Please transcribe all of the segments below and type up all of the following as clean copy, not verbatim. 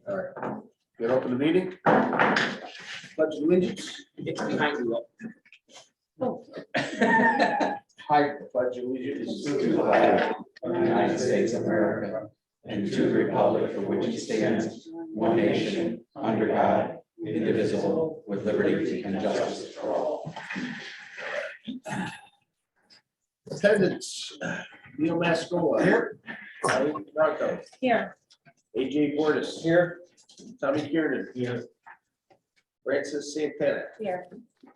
All right. Gonna open the meeting. Pledge of allegiance. It's behind you. I pledge allegiance to the flag of the United States of America, and to the republic for which it stands, one nation, under God, indivisible, with liberty and justice for all. Attendance. Neil Mascola. Here. Eileen Bronco. Here. AJ Bordes. Here. Tommy Kiernan. Here. Francis Santana. Here.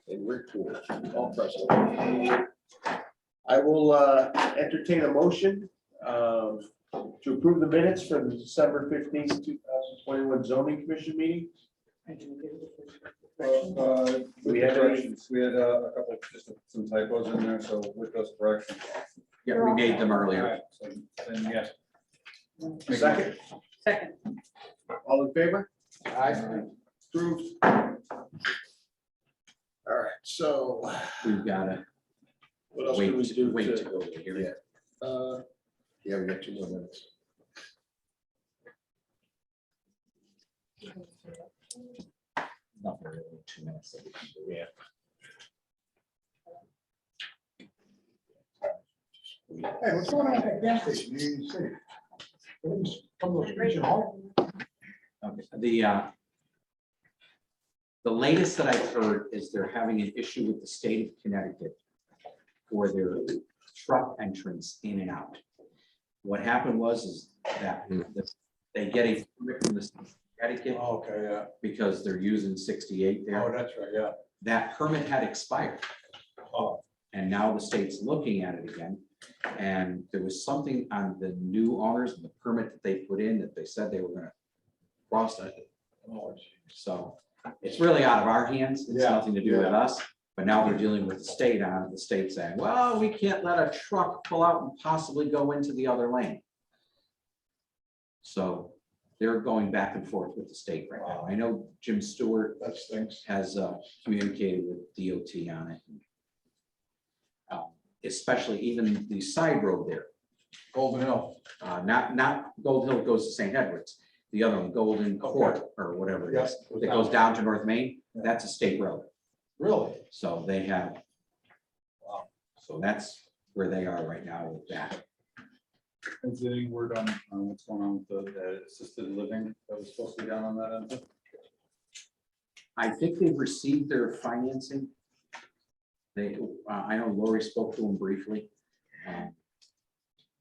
And Rick Tool, all present. I will entertain a motion to approve the minutes from the December 15th, 2021 zoning commission meeting. We had corrections. We had a couple, just some typos in there, so with those corrections. Yeah, we made them All earlier. right, so then yes. Second, Second. all in favor? Aye. Approved. All right, so We've got to what else do we do? wait to go to hearing. Yeah, we got 2 more minutes. Nothing really, 2 minutes. that we can do. Yeah. Hey, what's going on at that gas station? You didn't see it. Things from the streets and all. Okay. The latest that I've heard is they're having an issue with the state of Connecticut for their truck entrance in and out. What happened is that they get a permit from the state of Connecticut Okay, yeah. because they're using 68 there. Oh, that's right, yeah. That permit had expired. Oh. And now the state's looking at it again. And there was something on the new owners and the permit that they put in that they said they were gonna cross that. Oh, So it's really out of our hands. It's Yeah, nothing to do with yeah. us. But now they're dealing with the state on it. The state saying, well, we can't let a truck pull out and possibly go into the other lane. So they're going back and forth with the state right now. I know Jim Stewart That stinks. has communicated with DOT on it. Especially even the side road there, Golden Hill. not Gold Hill goes to St. Edwards, the other one, Golden Court or whatever it is, Yes. that goes down to North Main, Yeah. that's a state road. Really? So they have, Wow. so that's where they are right now with that. Is there any word on what's going on with the assisted living that was supposed to be done on that end? I think they've received their financing. They, I know Lori spoke to them briefly.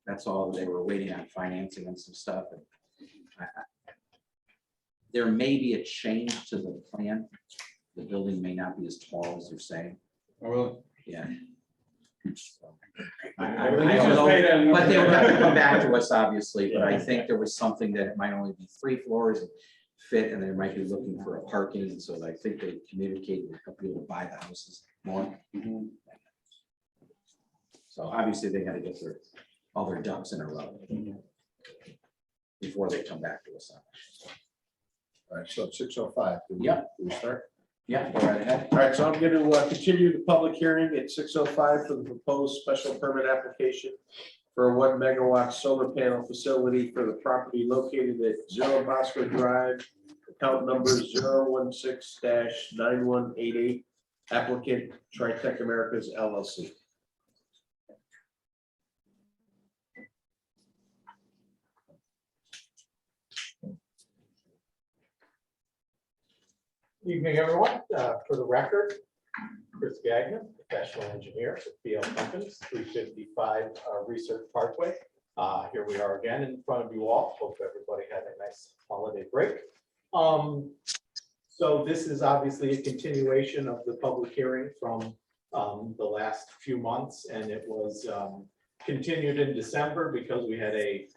That's all, they were waiting on financing and some stuff. And there may be a change to the plan. The building may not be as tall as they're saying, Oh, really? yeah. So, I don't know, but they'll have to come back to us, obviously, but I think there was something that it might only be 3 floors and fit, and they might be looking for a parking, and so I think they communicated with people to buy the houses more. So obviously they gotta get all their ducks in a row before they come back to us. All right, so 6:05. Yeah. Can we start? Yeah, go right ahead. All right, so I'm going to continue the public hearing at 6:05 for the proposed special permit application for a 1 megawatt solar panel facility for the property located at 0 Bosco Drive, account number 016-9188, applicant Tritech Americas LLC. Evening, everyone. For the record, Chris Gagnon, professional engineer at BL Companies, 355 Research Parkway. Here we are again in front of you all. Hope everybody had a nice holiday break. So this is obviously a continuation of the public hearing from the last few months, and it was continued in December because we had a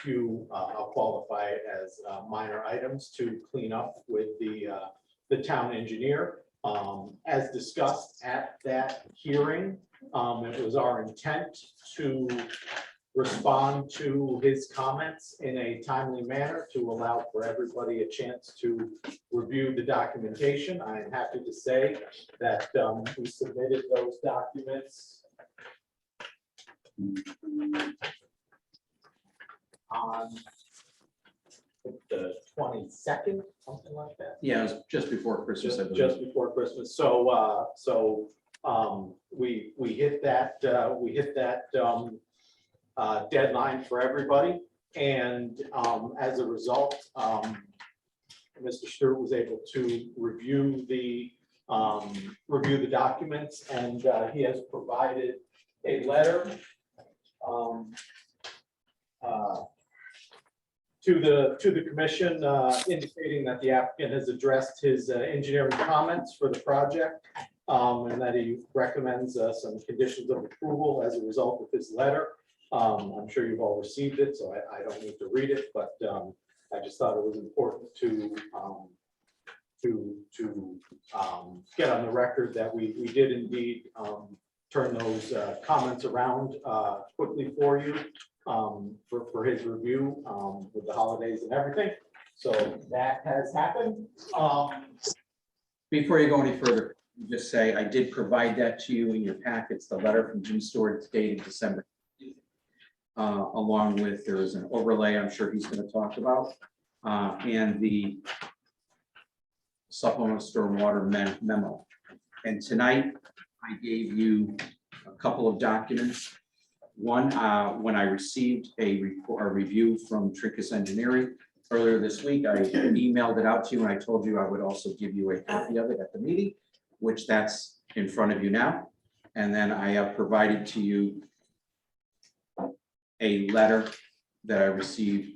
few, I'll qualify it as minor items to clean up with the town engineer. As discussed at that hearing, it was our intent to respond to his comments in a timely manner to allow for everybody a chance to review the documentation. I am happy to say that we submitted those documents on the 22nd, something like that. Yeah, it was just before Christmas, I believe. Just before Christmas. So we hit that, deadline for everybody. And as a result, Mr. Stewart was able to review the documents, and he has provided a letter to the commission indicating that the applicant has addressed his engineering comments for the project, and that he recommends some conditions of approval as a result of his letter. I'm sure you've all received it, so I don't need to read it, but I just thought it was important to get on the record that we did indeed turn those comments around quickly for you for his review with the holidays and everything. So that has happened. Before you go any further, just say, I did provide that to you in your packets, the letter from Jim Stewart, it's dated December. Along with, there is an overlay I'm sure he's going to talk about, and the supplemental stormwater memo. And tonight, I gave you a couple of documents. One, when I received a review from Trinkus Engineering earlier this week, I emailed it out to you, and I told you I would also give you a copy of it at the meeting, which that's in front of you now. And then I have provided to you a letter that I received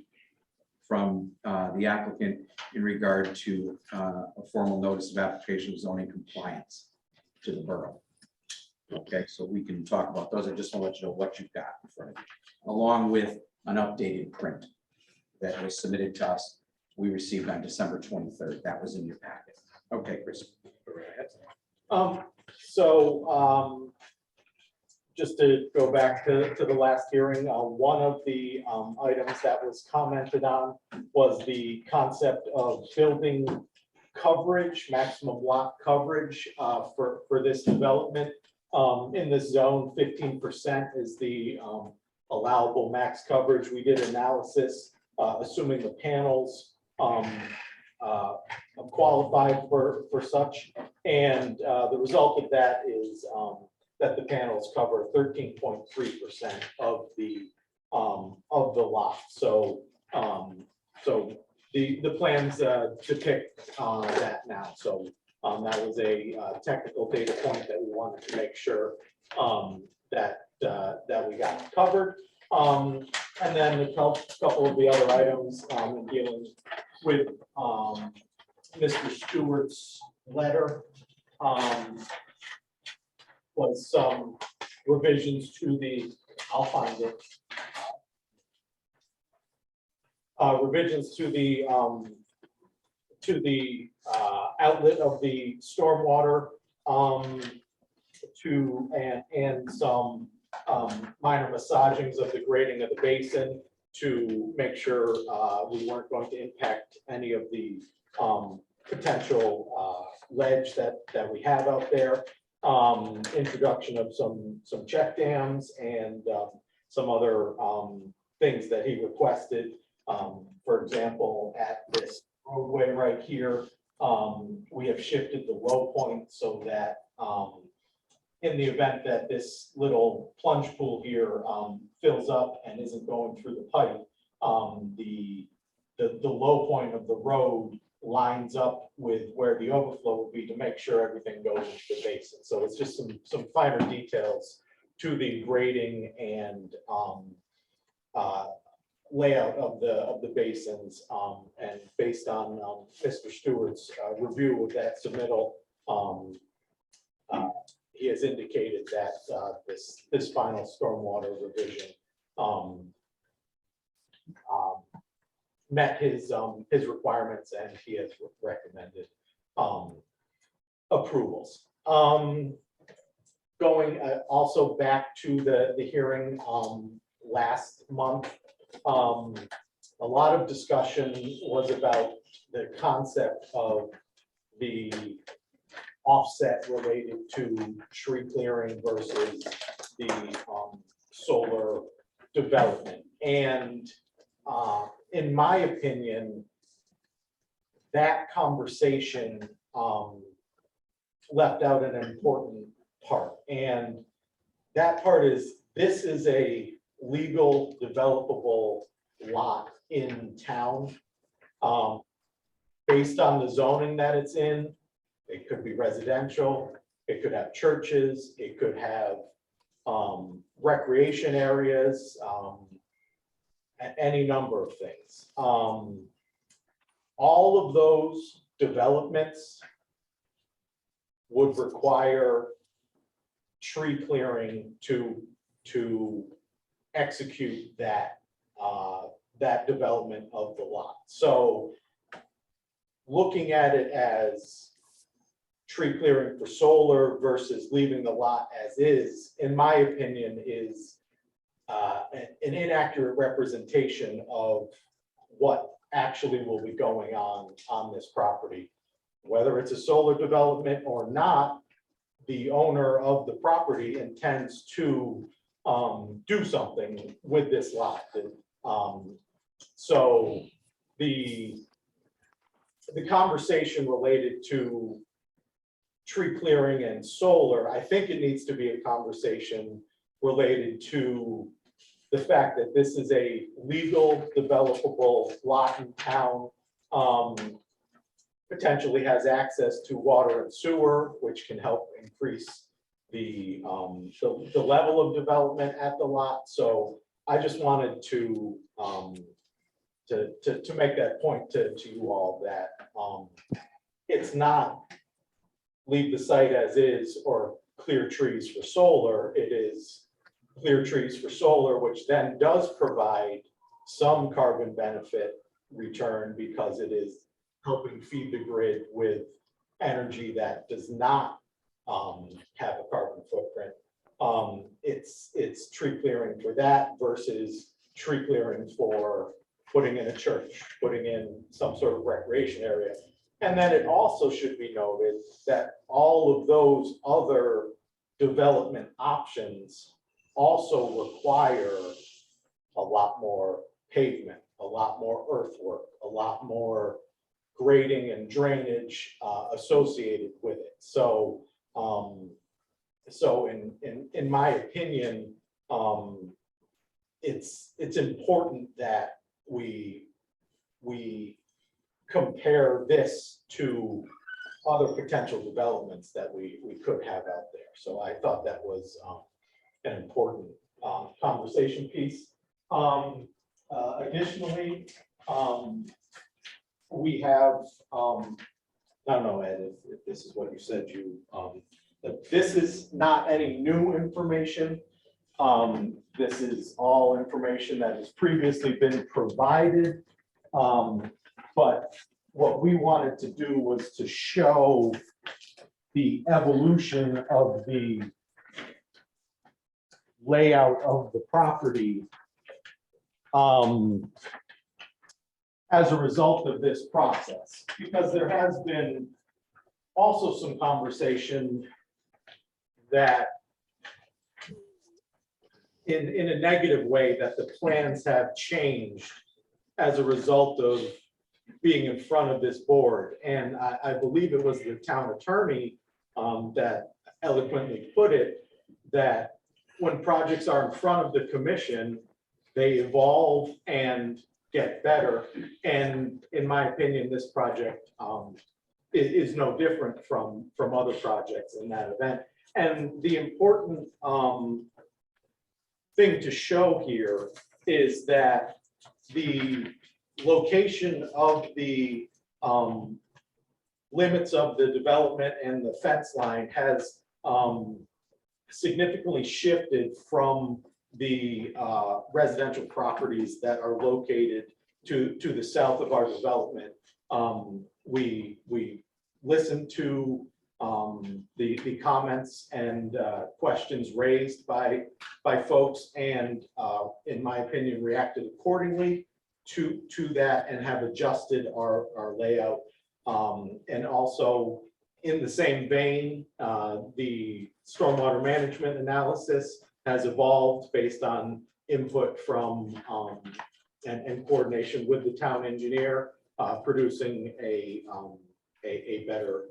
from the applicant in regard to a formal notice of application of zoning compliance to the borough. Okay, so we can talk about those. I just want to let you know what you've got in front of you, along with an updated print that was submitted to us. We received on December 23rd. That was in your packet. Okay, Chris. Go right ahead. Just to go back to the last hearing, one of the items that was commented on was the concept of building coverage, maximum lot coverage for this development. In this zone, 15% is the allowable max coverage. We did analysis, assuming the panels qualified for such, and the result of that is that the panels cover 13.3% of the lot. So the plans depict that now. So that was a technical data point that we wanted to make sure that we got covered. And then a couple of the other items in dealing with Mr. Stewart's letter was some revisions to the, I'll find it. Revisions to the outlet of the stormwater and some minor massagings of the grading of the basin to make sure we weren't going to impact any of the potential ledge that we have out there. Introduction of some check dams and some other things that he requested. For example, at this roadway right here, we have shifted the low point so that in the event that this little plunge pool here fills up and isn't going through the pipe, the low point of the road lines up with where the overflow would be to make sure everything goes into the basin. So it's just some finer details to the grading and layout of the basins, and based on Mr. Stewart's review of that submittal, he has indicated that this final stormwater revision met his requirements, and he has recommended approvals. Going also back to the hearing last month, a lot of discussion was about the concept of the offset related to tree clearing versus the solar development. And in my opinion, that conversation left out an important part. And that part is, this is a legal developable lot in town. Based on the zoning that it's in, it could be residential, it could have churches, it could have recreation areas, any number of things. All of those developments would require tree clearing to execute that, that development of the lot. So looking at it as tree clearing for solar versus leaving the lot as is, in my opinion, is an inaccurate representation of what actually will be going on this property. Whether it's a solar development or not, the owner of the property intends to do something with this lot. So the conversation related to tree clearing and solar, I think it needs to be a conversation related to the fact that this is a legal developable lot in town, potentially has access to water and sewer, which can help increase the level of development at the lot. So I just wanted to make that point to you all that it's not leave the site as is or clear trees for solar. It is clear trees for solar, which then does provide some carbon benefit return because it is helping feed the grid with energy that does not have a carbon footprint. It's tree clearing for that versus tree clearing for putting in a church, putting in some sort of recreation area. And then it also should be noted that all of those other development options also require a lot more pavement, a lot more earthwork, a lot more grading and drainage associated with it. So, in my opinion, it's important that we compare this to other potential developments that we could have out there. So I thought that was an important conversation piece. Additionally, we have, I don't know, Ed, if this is what you said, that this is not any new information. This is all information that has previously been provided. But what we wanted to do was to show the evolution of the layout of the property as a result of this process, because there has been also some conversation that in a negative way, that the plans have changed as a result of being in front of this board. And I believe it was the town attorney that eloquently put it, that when projects are in front of the commission, they evolve and get better. And in my opinion, this project is no different from other projects in that event. And the important thing to show here is that the location of the limits of the development and the fence line has significantly shifted from the residential properties that are located to the south of our development. We listened to the comments and questions raised by folks, and in my opinion, reacted accordingly to that and have adjusted our layout. And also in the same vein, the stormwater management analysis has evolved based on input from and coordination with the town engineer. producing a better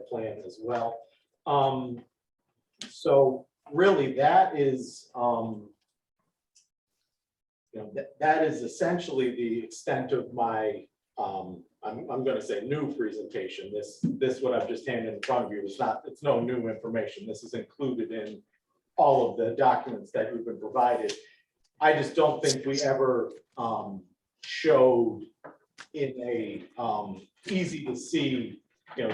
plan as well. So really, that is, that is essentially the extent of my, I'm gonna say new presentation. This what I've just handed in front of you is not, it's no new information. This is included in all of the documents that you've been provided. I just don't think we ever showed in a easy to see,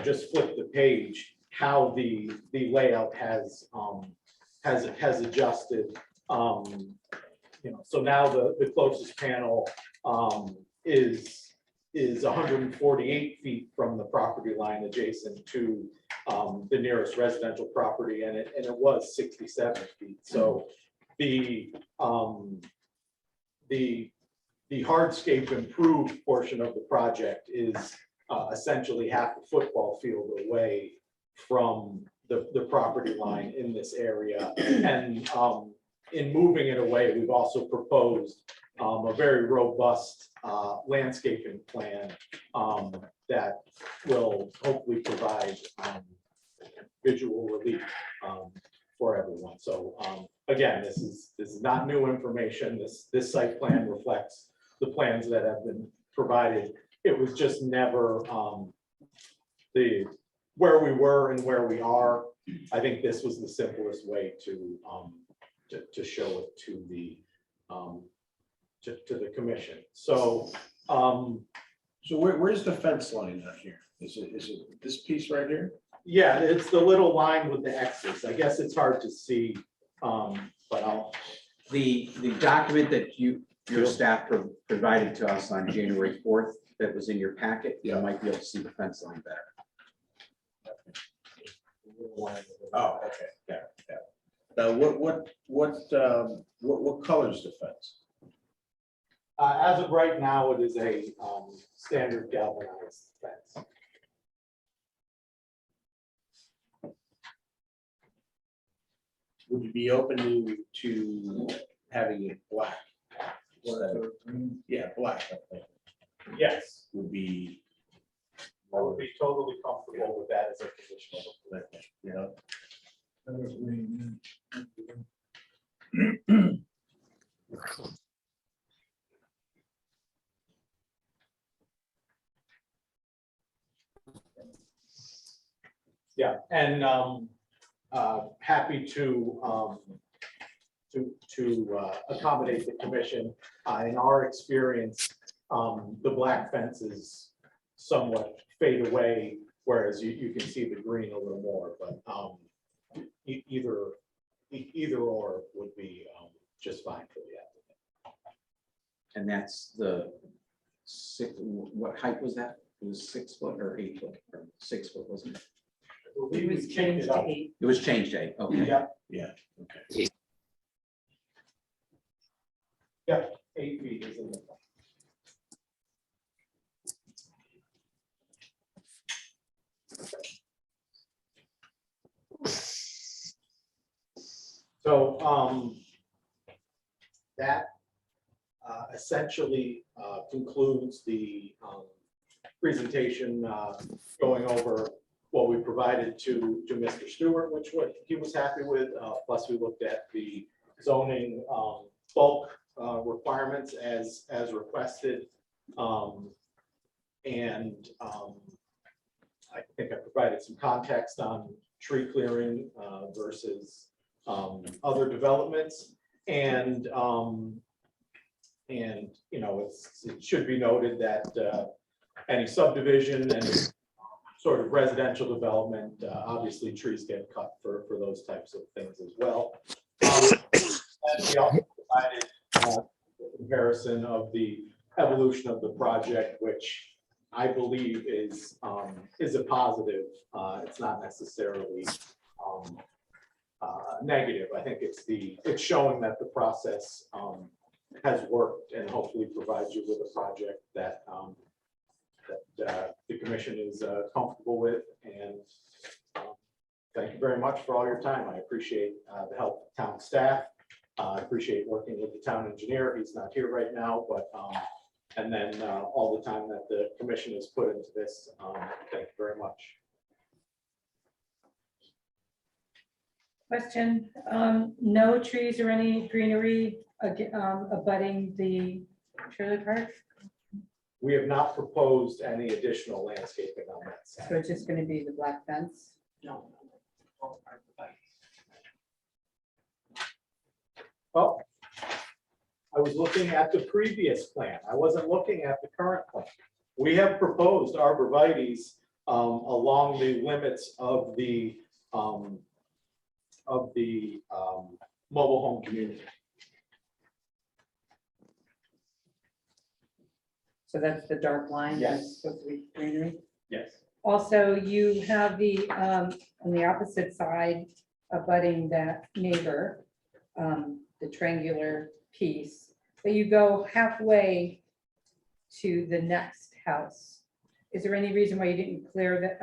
just flip the page, how the layout has adjusted. So now the closest panel is 148 feet from the property line adjacent to the nearest residential property, and it was 67 feet. So the hardscape improved portion of the project is essentially half a football field away from the property line in this area. And in moving it away, we've also proposed a very robust landscaping plan that will hopefully provide visual relief for everyone. So again, this is not new information. This site plan reflects the plans that have been provided. It was just never where we were and where we are. I think this was the simplest way to show it to the commission. So So where's the fence line out here? Is it this piece right here? yeah, it's the little line with the X's. I guess it's hard to see, but I'll. The document that your staff provided to us on January 4th that was in your packet, you Yeah. might be able to see the fence line better. Oh, okay, yeah. Now, what color is the fence? As of right now, it is a standard galvanized fence. Would you be open to having it black? Yeah, black, I think, Yes, would be, I would be totally comfortable with that as a condition of approval. you know, Yeah, and happy to accommodate the commission. In our experience, the black fences somewhat fade away, whereas you can see the green a little more, but either or would be just fine for the applicant. And that's the what height was that? It was 6 foot or 8 foot, or 6 foot, wasn't it? It was changed to 8. It was changed to 8, okay. Yeah, yeah, okay. 8 feet is in the. So that essentially concludes the presentation, going over what we provided to Mr. Stewart, which what he was happy with. Plus, we looked at the zoning bulk requirements as requested. And I think I provided some context on tree clearing versus other developments. And it should be noted that any subdivision and sort of residential development, obviously trees get cut for those types of things as well. And we also provided a comparison of the evolution of the project, which I believe is a positive. It's not necessarily negative. I think it's showing that the process has worked and hopefully provides you with a project that the commission is comfortable with. And thank you very much for all your time. I appreciate the help of town staff. I appreciate working with the town engineer. He's not here right now, but And then all the time that the commission has put into this, thank you very much. Question, no trees or any greenery abutting the trailer park? We have not proposed any additional landscaping on that So side. it's just gonna be the black fence? No. Oh, I was looking at the previous plan. I wasn't looking at the current plan. We have proposed arborvitae's along the limits of the mobile home community. So that's the dark line? Yes. That's supposed to be greenery? Yes. Also, you have the, on the opposite side, abutting that neighbor, the triangular piece, but you go halfway to the next house. Is there any reason why you didn't clear that,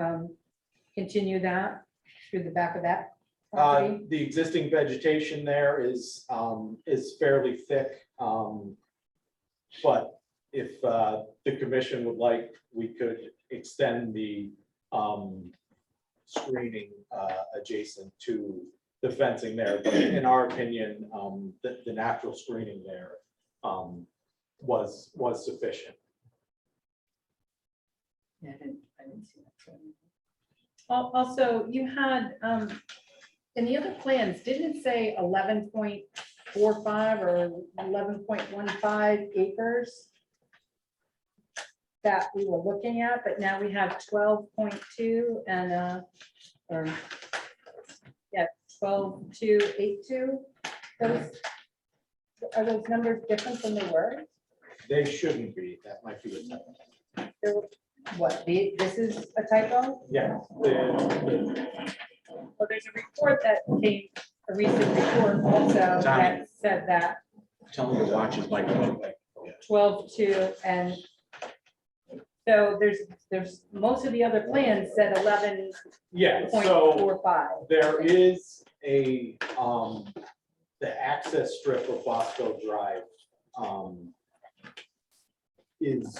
continue that through the back of that property? The existing vegetation there is fairly thick. But if the commission would like, we could extend the screening adjacent to the fencing there. But in our opinion, the natural screening there was sufficient. Yeah, I didn't see that. Also, you had, in the other plans, didn't it say 11.45 or 11.15 acres that we were looking at, but now we have 12.2 and, or, yeah, 12.282. Are those numbers different than they were? They shouldn't be. That might be a typo. They're- What, this is a typo? Yeah. Well, there's a report that came, a recent report also that said that Tell me to watch his microphone. 12.2 and so there's most of the other plans said 11.45. Yeah, so there is a, the access strip of Bosco Drive is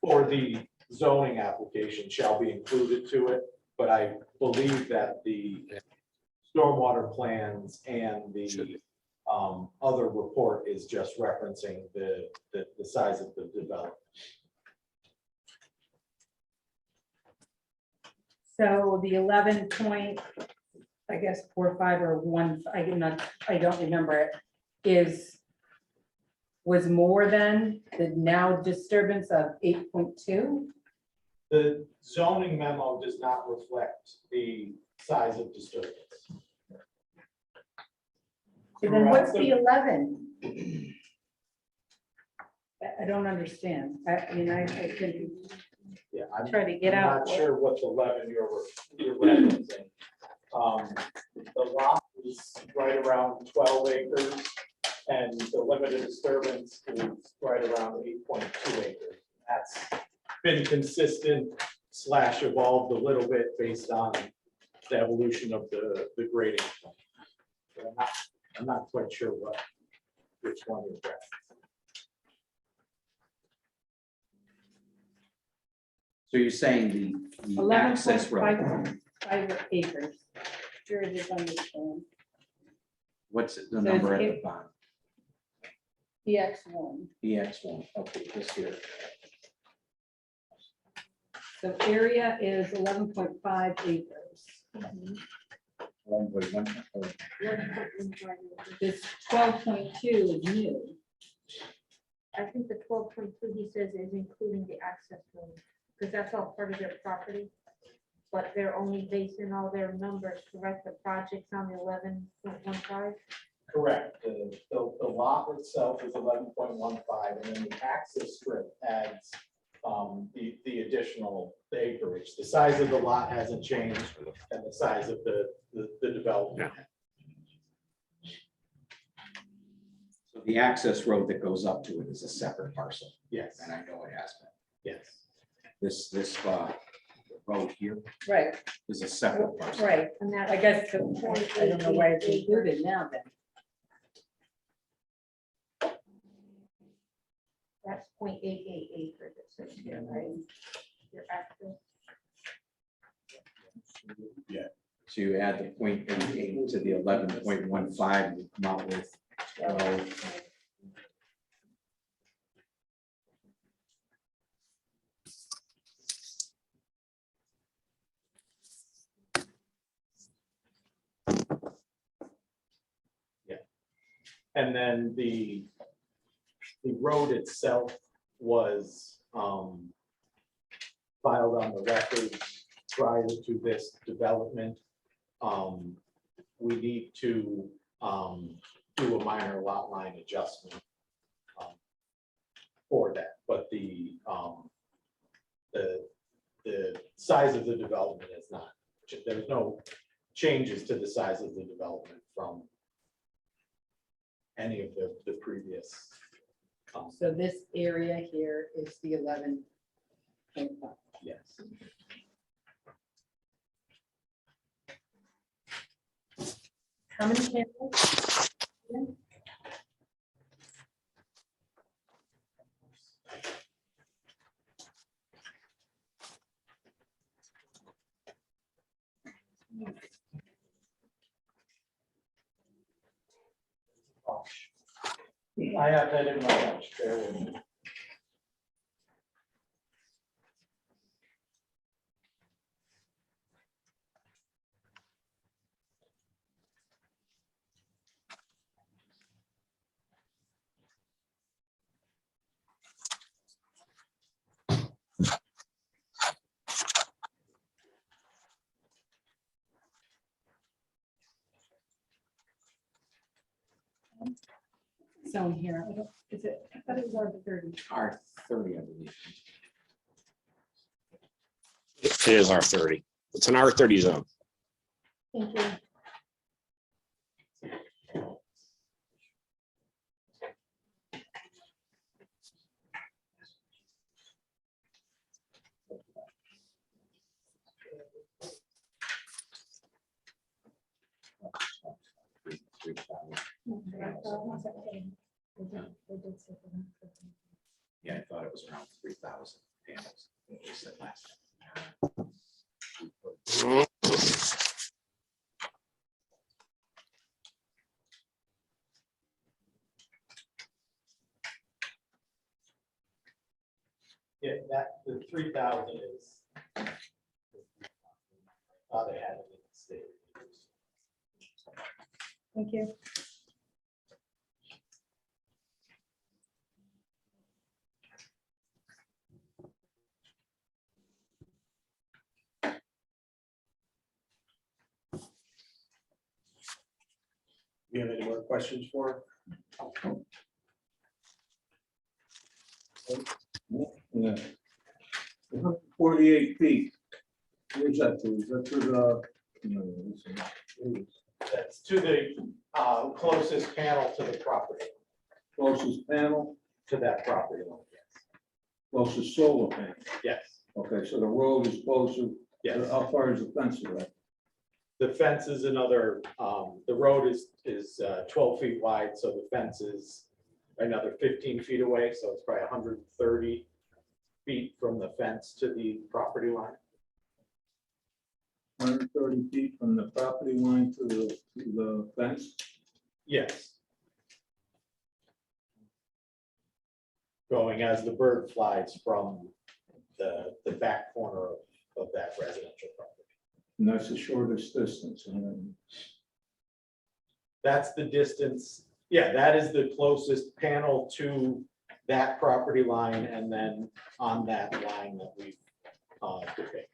for the zoning application shall be included to it, but I believe that the stormwater plans and the other report is just referencing the size of the development. So the 11 point, I guess, 45 or 1, I don't remember it, was more than the now disturbance of 8.2? The zoning memo does not reflect the size of disturbance. So then what's the 11? I don't understand. I mean, I can Yeah, I'm try to get out. not sure what 11 you're referencing. The lot is right around 12 acres and the limited disturbance is right around 8.2 acres. That's been consistent / evolved a little bit based on the evolution of the grading. So I'm not quite sure which one is best. So you're saying the access road, 11.5 acres. Sure it is on this plan. what's the So number at it's the bottom? EX1. EX1, okay, this here. So area is 11.5 acres. 1.1, oh, This 12.2 is new. I think the 12.2 he says is including the access road, because that's all part of their property. But they're only basing all their numbers, correct? The project's on the 11.15. Correct. The lot itself is 11.15, and then the access strip adds the additional acreage. The size of the lot hasn't changed, and the size of the development. So the access road that goes up to it is a separate parcel, Yes, and I know it has been. yes. This road here Right, is a separate parcel. right. And that's I guess, I don't know why it's included now then. That's 0.88 acres, it says here, right? Your access. So you add the 0.88 to the 11.15, you come out with 12. And then the road itself was filed on the record prior to this development. We need to do a minor lot line adjustment for that, but the size of the development is not, there's no changes to the size of the development from any of the previous. So this area here is the 11.5. Yes. How many panels? I have that in my watch. Bear with me. Zone here, is it, I thought it was R30. R30, I believe. It is R30. It's an R30 zone. Thank you. Yeah, I thought it was around 3,000 panels. What we said last Yeah, that, the 3,000 is. They had it in the state. Thank you. You have any more questions for him? Yeah. 48 feet. Where's that to? Is that to the? That's to the closest panel to the property, Closest panel, to that property line. closest solar panel. Yes, Okay, so the road is closer. yes. How far is the fence away? The fence is another, the road is 12 feet wide, so the fence is another 15 feet away, so it's probably 130 feet from the fence to the property line. 130 feet from the property line to the fence? Yes. Going as the bird flies from the back corner of that residential property. And that's the shortest distance. That's the distance, yeah, that is the closest panel to that property line, and then on that line that we've depicted.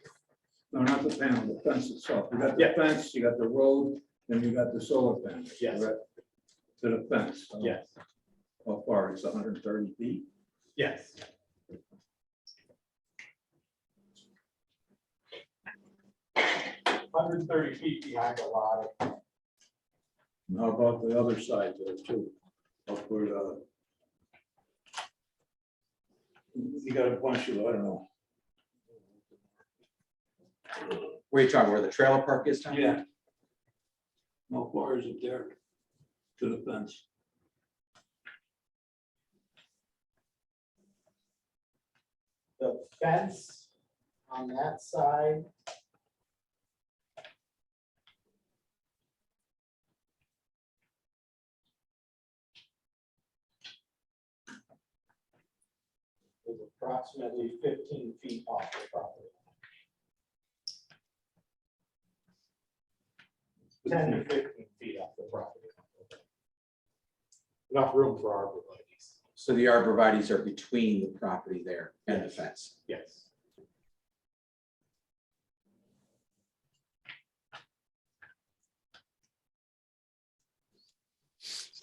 No, not the panel, the fence itself. You got the Yeah. fence, you got the road, and you got the solar panel. Yes. correct? To the fence. Yes, How far? It's 130 feet? yes. $130 feet behind a lot of. And how about the other side there too? Up where the. You got a bunch of, I don't know. Where are you talking, where the trailer park is, Tom? Yeah. How far is it there to the fence? The fence on that side. Is approximately 15 feet off the property. 10 to 15 feet off the property. Enough room for arborvitae's. So the arborvitae's are between the property there and the fence. Yes.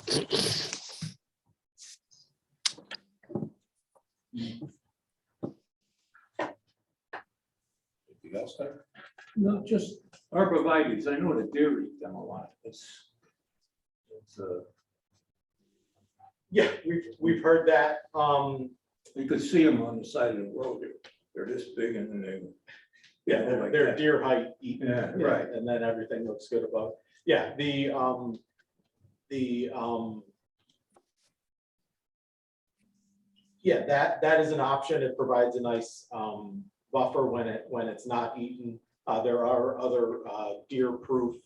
Anything else there? No, just arborvitae's. I know the deer eat them a lot. It's, Yeah, we've heard that. you could see them on the side of the road. They're this big and then they. Yeah, like they're that. deer height eating. Yeah, right. And then everything looks good above. Yeah, yeah, that is an option. It provides a nice buffer when it's not eaten. There are other deer-proof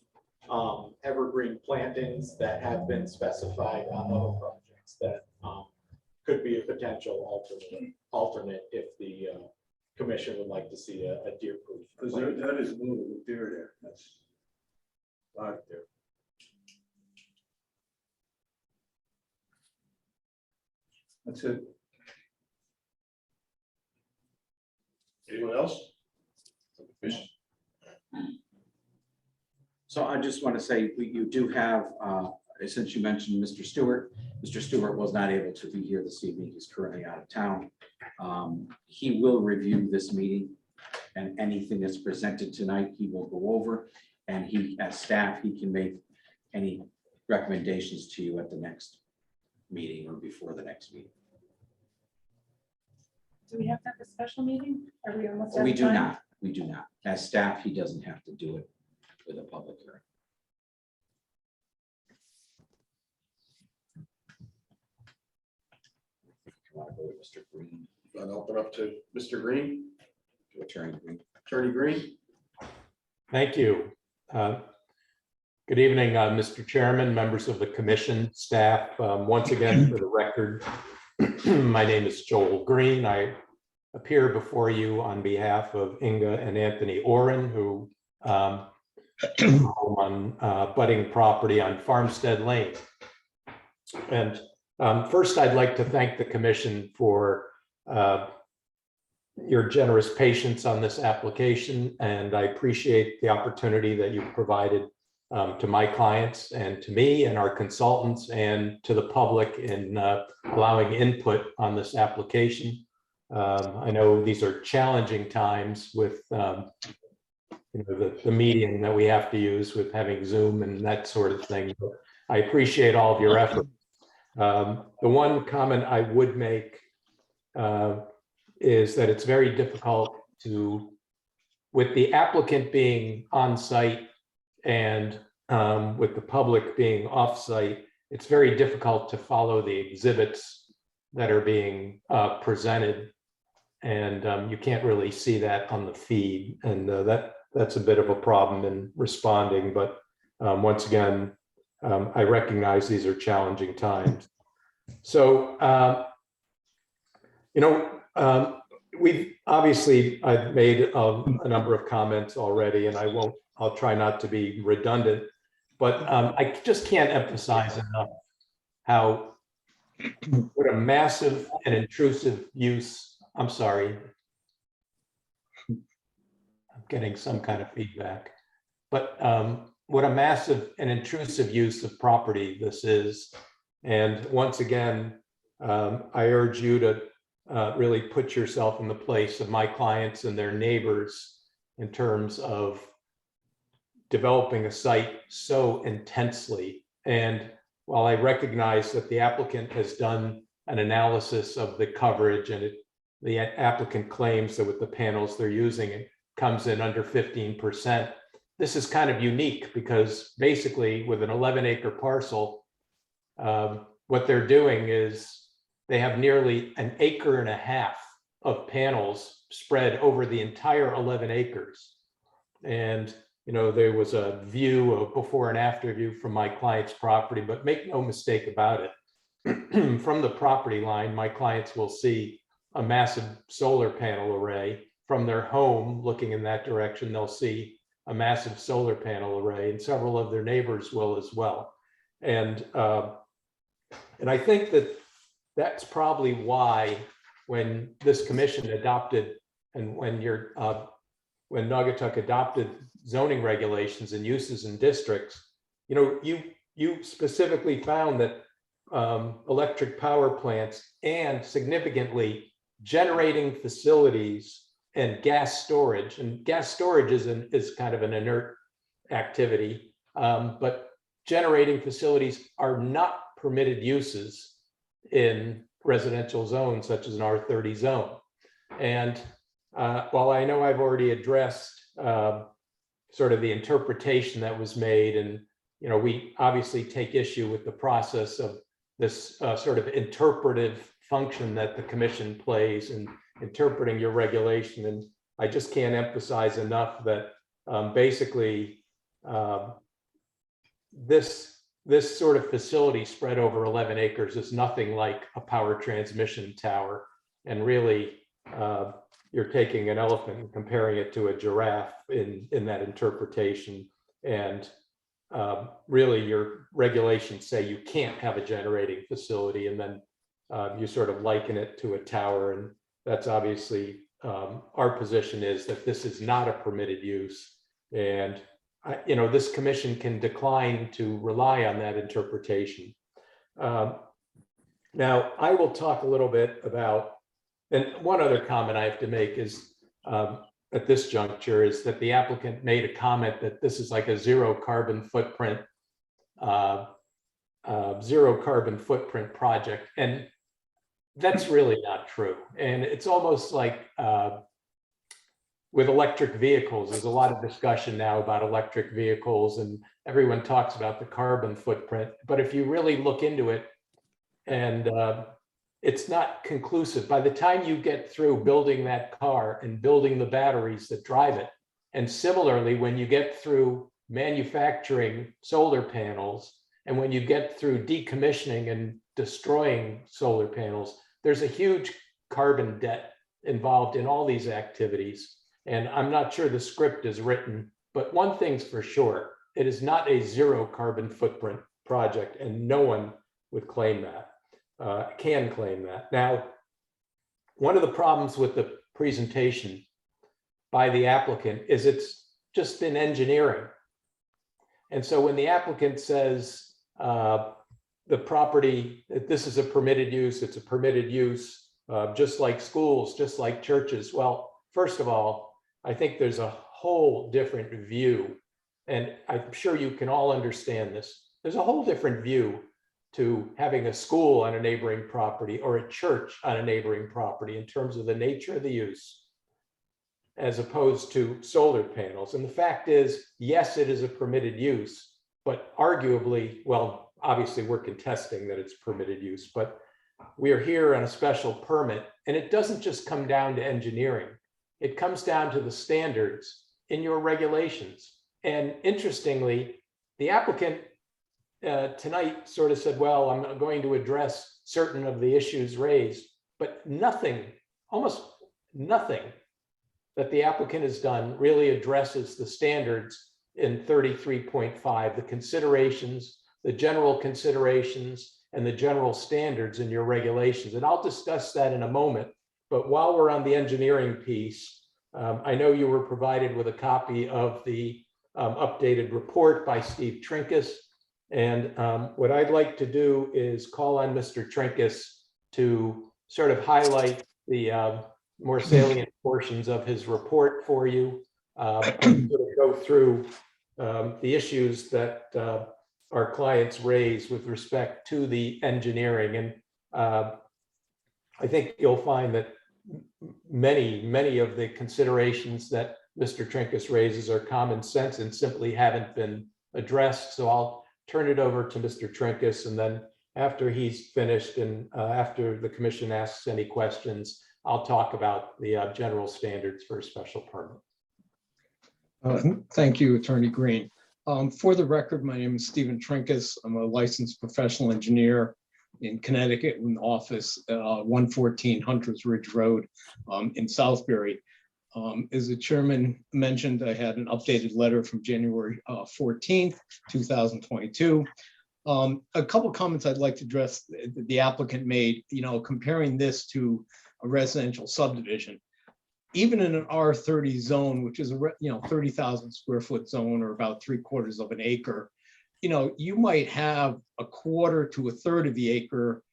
evergreen plantings that have been specified on other projects that could be a potential alternate if the commission would like to see a deer-proof. Because that is movable deer there. That's a lot there. That's it. Anyone else? So I just want to say, you do have, since you mentioned Mr. Stewart was not able to be here this evening. He's currently out of town. He will review this meeting, and anything that's presented tonight, he will go over. And he, as staff, he can make any recommendations to you at the next meeting or before the next meeting. Do we have to have a special meeting? Are we almost? out We of do time? not, we do not. As staff, he doesn't have to do it with a public hearing. You want to go with Mr. Green, Want to open up to Mr. Green, to Attorney Green? Attorney Green? Thank you. Good evening, Mr. Chairman, members of the commission, staff. Once again, for the record, my name is Joel Green. I appear before you on behalf of Inga and Anthony Oren, who own on budding property on Farmstead Lane. And first, I'd like to thank the commission for your generous patience on this application, and I appreciate the opportunity that you've provided to my clients and to me and our consultants and to the public in allowing input on this application. I know these are challenging times with the medium that we have to use with having Zoom and that sort of thing. But I appreciate all of your effort. The one comment I would make is that it's very difficult to, with the applicant being on site and with the public being off site, it's very difficult to follow the exhibits that are being presented. And you can't really see that on the feed. And that's a bit of a problem in responding. But once again, I recognize these are challenging times. So, we've obviously, I've made a number of comments already, and I'll try not to be redundant, but I just can't emphasize enough how what a massive and intrusive use, I'm sorry, I'm getting some kind of feedback, but what a massive and intrusive use of property this is. And once again, I urge you to really put yourself in the place of my clients and their neighbors in terms of developing a site so intensely. And while I recognize that the applicant has done an analysis of the coverage and the applicant claims that with the panels they're using, it comes in under 15%. This is kind of unique because basically with an 11-acre parcel, what they're doing is they have nearly an acre and a half of panels spread over the entire 11 acres. And, there was a view, a before and after view from my client's property, but make no mistake about it. From the property line, my clients will see a massive solar panel array. From their home, looking in that direction, they'll see a massive solar panel array, and several of their neighbors will as well. And I think that that's probably why when this commission adopted and when Naugatuck adopted zoning regulations and uses in districts, you specifically found that electric power plants and significantly generating facilities and gas storage is kind of an inert activity, but generating facilities are not permitted uses in residential zones such as an R30 zone. And while I know I've already addressed sort of the interpretation that was made, and we obviously take issue with the process of this sort of interpretive function that the commission plays in interpreting your regulation. And I just can't emphasize enough that basically this sort of facility spread over 11 acres is nothing like a power transmission tower. And really, you're taking an elephant and comparing it to a giraffe in that interpretation. And really, your regulations say you can't have a generating facility, and then you sort of liken it to a tower. And that's obviously our position is that this is not a permitted use. And this commission can decline to rely on that interpretation. Now, I will talk a little bit about, and one other comment I have to make is at this juncture is that the applicant made a comment that this is like a zero carbon footprint project. And that's really not true. And it's almost like with electric vehicles, there's a lot of discussion now about electric vehicles and everyone talks about the carbon footprint. But if you really look into it, and it's not conclusive. By the time you get through building that car and building the batteries that drive it, and similarly, when you get through manufacturing solar panels, and when you get through decommissioning and destroying solar panels, there's a huge carbon debt involved in all these activities. And I'm not sure the script is written, but one thing's for sure, it is not a zero carbon footprint project, and no one would claim that, can claim that. Now, one of the problems with the presentation by the applicant is it's just been engineering. And so when the applicant says the property, this is a permitted use, it's a permitted use, just like schools, just like churches. Well, first of all, I think there's a whole different view, and I'm sure you can all understand this. There's a whole different view to having a school on a neighboring property or a church on a neighboring property in terms of the nature of the use, as opposed to solar panels. And the fact is, yes, it is a permitted use, but arguably, well, obviously we're contesting that it's permitted use, but we are here on a special permit, and it doesn't just come down to engineering. It comes down to the standards in your regulations. And interestingly, the applicant tonight sort of said, well, I'm going to address certain of the issues raised, but nothing, almost nothing that the applicant has done really addresses the standards in 33.5, the considerations, the general considerations, and the general standards in your regulations. And I'll discuss that in a moment. But while we're on the engineering piece, I know you were provided with a copy of the updated report by Steve Trinkus. And what I'd like to do is call on Mr. Trinkus to sort of highlight the more salient portions of his report for you, and sort of go through the issues that our clients raise with respect to the engineering. And I think you'll find that many of the considerations that Mr. Trinkus raises are common sense and simply haven't been addressed. So I'll turn it over to Mr. Trinkus, and then after he's finished and after the commission asks any questions, I'll talk about the general standards for a special permit. Thank you, Attorney Green. For the record, my name is Stephen Trinkus. I'm a licensed professional engineer in Connecticut, in office 114 Hunters Ridge Road in Southbury. As the chairman mentioned, I had an updated letter from January 14th, 2022. A couple comments I'd like to address that the applicant made, comparing this to a residential subdivision. Even in an R30 zone, which is a 30,000 square foot zone or about 3/4 of an acre, you might have a quarter to a third of the acre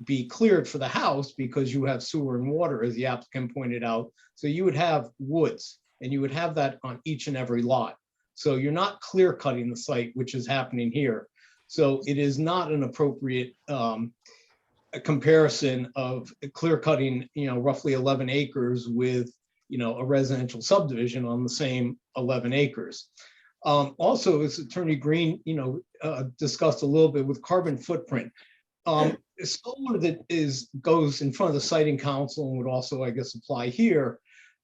be cleared for the house because you have sewer and water, as the applicant pointed out. So you would have woods, and you would have that on each and every lot. So you're not clear cutting the site, which is happening here. So it is not an appropriate a comparison of clear cutting, roughly 11 acres with, a residential subdivision on the same 11 acres. Also, as Attorney Green, discussed a little bit with carbon footprint. Solar that goes in front of the siting council and would also, I guess, apply here.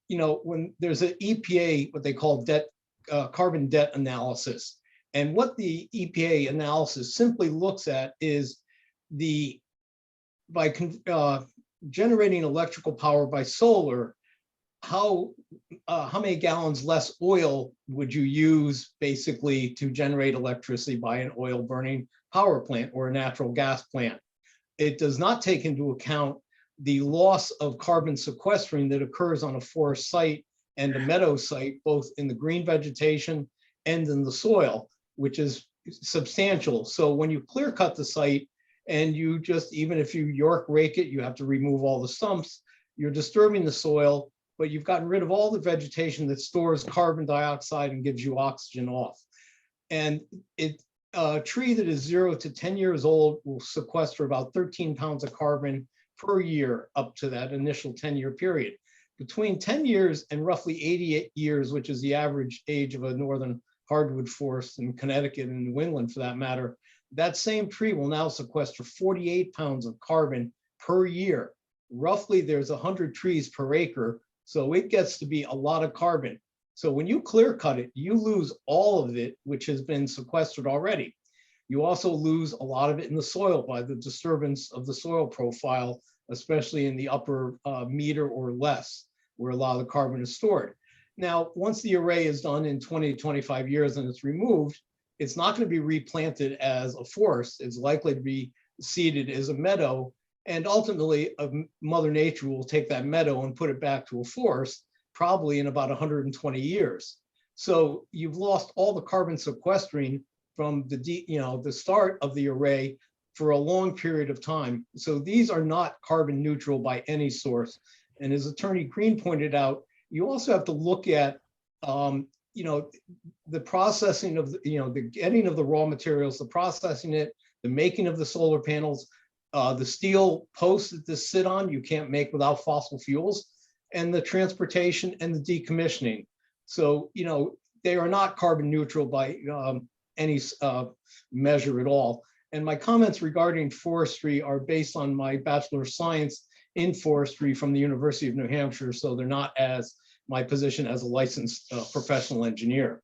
When there's an EPA, what they call carbon debt analysis, and what the EPA analysis simply looks at is by generating electrical power by solar, how many gallons less oil would you use basically to generate electricity by an oil burning power plant or a natural gas plant. It does not take into account the loss of carbon sequestering that occurs on a forest site and a meadow site, both in the green vegetation and in the soil, which is substantial. So when you clear cut the site and you just, even if you York rake it, you have to remove all the stumps, you're disturbing the soil, but you've gotten rid of all the vegetation that stores carbon dioxide and gives you oxygen off. And a tree that is 0 to 10 years old will sequester about 13 pounds of carbon per year up to that initial 10-year period. Between 10 years and roughly 88 years, which is the average age of a northern hardwood forest in Connecticut and New England for that matter, that same tree will now sequester 48 pounds of carbon per year. Roughly there's 100 trees per acre, so it gets to be a lot of carbon. So when you clear cut it, you lose all of it, which has been sequestered already. You also lose a lot of it in the soil by the disturbance of the soil profile, especially in the upper meter or less, where a lot of the carbon is stored. Now, once the array is done in 20 to 25 years and it's removed, it's not going to be replanted as a forest. It's likely to be seeded as a meadow. And ultimately, Mother Nature will take that meadow and put it back to a forest, probably in about 120 years. So you've lost all the carbon sequestering from the start of the array for a long period of time. So these are not carbon neutral by any source. And as Attorney Green pointed out, you also have to look at the processing of the getting of the raw materials, the processing it, the making of the solar panels, the steel posts that this sit on, you can't make without fossil fuels, and the transportation and the decommissioning. So, they are not carbon neutral by any measure at all. And my comments regarding forestry are based on my Bachelor of Science in Forestry from the University of New Hampshire. So they're not as my position as a licensed professional engineer.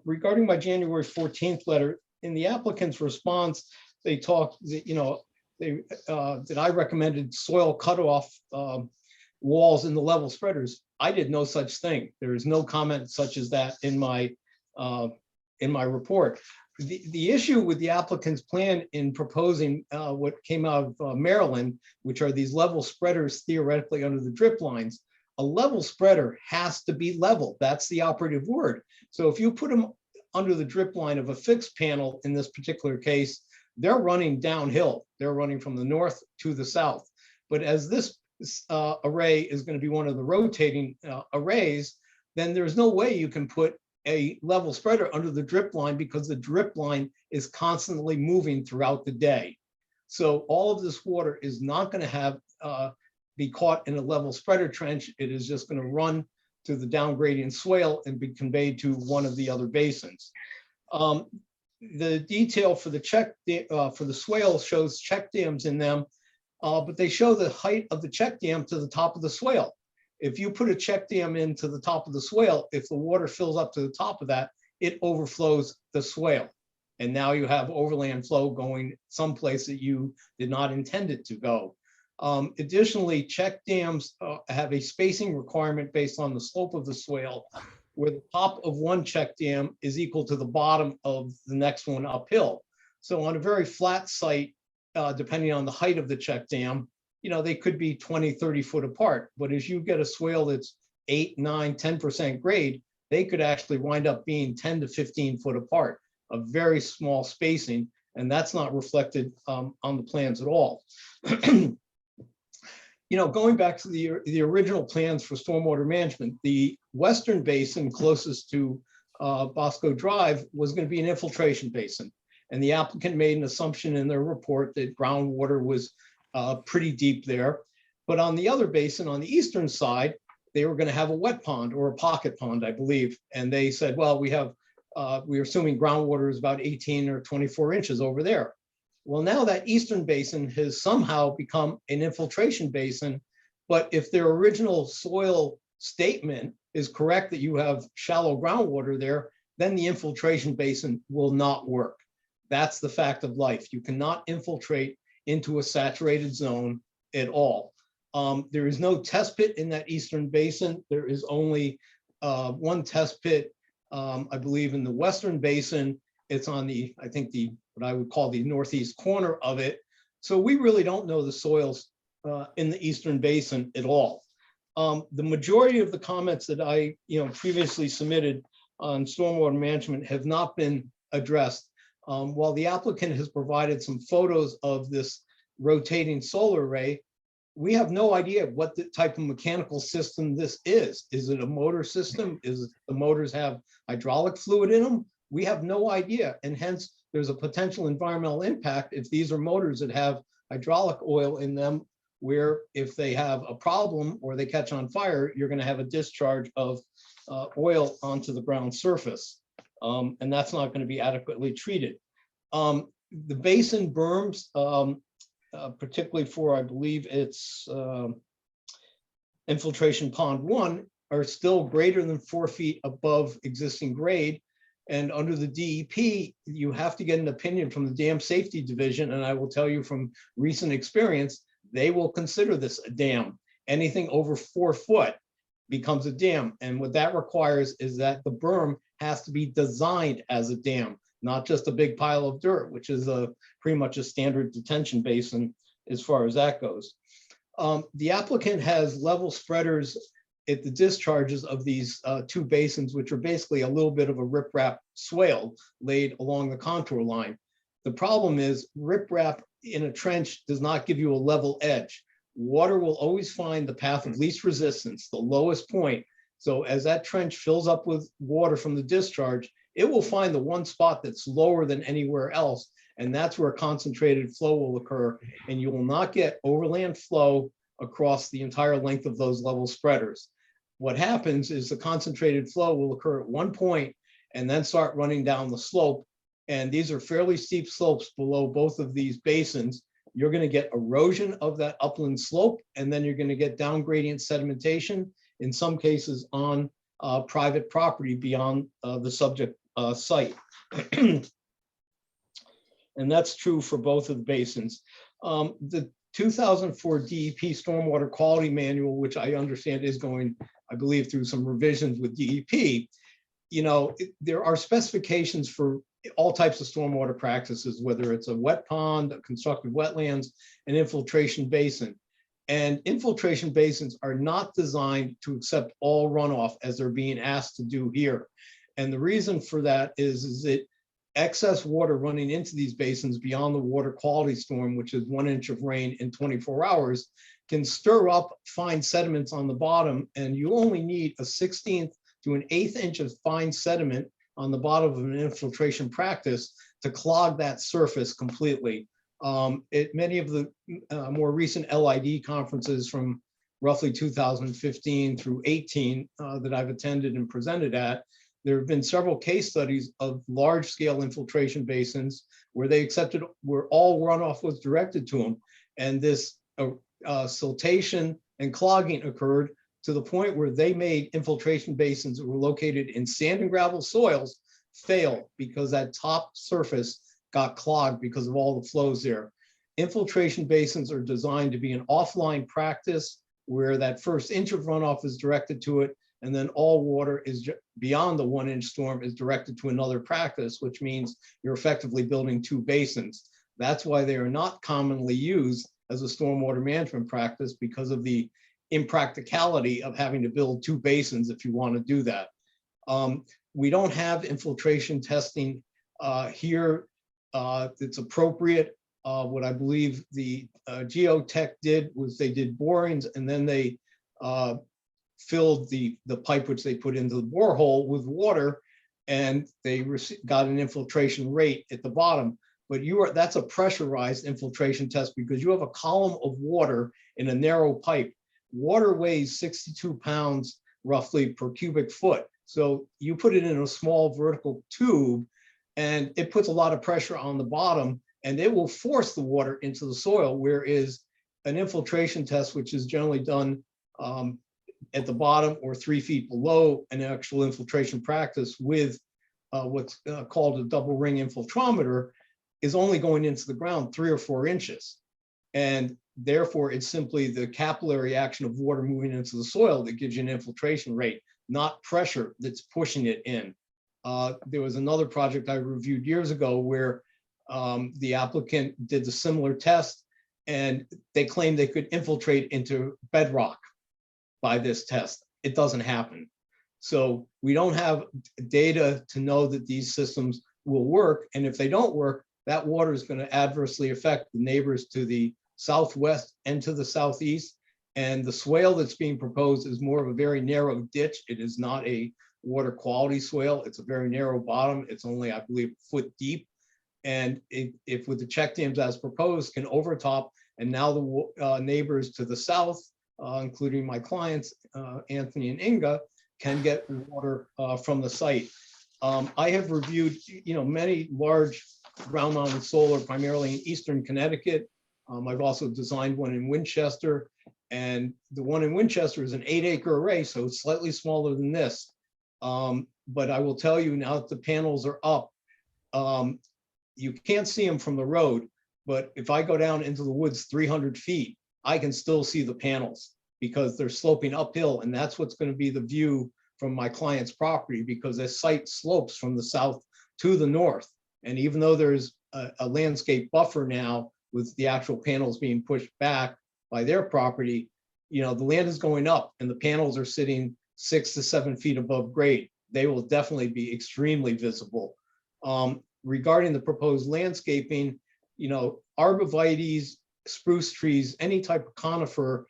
Regarding my January 14th letter, in the applicant's response, they talked, that I recommended soil cutoff walls in the level spreaders. I did no such thing. There is no comment such as that in my report. The issue with the applicant's plan in proposing what came out of Maryland, which are these level spreaders theoretically under the drip lines, a level spreader has to be level. That's the operative word. So if you put them under the drip line of a fixed panel, in this particular case, they're running downhill. They're running from the north to the south. But as this array is going to be one of the rotating arrays, then there's no way you can put a level spreader under the drip line because the drip line is constantly moving throughout the day. So all of this water is not going to have be caught in a level spreader trench. It is just going to run to the down gradient swale and be conveyed to one of the other basins. The detail for the for the swale shows check dams in them. but they show the height of the check dam to the top of the swale. If you put a check dam into the top of the swale, if the water fills up to the top of that, it overflows the swale. And now you have overland flow going someplace that you did not intend it to go. Additionally, check dams have a spacing requirement based on the slope of the swale, where the top of one check dam is equal to the bottom of the next one uphill. So on a very flat site, depending on the height of the check dam, they could be 20, 30 foot apart. But as you get a swale that's 8, 9, 10% grade, they could actually wind up being 10 to 15 foot apart, a very small spacing. And that's not reflected on the plans at all. Going back to the original plans for stormwater management, the western basin closest to Bosco Drive was going to be an infiltration basin. And the applicant made an assumption in their report that groundwater was pretty deep there. But on the other basin, on the eastern side, they were going to have a wet pond or a pocket pond, I believe. And they said, well, we're assuming groundwater is about 18 or 24 inches over there. Well, now that eastern basin has somehow become an infiltration basin. But if their original soil statement is correct that you have shallow groundwater there, then the infiltration basin will not work. That's the fact of life. You cannot infiltrate into a saturated zone at all. There is no test pit in that eastern basin. There is only one test pit, I believe, in the western basin. It's on what I would call the northeast corner of it. So we really don't know the soils in the eastern basin at all. The majority of the comments that I previously submitted on stormwater management have not been addressed. While the applicant has provided some photos of this rotating solar array, we have no idea what the type of mechanical system this is. Is it a motor system? Is the motors have hydraulic fluid in them? We have no idea. And hence there's a potential environmental impact if these are motors that have hydraulic oil in them, where if they have a problem or they catch on fire, you're going to have a discharge of oil onto the ground surface. And that's not going to be adequately treated. The basin berms, particularly for, I believe it's infiltration pond 1, are still greater than 4 feet above existing grade. And under the DEP, you have to get an opinion from the Dam Safety Division. And I will tell you from recent experience, they will consider this a dam. Anything over 4 foot becomes a dam. And what that requires is that the berm has to be designed as a dam, not just a big pile of dirt, which is pretty much a standard detention basin as far as that goes. The applicant has level spreaders at the discharges of these 2 basins, which are basically a little bit of a riprap swale laid along the contour line. The problem is riprap in a trench does not give you a level edge. Water will always find the path of least resistance, the lowest point. So as that trench fills up with water from the discharge, it will find the one spot that's lower than anywhere else. And that's where concentrated flow will occur. And you will not get overland flow across the entire length of those level spreaders. What happens is the concentrated flow will occur at one point and then start running down the slope. And these are fairly steep slopes below both of these basins. You're going to get erosion of that upland slope, and then you're going to get down gradient sedimentation, in some cases on private property beyond the subject site. And that's true for both of the basins. The 2004 DEP Stormwater Quality Manual, which I understand is going, I believe, through some revisions with DEP, there are specifications for all types of stormwater practices, whether it's a wet pond, a constructed wetlands, an infiltration basin. And infiltration basins are not designed to accept all runoff as they're being asked to do here. And the reason for that is that excess water running into these basins beyond the water quality storm, which is 1 inch of rain in 24 hours, can stir up fine sediments on the bottom. And you only need a 1/16 to an 1/8 inch of fine sediment on the bottom of an infiltration practice to clog that surface completely. At many of the more recent LID conferences from roughly 2015 through 18 that I've attended and presented at, there have been several case studies of large scale infiltration basins where they accepted, where all runoff was directed to them. And this siltation and clogging occurred to the point where they made infiltration basins that were located in sand and gravel soils fail because that top surface got clogged because of all the flows there. Infiltration basins are designed to be an offline practice where that first inch of runoff is directed to it, and then all water is beyond the 1 inch storm is directed to another practice, which means you're effectively building 2 basins. That's why they are not commonly used as a stormwater management practice, because of the impracticality of having to build 2 basins if you want to do that. We don't have infiltration testing here. It's appropriate. What I believe the geotech did was they did borings, and then they filled the pipe which they put into the borehole with water, and they got an infiltration rate at the bottom. But that's a pressurized infiltration test because you have a column of water in a narrow pipe. Water weighs 62 pounds roughly per cubic foot. So you put it in a small vertical tube and it puts a lot of pressure on the bottom and it will force the water into the soil, whereas an infiltration test, which is generally done at the bottom or 3 feet below an actual infiltration practice with what's called a double ring infiltrometer, is only going into the ground 3 or 4 inches. And therefore, it's simply the capillary action of water moving into the soil that gives you an infiltration rate, not pressure that's pushing it in. There was another project I reviewed years ago where the applicant did a similar test and they claimed they could infiltrate into bedrock by this test. It doesn't happen. So we don't have data to know that these systems will work. And if they don't work, that water is going to adversely affect the neighbors to the southwest and to the southeast. And the swale that's being proposed is more of a very narrow ditch. It is not a water quality swale. It's a very narrow bottom. It's only, I believe, a foot deep. And if with the check dams as proposed can overtop, and now the neighbors to the south, including my clients, Anthony and Inga, can get water from the site. I have reviewed, many large ground-mounted solar, primarily in eastern Connecticut. I've also designed one in Winchester, and the one in Winchester is an 8-acre array, so it's slightly smaller than this. But I will tell you now that the panels are up, you can't see them from the road, but if I go down into the woods 300 feet, I can still see the panels because they're sloping uphill, and that's what's going to be the view from my client's property, because this site slopes from the south to the north. And even though there's a landscape buffer now with the actual panels being pushed back by their property, the land is going up and the panels are sitting 6 to 7 feet above grade. They will definitely be extremely visible. Regarding the proposed landscaping, arborvitaes, spruce trees, any type of conifer,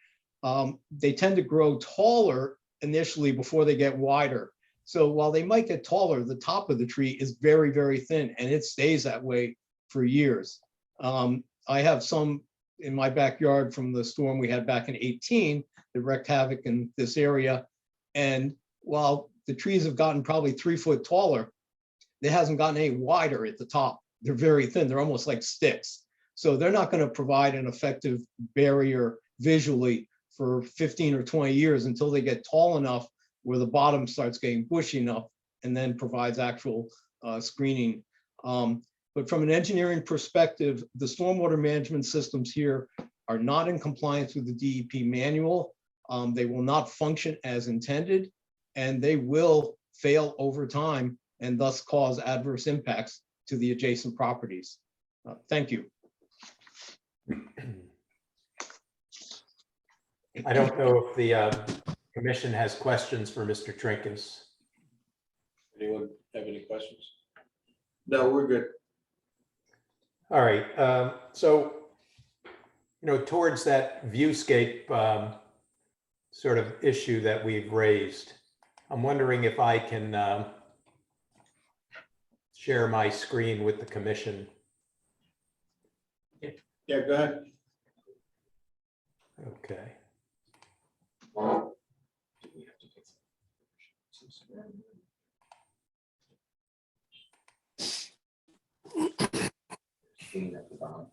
they tend to grow taller initially before they get wider. So while they might get taller, the top of the tree is very, very thin, and it stays that way for years. I have some in my backyard from the storm we had back in 2018 that wreaked havoc in this area. And while the trees have gotten probably 3 foot taller, it hasn't gotten any wider at the top. They're very thin. They're almost like sticks. So they're not going to provide an effective barrier visually for 15 or 20 years until they get tall enough where the bottom starts getting bushy enough and then provides actual screening. But from an engineering perspective, the stormwater management systems here are not in compliance with the DEP manual. They will not function as intended, and they will fail over time and thus cause adverse impacts to the adjacent properties. Thank you. I don't know if the commission has questions for Mr. Trinkus. Anyone have any questions? No, we're good. All right, so, towards that viewscape sort of issue that we've raised, I'm wondering if I can share my screen with the commission. Yeah, go ahead. Okay. Screen at the bottom.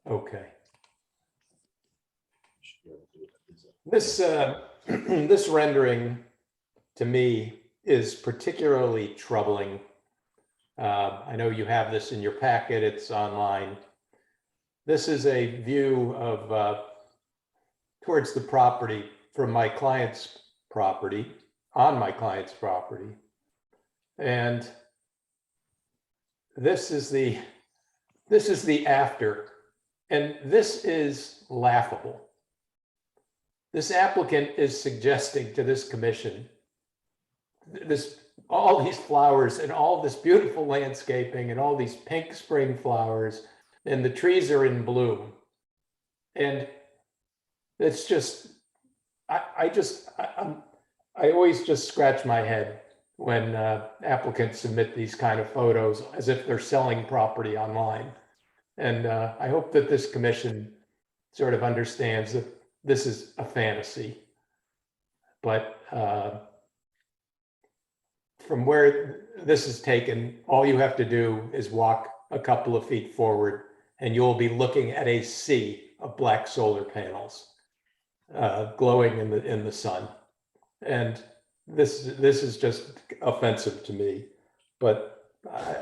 Okay. This, this rendering to me is particularly troubling. I know you have this in your packet, it's online. This is a view of towards the property from my client's property, on my client's property. And this is the after, and this is laughable. This applicant is suggesting to this commission all these flowers and all this beautiful landscaping and all these pink spring flowers, and the trees are in bloom. And it's just, I always just scratch my head when applicants submit these kind of photos as if they're selling property online. And I hope that this commission sort of understands that this is a fantasy. But from where this is taken, all you have to do is walk a couple of feet forward and you'll be looking at a sea of black solar panels glowing in the sun. And this is just offensive to me, but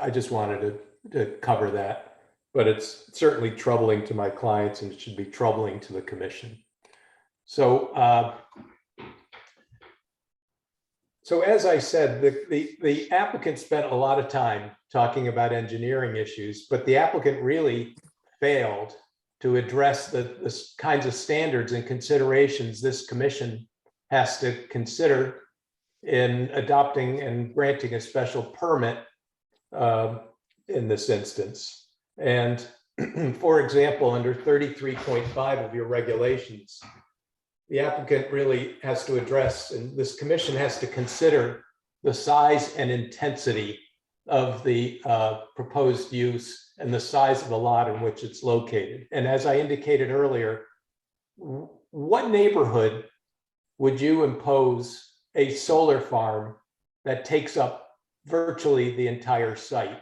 I just wanted to cover that. But it's certainly troubling to my clients, and it should be troubling to the commission. So as I said, the applicant spent a lot of time talking about engineering issues, but the applicant really failed to address the kinds of standards and considerations this commission has to consider in adopting and granting a special permit in this instance. And for example, under 33.5 of your regulations, the applicant really has to address, and this commission has to consider, the size and intensity of the proposed use and the size of the lot in which it's located. And as I indicated earlier, what neighborhood would you impose a solar farm that takes up virtually the entire site?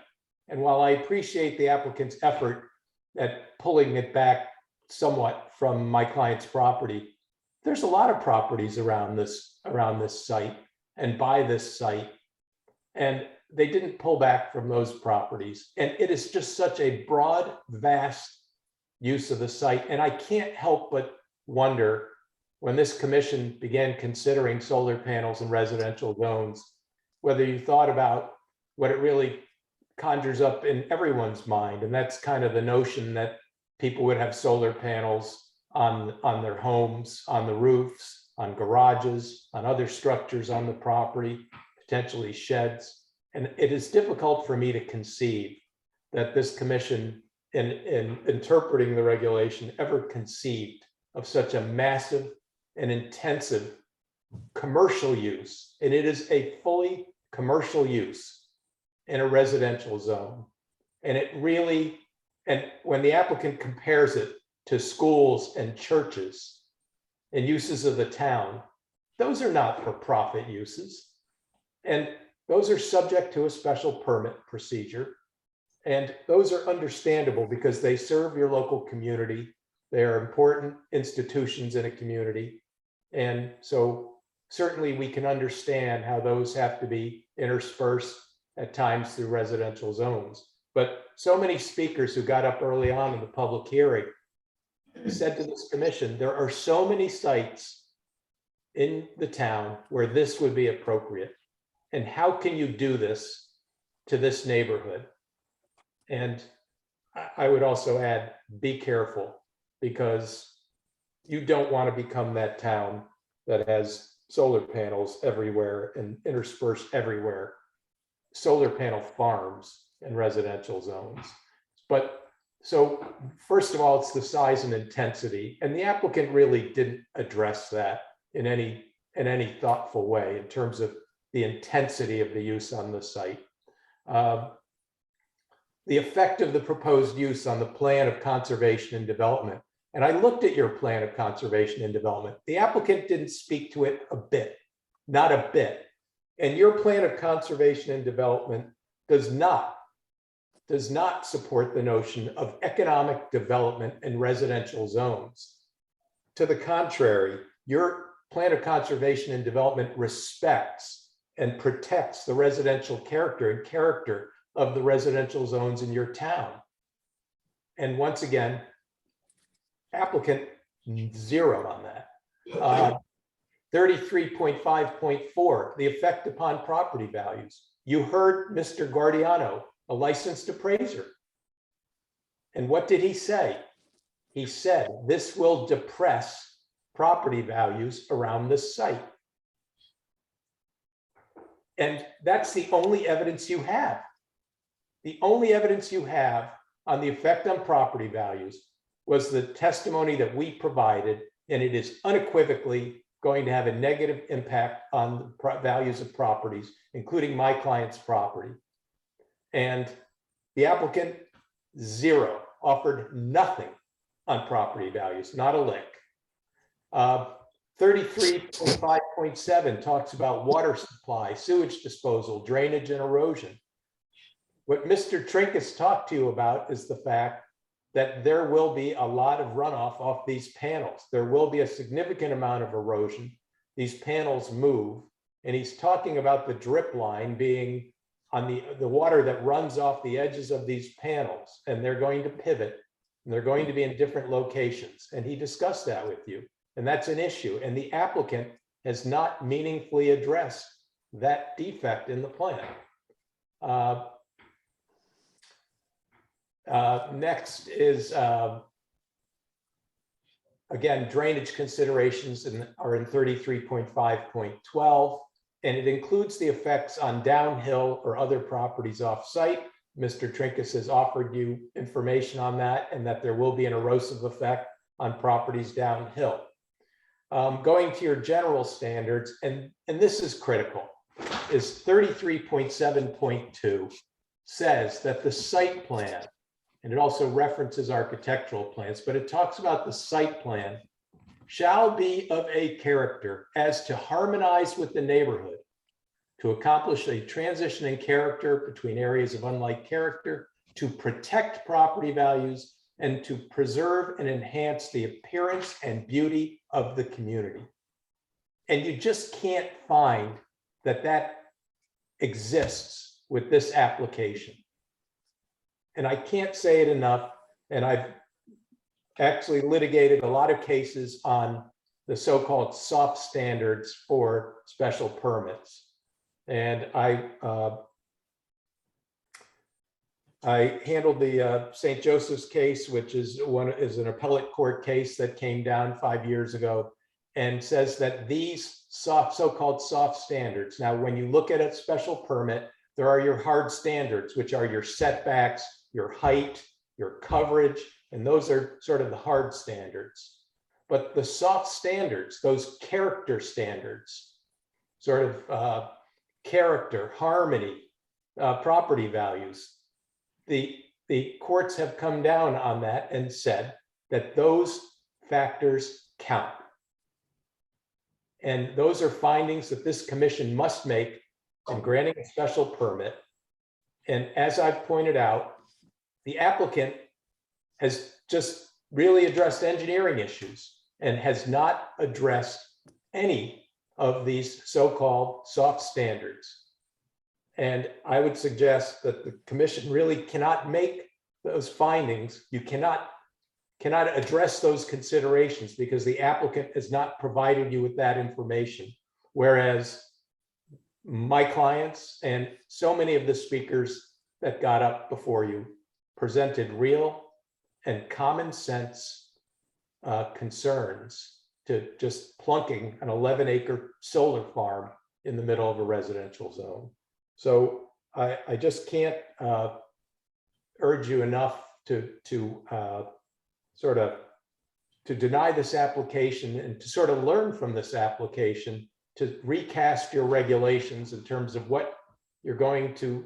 And while I appreciate the applicant's effort at pulling it back somewhat from my client's property, there's a lot of properties around this site and by this site, and they didn't pull back from those properties. And it is just such a broad, vast use of the site. And I can't help but wonder, when this commission began considering solar panels in residential zones, whether you thought about what it really conjures up in everyone's mind. And that's kind of the notion that people would have solar panels on their homes, on the roofs, on garages, on other structures on the property, potentially sheds. And it is difficult for me to conceive that this commission, in interpreting the regulation, ever conceived of such a massive and intensive commercial use. And it is a fully commercial use in a residential zone. And it really, and when the applicant compares it to schools and churches and uses of the town, those are not for-profit uses. And those are subject to a special permit procedure. And those are understandable because they serve your local community. They are important institutions in a community. And so certainly we can understand how those have to be interspersed at times through residential zones. But so many speakers who got up early on in the public hearing said to this commission, there are so many sites in the town where this would be appropriate. And how can you do this to this neighborhood? And I would also add, be careful, because you don't want to become that town that has solar panels everywhere and interspersed everywhere, solar panel farms in residential zones. But so first of all, it's the size and intensity, and the applicant really didn't address that in any thoughtful way in terms of the intensity of the use on the site. the effect of the proposed use on the plan of conservation and development. And I looked at your plan of conservation and development. The applicant didn't speak to it a bit, not a bit. And your plan of conservation and development does not support the notion of economic development in residential zones. To the contrary, your plan of conservation and development respects and protects the residential character of the residential zones in your town. And once again, applicant 0 on that. 33.5.4, the effect upon property values. You heard Mr. Guardiano, a licensed appraiser. And what did he say? He said, this will depress property values around the site. And that's the only evidence you have. The only evidence you have on the effect on property values was the testimony that we provided, and it is unequivocally going to have a negative impact on the values of properties, including my client's property. And the applicant 0 offered nothing on property values, not a lick. 33.5.7 talks about water supply, sewage disposal, drainage, and erosion. What Mr. Trinkus talked to you about is the fact that there will be a lot of runoff off these panels. There will be a significant amount of erosion. These panels move, and he's talking about the drip line being on the water that runs off the edges of these panels, and they're going to pivot, and they're going to be in different locations. And he discussed that with you, and that's an issue. And the applicant has not meaningfully addressed that defect in the plan. Next is, again, drainage considerations are in 33.5.12, and it includes the effects on downhill or other properties off-site. Mr. Trinkus has offered you information on that, and that there will be an erosive effect on properties downhill. Going to your general standards, and this is critical, is 33.7.2 says that the site plan, and it also references architectural plans, but it talks about the site plan shall be of a character as to harmonize with the neighborhood, to accomplish a transition in character between areas of unlike character, to protect property values, and to preserve and enhance the appearance and beauty of the community. And you just can't find that that exists with this application. And I can't say it enough, and I've actually litigated a lot of cases on the so-called soft standards for special permits. And I handled the St. Joseph's case, which is an appellate court case that came down 5 years ago, and says that these so-called soft standards. Now, when you look at a special permit, there are your hard standards, which are your setbacks, your height, your coverage, and those are sort of the hard standards. But the soft standards, those character standards, sort of character, harmony, property values, the courts have come down on that and said that those factors count. And those are findings that this commission must make in granting a special permit. And as I've pointed out, the applicant has just really addressed engineering issues and has not addressed any of these so-called soft standards. And I would suggest that the commission really cannot make those findings. You cannot address those considerations because the applicant has not provided you with that information. Whereas my clients and so many of the speakers that got up before you presented real and common sense concerns to just plunking an 11-acre solar farm in the middle of a residential zone. So I just can't urge you enough to deny this application and to sort of learn from this application, to recast your regulations in terms of what you're going to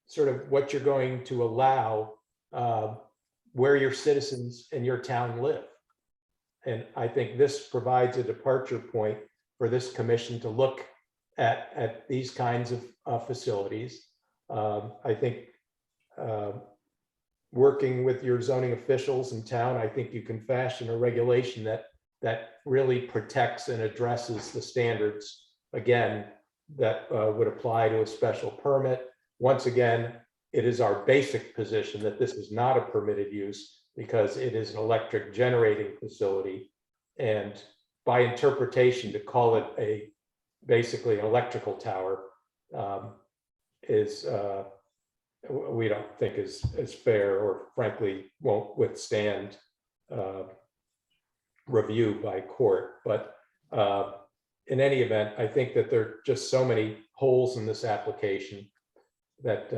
sort of what you're going to allow where your citizens in your town live. And I think this provides a departure point for this commission to look at these kinds of facilities. I think working with your zoning officials in town, I think you can fashion a regulation that really protects and addresses the standards, again, that would apply to a special permit. Once again, it is our basic position that this is not a permitted use because it is an electric generating facility. And by interpretation, to call it basically an electrical tower we don't think is fair, or frankly won't withstand review by court. But in any event, I think that there are just so many holes in this application that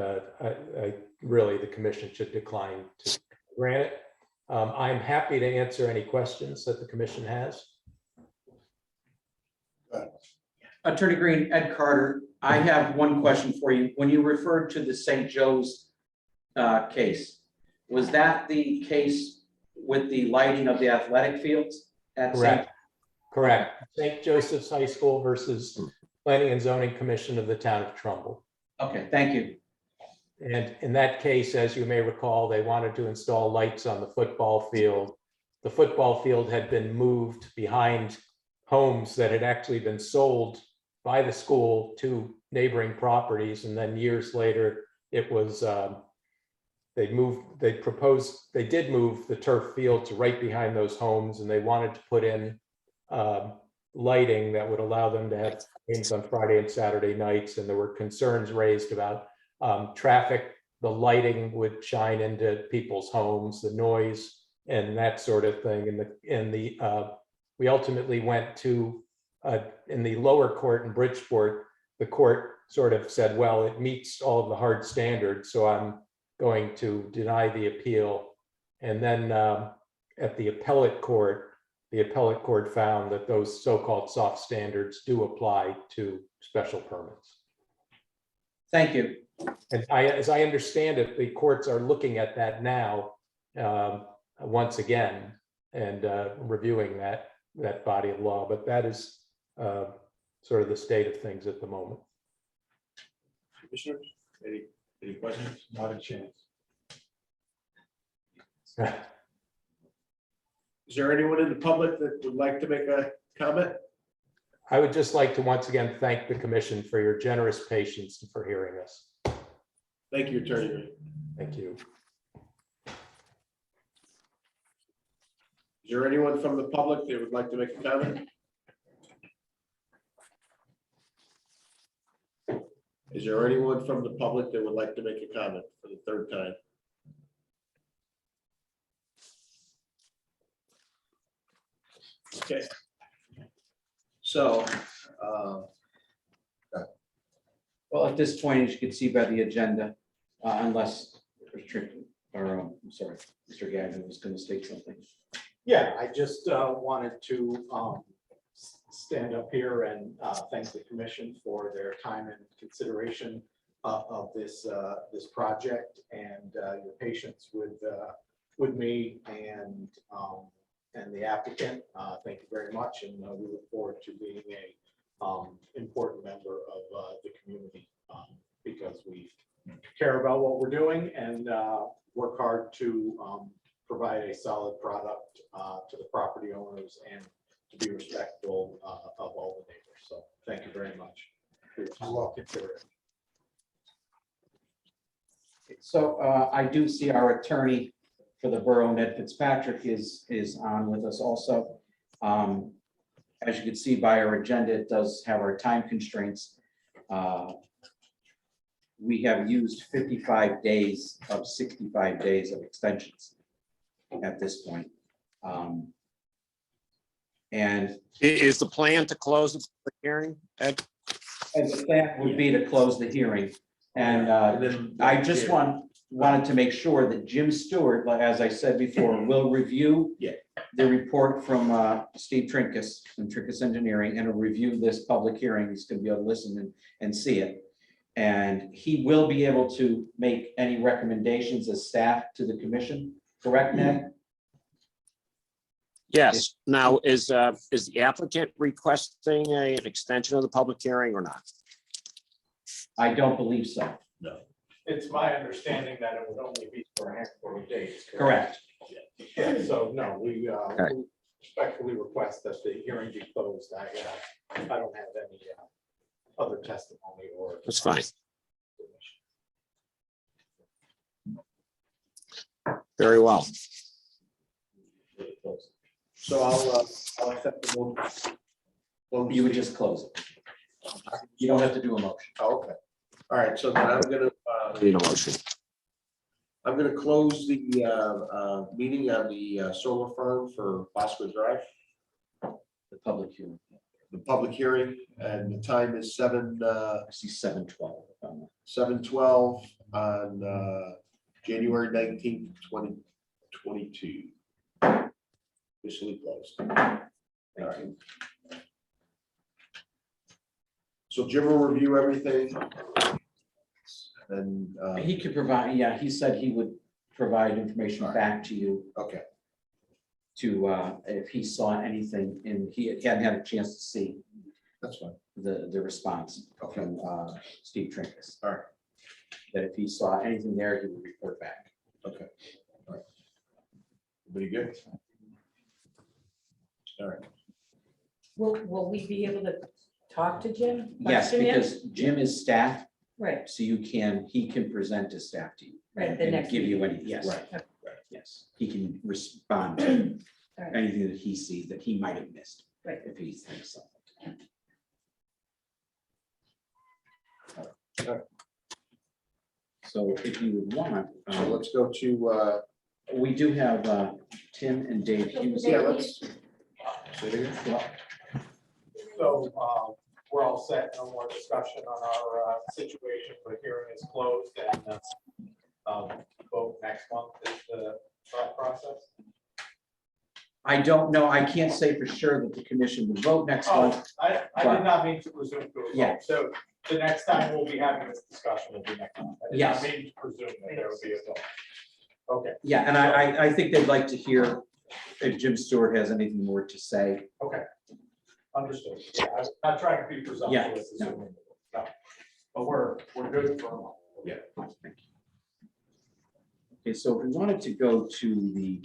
really the commission should decline to grant it. I'm happy to answer any questions that the commission has. Attorney Green, Ed Carter, I have one question for you. When you referred to the St. Joe's case, was that the case with the lighting of the athletic fields? Correct. Correct. St. Joseph's High School versus Planning and Zoning Commission of the town of Trumbull. Okay, thank you. And in that case, as you may recall, they wanted to install lights on the football field. The football field had been moved behind homes that had actually been sold by the school to neighboring properties. And then years later, it was, they did move the turf field to right behind those homes, and they wanted to put in lighting that would allow them to have games on Friday and Saturday nights. And there were concerns raised about traffic. The lighting would shine into people's homes, the noise and that sort of thing. We ultimately went to, in the lower court in Bridgeport, the court sort of said, well, it meets all of the hard standards, so I'm going to deny the appeal. And then at the appellate court found that those so-called soft standards do apply to special permits. Thank you. And as I understand it, the courts are looking at that now, once again, and reviewing that body of law. But that is sort of the state of things at the moment. Commissioners, any questions? Not a chance. Is there anyone in the public that would like to make a comment? I would just like to once again thank the commission for your generous patience and for hearing us. Thank you, Attorney. Thank you. Is there anyone from the public that would like to make a comment? Is there anyone from the public that would like to make a comment for the third time? Okay. So, Well, at this point, as you can see by the agenda, unless restricted, or I'm sorry, Mr. Gavin was going to state something. Yeah, I just wanted to stand up here and thank the commission for their time and consideration of this project, and your patience with me and the applicant. Thank you very much, and we look forward to being a important member of the community, because we care about what we're doing and work hard to provide a solid product to the property owners and to be respectful of all the neighbors. So thank you very much for your time. Well considered. So I do see our attorney for the borough, Ned Fitzpatrick, is on with us also. As you can see by our agenda, it does have our time constraints. We have used 55 days of 65 days of extensions at this point. And Is the plan to close the public hearing, Ed? the plan would be to close the hearing. And I just wanted to make sure that Jim Stewart, like as I said before, will review the report from Steve Trinkus from Trinkus Engineering, and will review this public hearing. He's going to be able to listen and see it. And he will be able to make any recommendations as staff to the commission, correct, Ned? Yes. Now, is the applicant requesting an extension of the public hearing or not? I don't believe so. It's my understanding that it would only be for a handful of days. Correct. Yeah, so no, we Okay. we respectfully request that the hearing be closed. I don't have any other testimony or. That's fine. Very well. So I'll accept the motion. Well, You would just close it. You don't have to do a motion. Oh, okay. All right, so then Need a motion. I'm gonna close the meeting on the solar farm for Bosco Drive, The public hearing. the public hearing, and the time is I see 7:12. 7:12 on January 19th, 2022. Officially closed. Thank you. So Jim will review everything. And He could provide, yeah, he said he would provide information back to you okay, to, if he saw anything, and he hadn't had a chance to see that's fine. the response from Steve Trinkus. All right. That if he saw anything there, he would report back. Okay. All right. Everybody good? All right. Will we be able to talk to Jim? Yes, Question him? because Jim is staff, Right, so he can present to staff to you. Right, the and next give you meeting. any, yes, Right. yes. He can respond to All right. anything that he sees that he might have missed. Right. If he thinks something. So if you would want, So let's go to, we do have Tim and Dave Hughes. yeah, let's. Say it again. So we're all set, no more discussion on our situation, the hearing is closed and vote next month is the thought process. I don't know, I can't say for sure that the commission would vote next Oh, month. I did not mean to presume to. a Yeah. vote. So the next time we'll be having this discussion will be next month. I did Yes. not mean to presume that there would be a vote. Okay, Yeah, and I think they'd like to hear if Jim Stewart has anything more to say. okay. Understood. Yeah, I'm not trying to be presumptuous. no. assuming- no. But we're good for a month. Yeah. Thank you. Okay, so if we wanted to go to the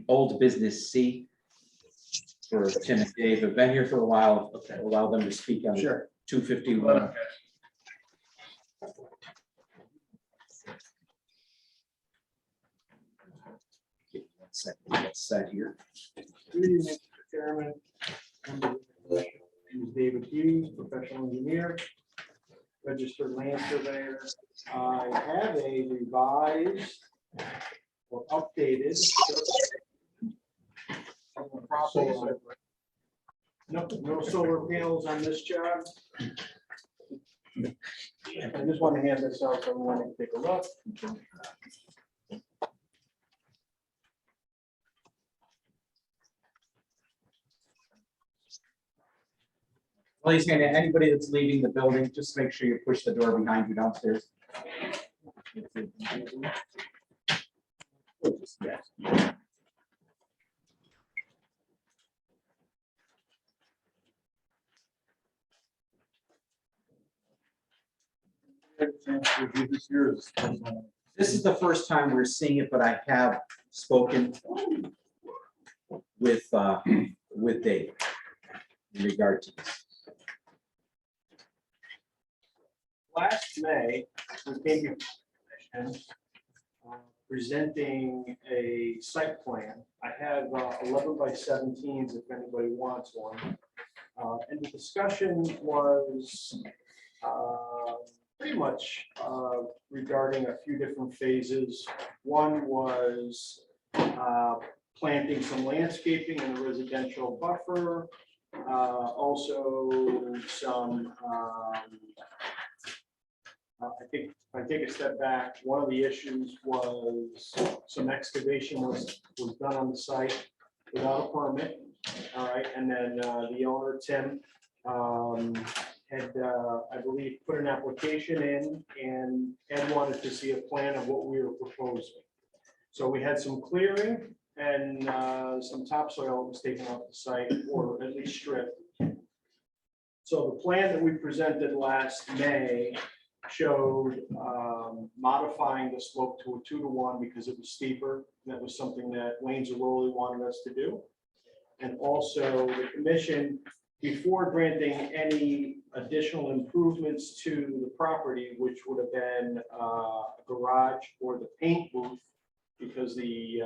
old business C for Tim and Dave, have been here for a while, allow them to speak on Sure. 251. Let's set here. Good evening, Mr. Chairman. Members of the commission. My name is David Hughes, professional engineer, registered land surveyor. I have a revised or updated. No solar panels on this job. I just want to hand this out so everyone can take a look. Please, anybody that's leaving the building, just make sure you push the door behind you downstairs. Yes. This is the first time we're seeing it, but I have spoken with Dave in regard to this. Last May, we came to the commission, presenting a site plan. I have 11 by 17s if anybody wants one. And the discussion was pretty much regarding a few different phases. One was planting some landscaping in a residential buffer. Also some I think if I take a step back, one of the issues was some excavation was done on the site without a permit. All right, and then the owner, Tim, had, I believe, put an application in, and Ed wanted to see a plan of what we were proposing. So we had some clearing and some topsoil was taken off the site, or at least stripped. So the plan that we presented last May showed modifying the slope to a 2-to-1 because it was steeper. That was something that Wayne Zaroli wanted us to do. And also the commission, before granting any additional improvements to the property, which would have been a garage or the paint booth, because the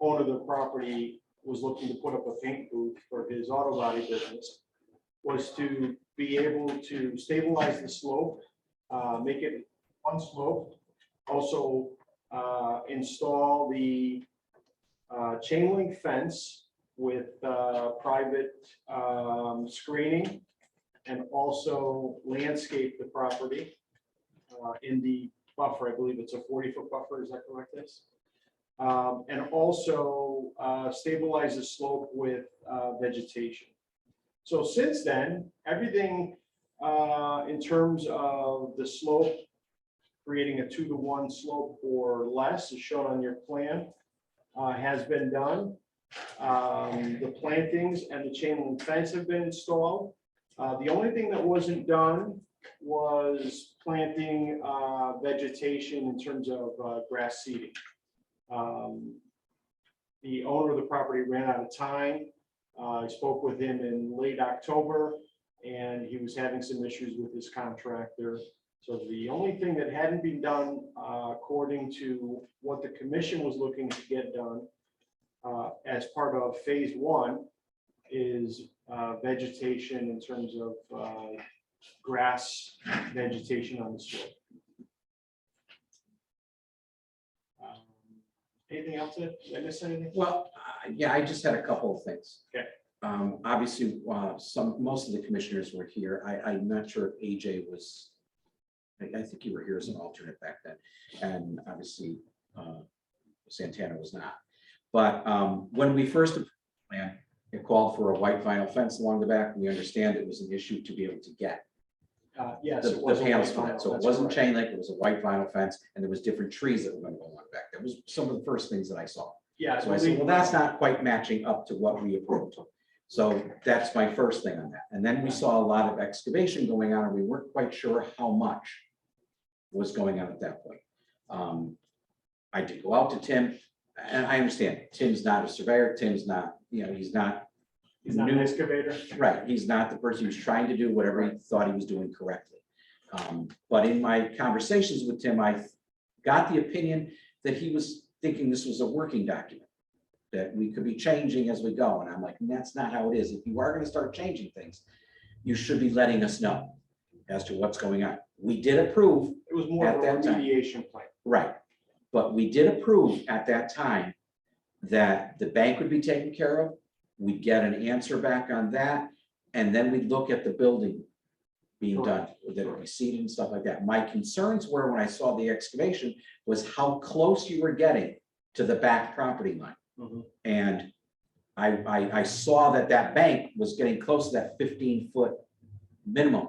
owner of the property was looking to put up a paint booth for his auto body business, was to be able to stabilize the slope, make it one slope, also install the chain link fence with private screening, and also landscape the property in the buffer. I believe it's a 40-foot buffer. Is that correct? This? And also stabilize the slope with vegetation. So since then, everything in terms of the slope, creating a 2-to-1 slope or less, is shown on your plan, has been done. The plantings and the chain link fence have been installed. The only thing that wasn't done was planting vegetation in terms of grass seeding. The owner of the property ran out of time. I spoke with him in late October, and he was having some issues with his contractor. So the only thing that hadn't been done, according to what the commission was looking to get done as part of phase 1, is vegetation in terms of grass vegetation on the slope. Anything else? Did I miss anything? Well, yeah, I just had a couple of things. Okay. Obviously, most of the commissioners were here. I'm not sure if AJ was, I think you were here as an alternate back then. And obviously, Santana was not. But when we first approved the plan, it called for a white vinyl fence along the back. We understand it was an issue to be able to get Yes. the it was a panels white for vinyl, that. So it that's wasn't correct. chain link, it was a white vinyl fence, and there was different trees that were going to go along the back. That was some of the first things that I saw. Yeah. So I said, well, that's not quite matching up to what we approved. So that's my first thing on that. And then we saw a lot of excavation going on, and we weren't quite sure how much was going on at that point. I did go out to Tim, and I understand Tim's not a surveyor. Tim's not, he's not. He's not an excavator. Right, he's not the person who's trying to do whatever he thought he was doing correctly. But in my conversations with Tim, I got the opinion that he was thinking this was a working document, that we could be changing as we go. And I'm like, that's not how it is. If you are going to start changing things, you should be letting us know as to what's going on. We did approve. It was more of a At that time. remediation plan. Right, but we did approve at that time that the bank would be taken care of. We'd get an answer back on that, and then we'd look at the building being done, that it would be seated and stuff like that. My concerns were, when I saw the excavation, was how close you were getting to the back property line. Mhm. And I saw that bank was getting close to that 15-foot minimum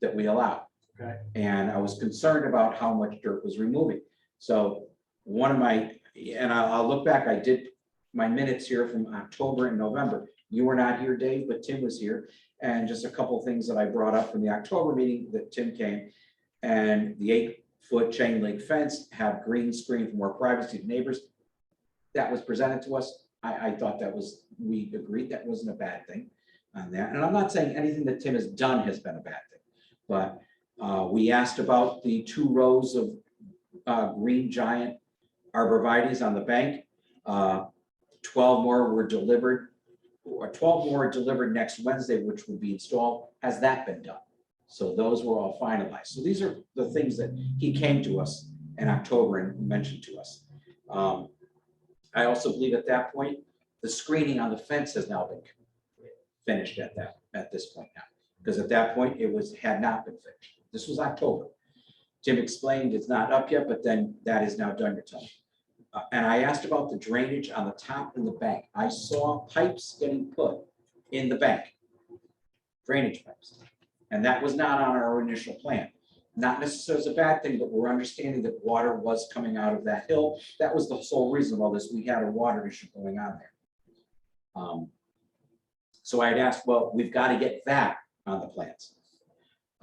that we allow. Okay. And I was concerned about how much dirt was removing. So one of my, and I'll look back, I did my minutes here from October and November. You were not here, Dave, but Tim was here. And just a couple of things that I brought up from the October meeting that Tim came. And the 8-foot chain link fence have green screen for more privacy to neighbors. That was presented to us. I thought that was, we agreed that wasn't a bad thing on that. And I'm not saying anything that Tim has done has been a bad thing, but we asked about the 2 rows of green giant arborvitaes on the bank. 12 more were delivered, or 12 more delivered next Wednesday, which will be installed. Has that been done? So those were all finalized. So these are the things that he came to us in October and mentioned to us. I also believe at that point, the screening on the fence has now been finished at this point now, because at that point it had not been finished. This was October. Tim explained it's not up yet, but then that is now done, you're telling me. And I asked about the drainage on the top and the bank. I saw pipes getting put in the bank, drainage pipes. And that was not on our initial plan. Not necessarily as a bad thing, but we're understanding that water was coming out of that hill. That was the sole reason of all this. We had a water issue going on there. So I'd asked, well, we've got to get that on the plans.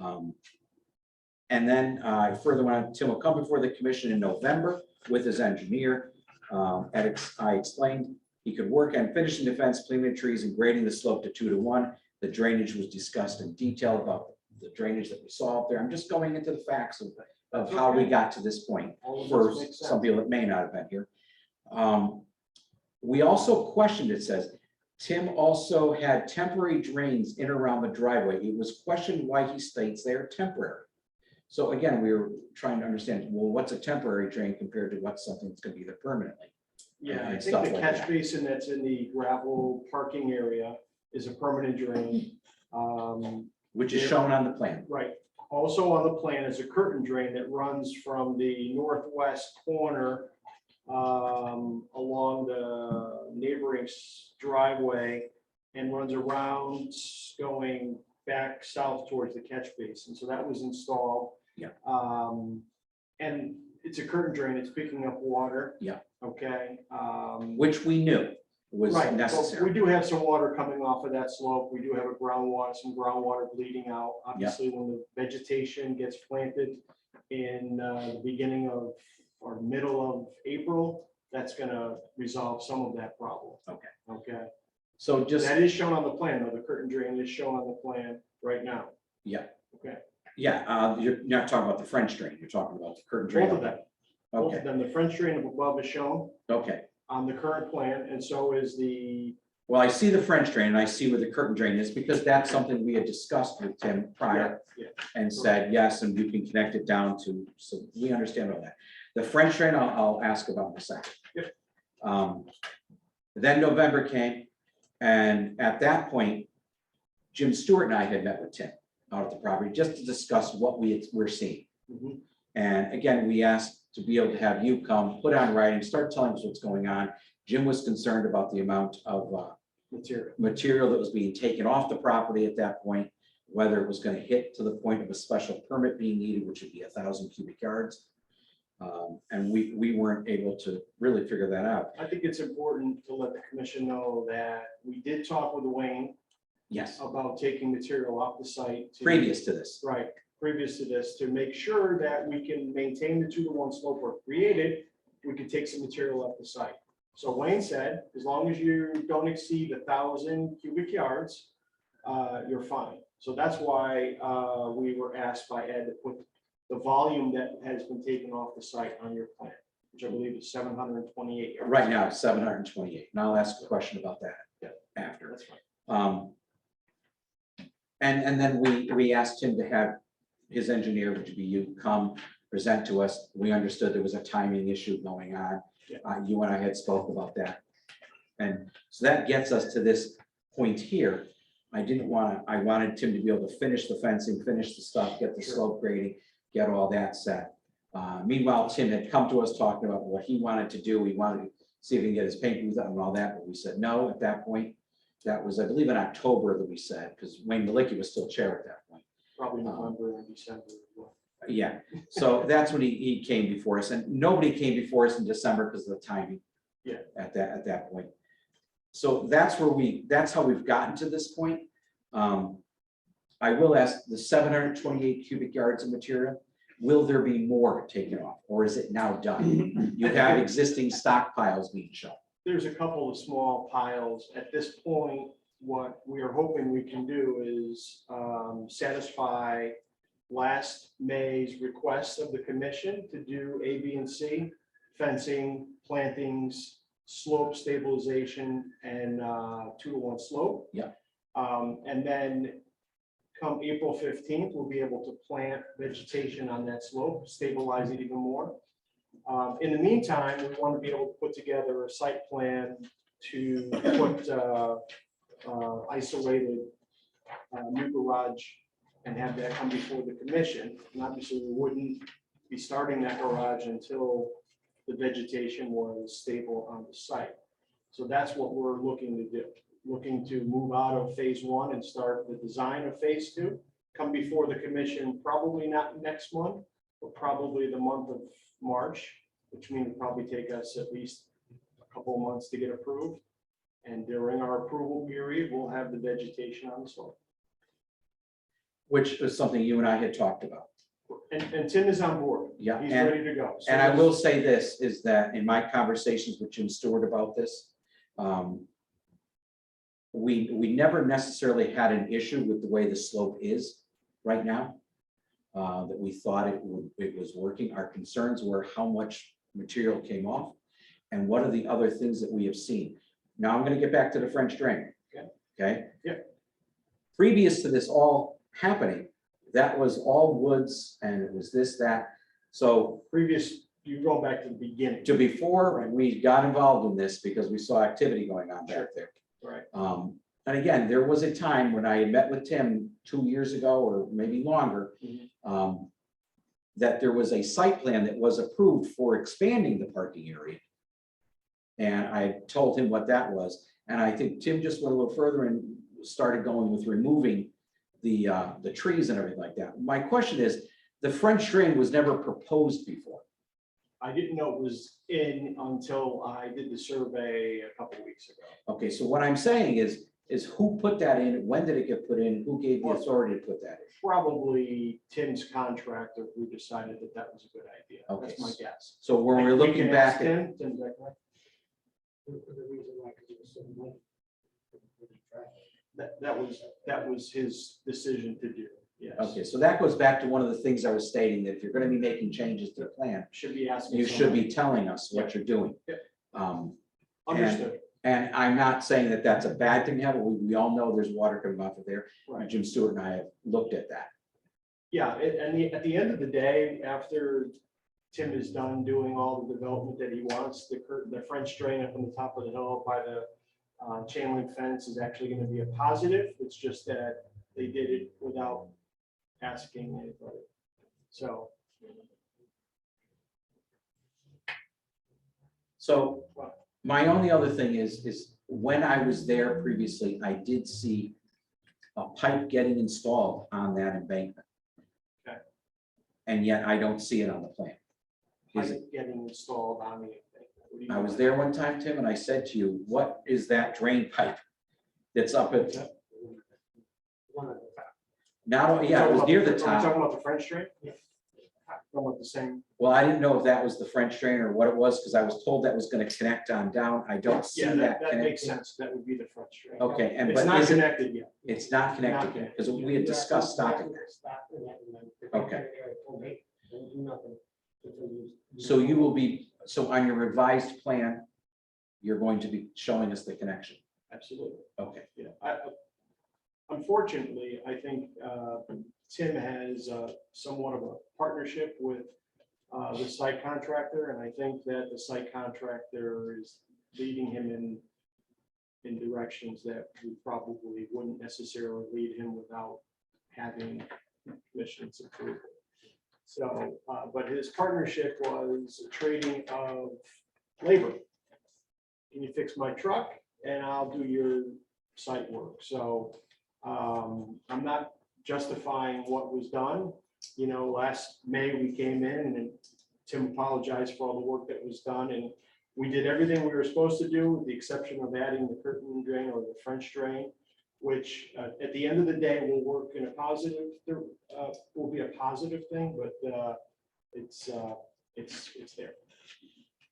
And then further on, Tim will come before the commission in November with his engineer. I explained he could work on finishing the fence, clearing the trees, and grading the slope to 2:1. The drainage was discussed in detail about the drainage that we saw up there. I'm just going into the facts of how we got to this point All of for this makes sense. some people that may not have been here. We also questioned, it says, Tim also had temporary drains in around the driveway. It was questioned why he states they are temporary. So again, we were trying to understand, well, what's a temporary drain compared to what's something that's gonna be there permanently? Yeah, I and think stuff the like catch that. basin that's in the gravel parking area is a permanent drain. Which is shown on the plan. Right. Also on the plan is a curtain drain that runs from the northwest corner along the neighboring driveway and runs around going back south towards the catch basin. So that was installed. Yeah. And it's a curtain drain. It's picking up water. Yeah. Okay. Which we knew was Right, but necessary. we do have some water coming off of that slope. We do have some groundwater bleeding out. Obviously, when the vegetation gets planted in the beginning of or middle of April, that's gonna resolve some of that problem. Okay. Okay, So just, that is shown on the plan, though. The curtain drain is shown on the plan right now. yeah. Okay. Yeah, you're not talking about the French drain, you're talking about the curtain drain. Both of them, both Okay, of them. The French drain above is shown okay. on the current plan, and so is the, Well, I see the French drain and I see where the curtain drain is because that's something we had discussed with Tim prior yeah. and said, yes, and you can connect it down to, so we understand all that. The French drain, I'll ask about in a second. Yep. Then November came, and at that point, Jim Stewart and I had met with Tim out at the property just to discuss what we're seeing. Mhm. And again, we asked to be able to have you come, put on writing, start telling us what's going on. Jim was concerned about the amount of material that was being taken off the property at that point, whether it was going to hit to the point of a special permit being needed, which would be 1,000 cubic yards. And we weren't able to really figure that out. I think it's important to let the commission know that we did talk with Wayne Yes, about taking material off the site. previous to this. Right, previous to this, to make sure that we can maintain the 2:1 slope or create it, we could take some material off the site. So Wayne said, as long as you don't exceed 1,000 cubic yards, you're fine. So that's why we were asked by Ed to put the volume that has been taken off the site on your plan, which I believe is 728 yards. Right now, it's 728. Now I'll ask a question about that after. That's fine. And then we asked him to have his engineer, which would be you, come present to us. We understood there was a timing issue going on. Yeah. You and I had spoke about that. And so that gets us to this point here. I wanted Tim to be able to finish the fencing, finish the stuff, get the Sure. slope grading, get all that set. Meanwhile, Tim had come to us talking about what he wanted to do. He wanted to see if he can get his paint booth up and all that, but we said no at that point. That was, I believe, in October that we said, because Wayne Malicki was still chair at that point. Probably November and December as well. Yeah, so that's when he came before us, and nobody came before us in December because of the timing. Yeah. At that point. So that's how we've gotten to this point. I will ask, the 728 cubic yards of material, will there be more taken off, or is it now done? You have existing stockpiles being shown. There's a couple of small piles. At this point, what we are hoping we can do is satisfy last May's request of the commission to do A, B, and C, fencing, plantings, slope stabilization, and 2:1 slope. Yeah. And then come April 15th, we'll be able to plant vegetation on that slope, stabilize it even more. In the meantime, we want to be able to put together a site plan to put isolated new garage and have that come before the commission. And obviously, we wouldn't be starting that garage until the vegetation was stable on the site. So that's what we're looking to do, looking to move out of phase 1 and start the design of phase 2. come before the commission, probably not next month, but probably the month of March, which means it'll probably take us at least a couple of months to get approved. And during our approval period, we'll have the vegetation on the soil. Which is something you and I had talked about. And Tim is on board. Yeah, He's and- ready to go. So And I let's- will say this, is that in my conversations with Jim Stewart about this, we never necessarily had an issue with the way the slope is right now. That we thought it was working. Our concerns were how much material came off and what are the other things that we have seen. Now I'm gonna get back to the French drain. Okay. Okay? Yep. Previous to this all happening, that was all woods and it was this, that. So You go back to the beginning. to before we got involved in this because we saw activity going on back there. Right. And again, there was a time when I had met with Tim 2 years ago or maybe longer, that there was a site plan that was approved for expanding the parking area. And I told him what that was. And I think Tim just went a little further and started going with removing the trees and everything like that. My question is, the French drain was never proposed before. I didn't know it was in until I did the survey a couple weeks ago. Okay, so what I'm saying is who put that in? When did it get put in? Who gave the authority to put that in? Probably Tim's contractor who decided that that was a good idea. Okay. That's my guess. So when we're We looking can back ask at, Tim. Tim's that correct? That was his decision to do, yes. okay, so that goes back to one of the things I was stating, that if you're gonna be making changes to the plan, Should be asking. you should somebody. be telling us what you're doing. Yep. Um, Understood. And I'm not saying that that's a bad thing to have, we all know there's water coming off of there. Right. Jim Stewart and I have looked at that. Yeah, at the end of the day, after Tim is done doing all the development that he wants, the French drain up on the top of the hill by the chain link fence is actually gonna be a positive. It's just that they did it without asking anybody. So, So my only other thing is when I was there previously, I did see a pipe getting installed on that embankment. Okay. And yet I don't see it on the plan. Is it? pipe getting installed on the. what do you I mean was by there that? one time, Tim, and I said to you, what is that drain pipe that's up at, not, yeah, it was near the Are you talking top. about the French drain? Talking about the same. Well, I didn't know if that was the French drain or what it was, because I was told that was gonna connect on down. I don't see Yeah, that that makes connecting. sense. That would be the French drain. Okay, and It's but not is it, connected yet. it's not Not connected, connected. because we had discussed stopping that. Okay. So you will be, so on your revised plan, you're going to be showing us the connection. Absolutely. Okay, Yeah, unfortunately, I think Tim has somewhat of a partnership with the site contractor, and I think that the site contractor is leading him in directions that we probably wouldn't necessarily lead him without having commission's approval. So, but his partnership was a trading of labor. Can you fix my truck and I'll do your site work? So I'm not justifying what was done. You know, last May we came in and Tim apologized for all the work that was done, and we did everything we were supposed to do with the exception of adding the curtain drain or the French drain, which at the end of the day will work in a positive, will be a positive thing, but it's there.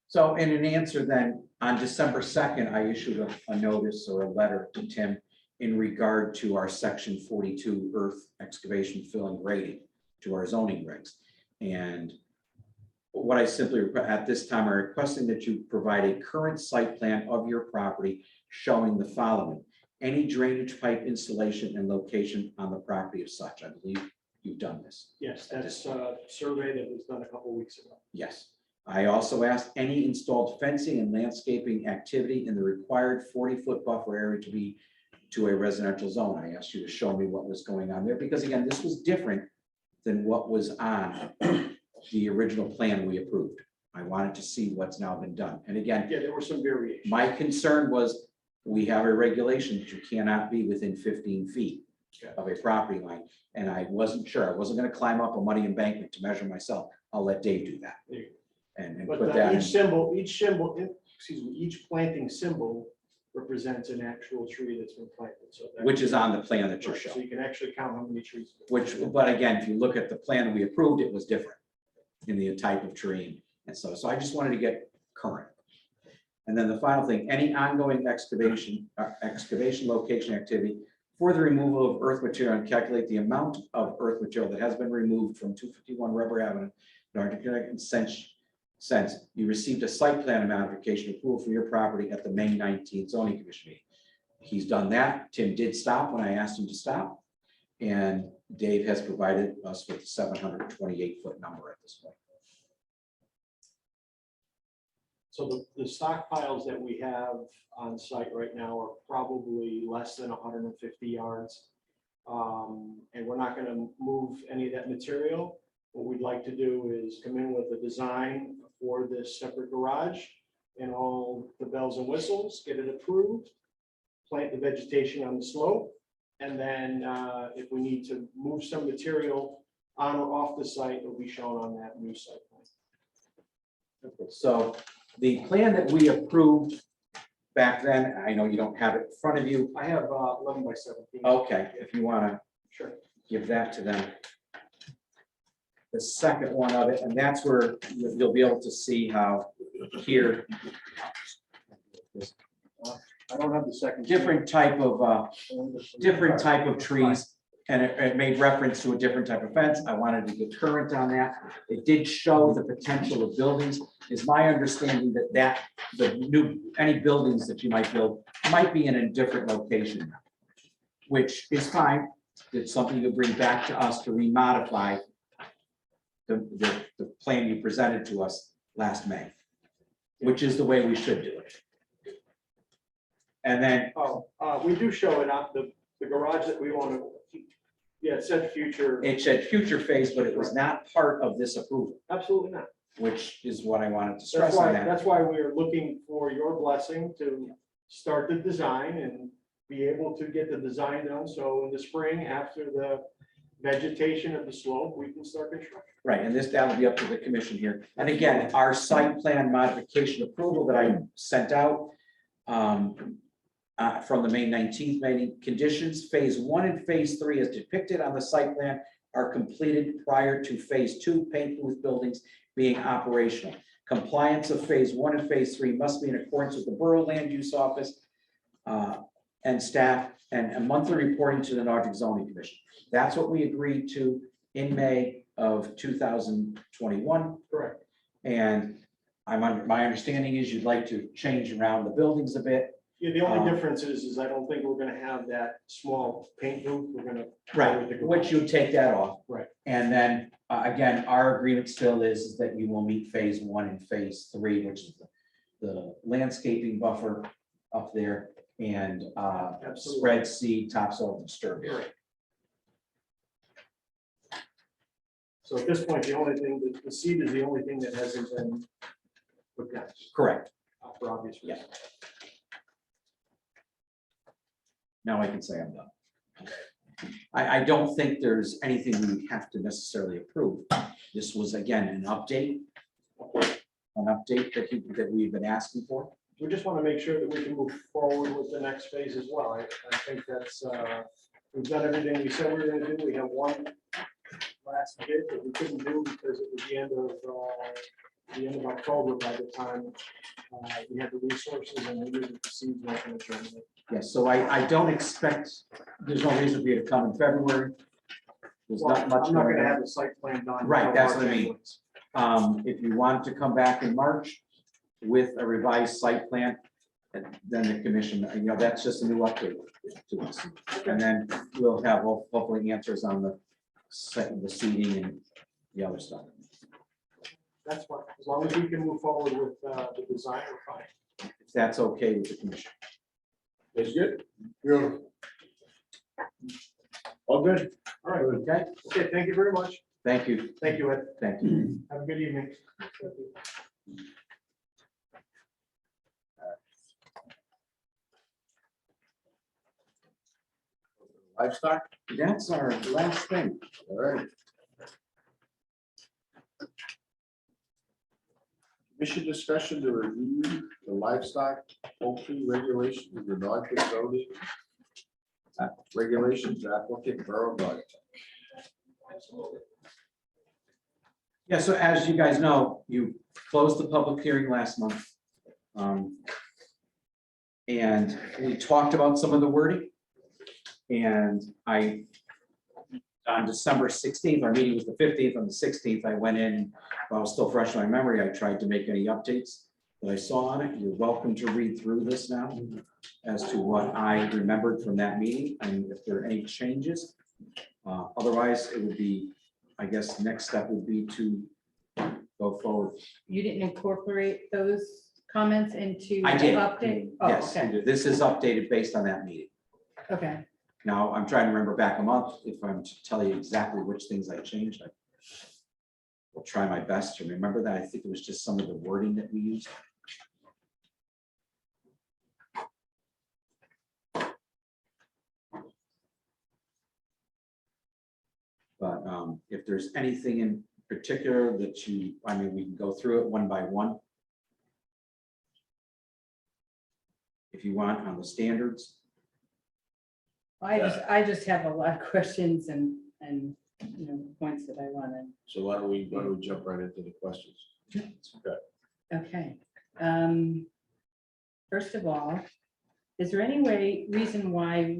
so in an answer then, on December 2nd, I issued a notice or a letter to Tim in regard to our section 42 earth excavation filling grading to our zoning regs. And what I simply, at this time, are requesting that you provide a current site plan of your property showing the following: any drainage pipe installation and location on the property of such. I believe you've done this. Yes, that's a survey that was done a couple weeks ago. Yes. I also asked any installed fencing and landscaping activity in the required 40-foot buffer area to be to a residential zone. I asked you to show me what was going on there, because again, this was different than what was on the original plan we approved. I wanted to see what's now been done. And again, Yeah, there were some variations. my concern was we have a regulation that you cannot be within 15 feet of a property line. And I wasn't sure, I wasn't gonna climb up a muddy embankment to measure myself. I'll let Dave do that. There you And But put that in. each symbol, excuse me, each planting symbol represents an actual tree that's been planted, so. that- Which is on the plan that you're Right, So showing. you can actually count how many trees. Which, but again, if you look at the plan we approved, it was different in the type of tree. And so I just wanted to get current. And then the final thing, any ongoing excavation location activity for the removal of earth material, and calculate the amount of earth material that has been removed from 251 Rubber Avenue in order to connect since you received a site plan modification approval for your property at the May 19th zoning commission meeting. He's done that. Tim did stop when I asked him to stop. And Dave has provided us with a 728-foot number at this point. So the stockpiles that we have on site right now are probably less than 150 yards. And we're not gonna move any of that material. What we'd like to do is come in with a design for this separate garage and all the bells and whistles, get it approved, plant the vegetation on the slope, and then if we need to move some material on or off the site, it'll be shown on that new site plan. So the plan that we approved back then, I know you don't have it in front of you. I have 11 by 17. Okay, if you want to Sure. give that to them. The second one of it, and that's where you'll be able to see how here. I don't have the second. Different type of trees. And it made reference to a different type of fence. I wanted to get current on that. It did show the potential of buildings. Is my understanding that any buildings that you might build might be in a different location, which is fine. It's something you bring back to us to remodify the plan you presented to us last May, which is the way we should do it. And then, We do show it on the garage that we want to, yeah, it said future. it said future phase, but it was not part of this approval, Absolutely not. which is what I wanted to stress on that. That's why we're looking for your blessing to start the design and be able to get the design done. So in the spring, after the vegetation of the slope, we can start construction. Right, and that'll be up to the commission here. And again, our site plan modification approval that I sent out from the May 19th meeting, conditions, phase 1 and phase 3 as depicted on the site plan are completed prior to phase 2 paint booth buildings being operational. Compliance of phase 1 and phase 3 must be in accordance with the Borough Land Use Office and staff, and a monthly reporting to the Norfolk Zoning Commission. That's what we agreed to in May of 2021. Correct. And my understanding is you'd like to change around the buildings a bit. Yeah, the only difference is I don't think we're gonna have that small paint booth. We're gonna. Right, which you take that off. Right. And then, again, our agreement still is that you will meet phase 1 and phase 3, which is the landscaping buffer up there and Absolutely. spread seed, topsoil disturbance. Right. So at this point, the only thing, the seed is the only thing that hasn't been put down Correct. for obvious Yeah. reasons. Now I can say I'm done. I don't think there's anything we have to necessarily approve. This was, again, an update. An update that we've been asking for. We just want to make sure that we can move forward with the next phase as well. I think that's, we've done everything we said we were gonna do. We have one last bid that we couldn't do because it was the end of October by the time we had the resources and we knew that the seeds weren't going to germinate. Yes, so I don't expect, there's no reason for you to come in February. There's Well, not much. I'm not going gonna on. have the site plan done. Right, until that's what I March mean. anyways. If you want to come back in March with a revised site plan, then the commission, that's just a new update to us. And then we'll have hopefully answers on the seating and the other stuff. That's fine. As long as we can move forward with the design, we're fine. If that's okay with the commission. That's good. Beautiful. All good. All right. Okay, Okay, thank you very much. thank you, Thank you, Ed. thank you. Have a good evening. Livestock, That's our last thing. all right. Commission discussion to review the livestock poultry regulations, the Norfolk zoning regulations, applicant Borough Dog. Yeah, so as you guys know, you closed the public hearing last month. And we talked about some of the wording. And on December 16th, our meeting was the 15th, on the 16th, I went in, while it was still fresh in my memory, I tried to make any updates that I saw on it. You're welcome to read through this now as to what I remembered from that meeting and if there are any changes. Otherwise, it would be, I guess, next step would be to go forward. You didn't incorporate those comments into I the did. update? Oh, Yes, okay, this is updated based on that meeting. okay. Now, I'm trying to remember back a month, if I'm to tell you exactly which things I changed. I will try my best to remember that. I think it was just some of the wording that we used. But if there's anything in particular that you, I mean, we can go through it one by one. If you want, on the standards. I just have a lot of questions and, points that I want to. So why don't we jump right into the questions? Okay. First of all, is there any reason why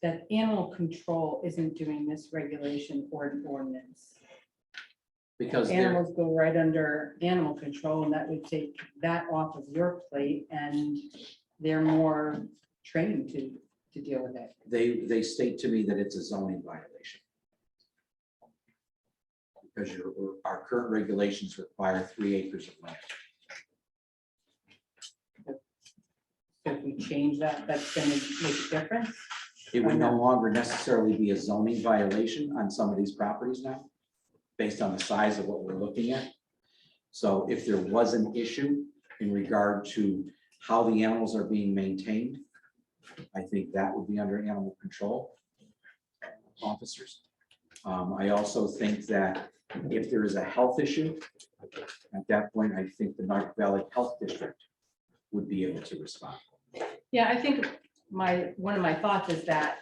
that animal control isn't doing this regulation or an ordinance? Because Animals go right under animal control, and that would take that off of your plate, and they're more trained to deal with it. they state to me that it's a zoning violation. Because our current regulations require 3 acres of land. So if we change that, that's going to make a difference? It would no longer necessarily be a zoning violation on some of these properties now, based on the size of what we're looking at. So if there was an issue in regard to how the animals are being maintained, I think that would be under animal control officers. I also think that if there is a health issue, at that point, I think the North Valley Health District would be able to respond. Yeah, I think one of my thoughts is that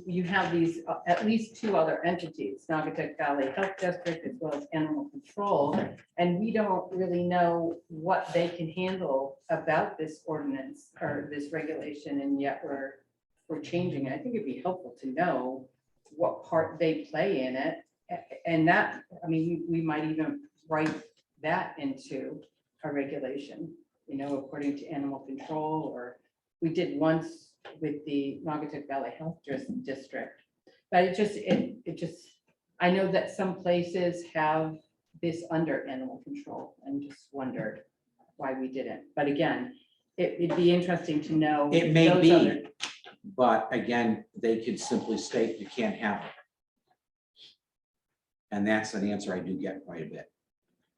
you have these, at least 2 other entities, Naugatuck Valley Health District as well as Animal Control, and we don't really know what they can handle about this ordinance or this regulation, and yet we're changing it. I think it'd be helpful to know what part they play in it, and that, I mean, we might even write that into a regulation, according to animal control, or we did once with the Naugatuck Valley Health District. But it just, I know that some places have this under animal control, and just wondered why we didn't. But again, it'd be interesting to know. It may those be, other- but again, they could simply state you can't have it. And that's an answer I do get quite a bit,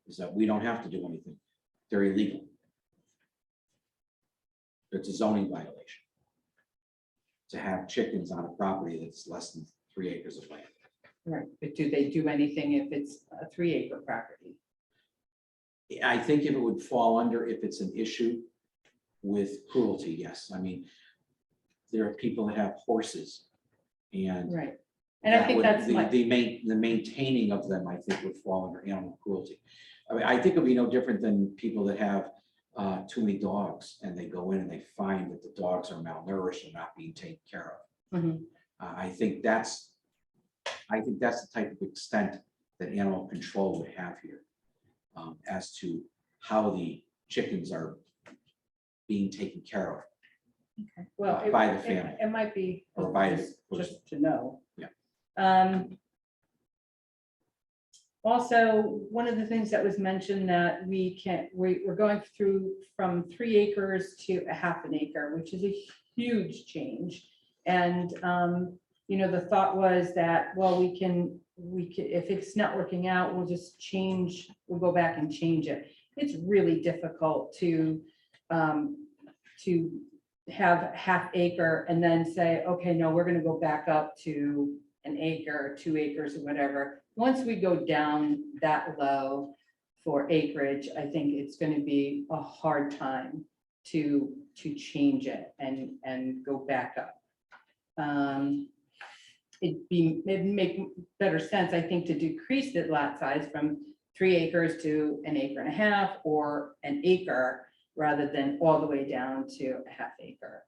is that we don't have to do anything. They're illegal. It's a zoning violation to have chickens on a property that's less than 3 acres of land. Right, but do they do anything if it's a 3-acre property? I think if it would fall under, if it's an issue with cruelty, yes. I mean, there are people that have horses, and Right, and I that think would- that's the maintaining of them, I think, would fall under animal cruelty. I mean, I think it'd be no different than people that have too many dogs, and they go in and they find that the dogs are malnourished and not being taken care of. Mhm. I think that's the type of extent that animal control would have here, as to how the chickens are being taken care of. Well, by the family. It might be Or by the just to know. Yeah. Also, one of the things that was mentioned that we're going through from 3 acres to a ½ an acre, which is a huge change. And, the thought was that, well, we can, if it's not working out, we'll go back and change it. It's really difficult to have half acre and then say, okay, no, we're gonna go back up to an acre, 2 acres or whatever. Once we go down that low for acreage, I think it's gonna be a hard time to change it and go back up. It'd make better sense, I think, to decrease the lot size from 3 acres to an acre and a half or an acre rather than all the way down to a half acre.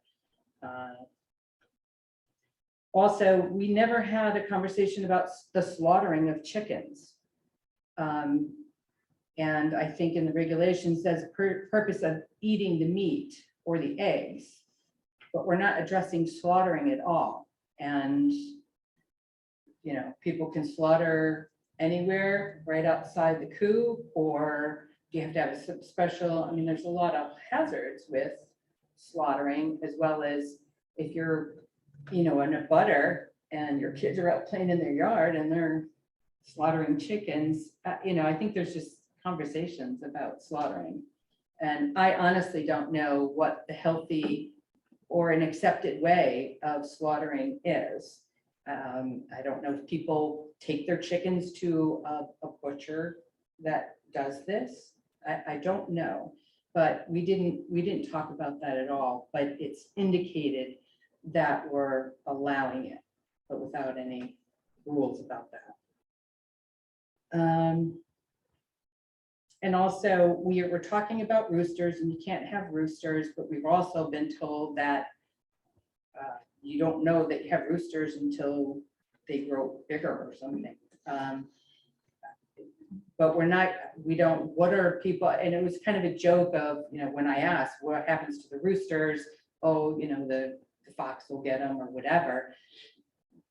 Also, we never had a conversation about the slaughtering of chickens. And I think in the regulations says purpose of eating the meat or the eggs, but we're not addressing slaughtering at all. And, you know, people can slaughter anywhere right outside the coop, or do you have to have a special, I mean, there's a lot of hazards with slaughtering, as well as if you're, you know, in a butter and your kids are out playing in their yard and they're slaughtering chickens, you know, I think there's just conversations about slaughtering. And I honestly don't know what the healthy or an accepted way of slaughtering is. I don't know if people take their chickens to a butcher that does this. I don't know, but we didn't talk about that at all, but it's indicated that we're allowing it, but without any rules about that. And also we're talking about roosters, and you can't have roosters, but we've also been told that you don't know that you have roosters until they grow bigger or something. But what are people, and it was kind of a joke of, you know, when I asked what happens to the roosters, oh, you know, the fox will get them or whatever.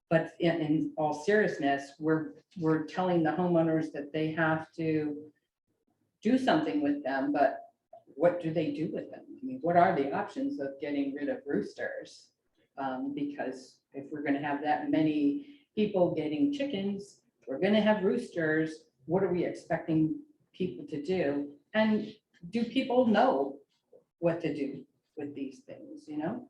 But in all seriousness, we're telling the homeowners that they have to do something with them, but what do they do with them? I mean, what are the options of getting rid of roosters? Because if we're gonna have that many people getting chickens, we're gonna have roosters, what are we expecting people to do? And do people know what to do with these things, you know?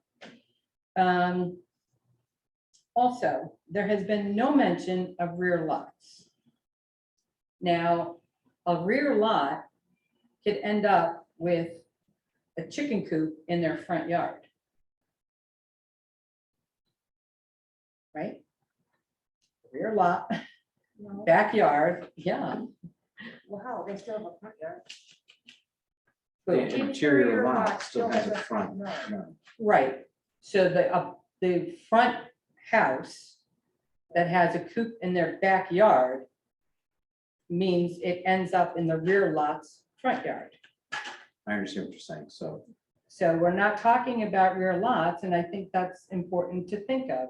Also, there has been no mention of rear lots. Now, a rear lot could end up with a chicken coop in their front yard. Right? Rear lot, No, backyard, yeah. wow, they still have a front yard. The interior lot still has a front yard. yard. Right, so the front house that has a coop in their backyard means it ends up in the rear lot's front yard. I understand what you're saying, so. So we're not talking about rear lots, and I think that's important to think of.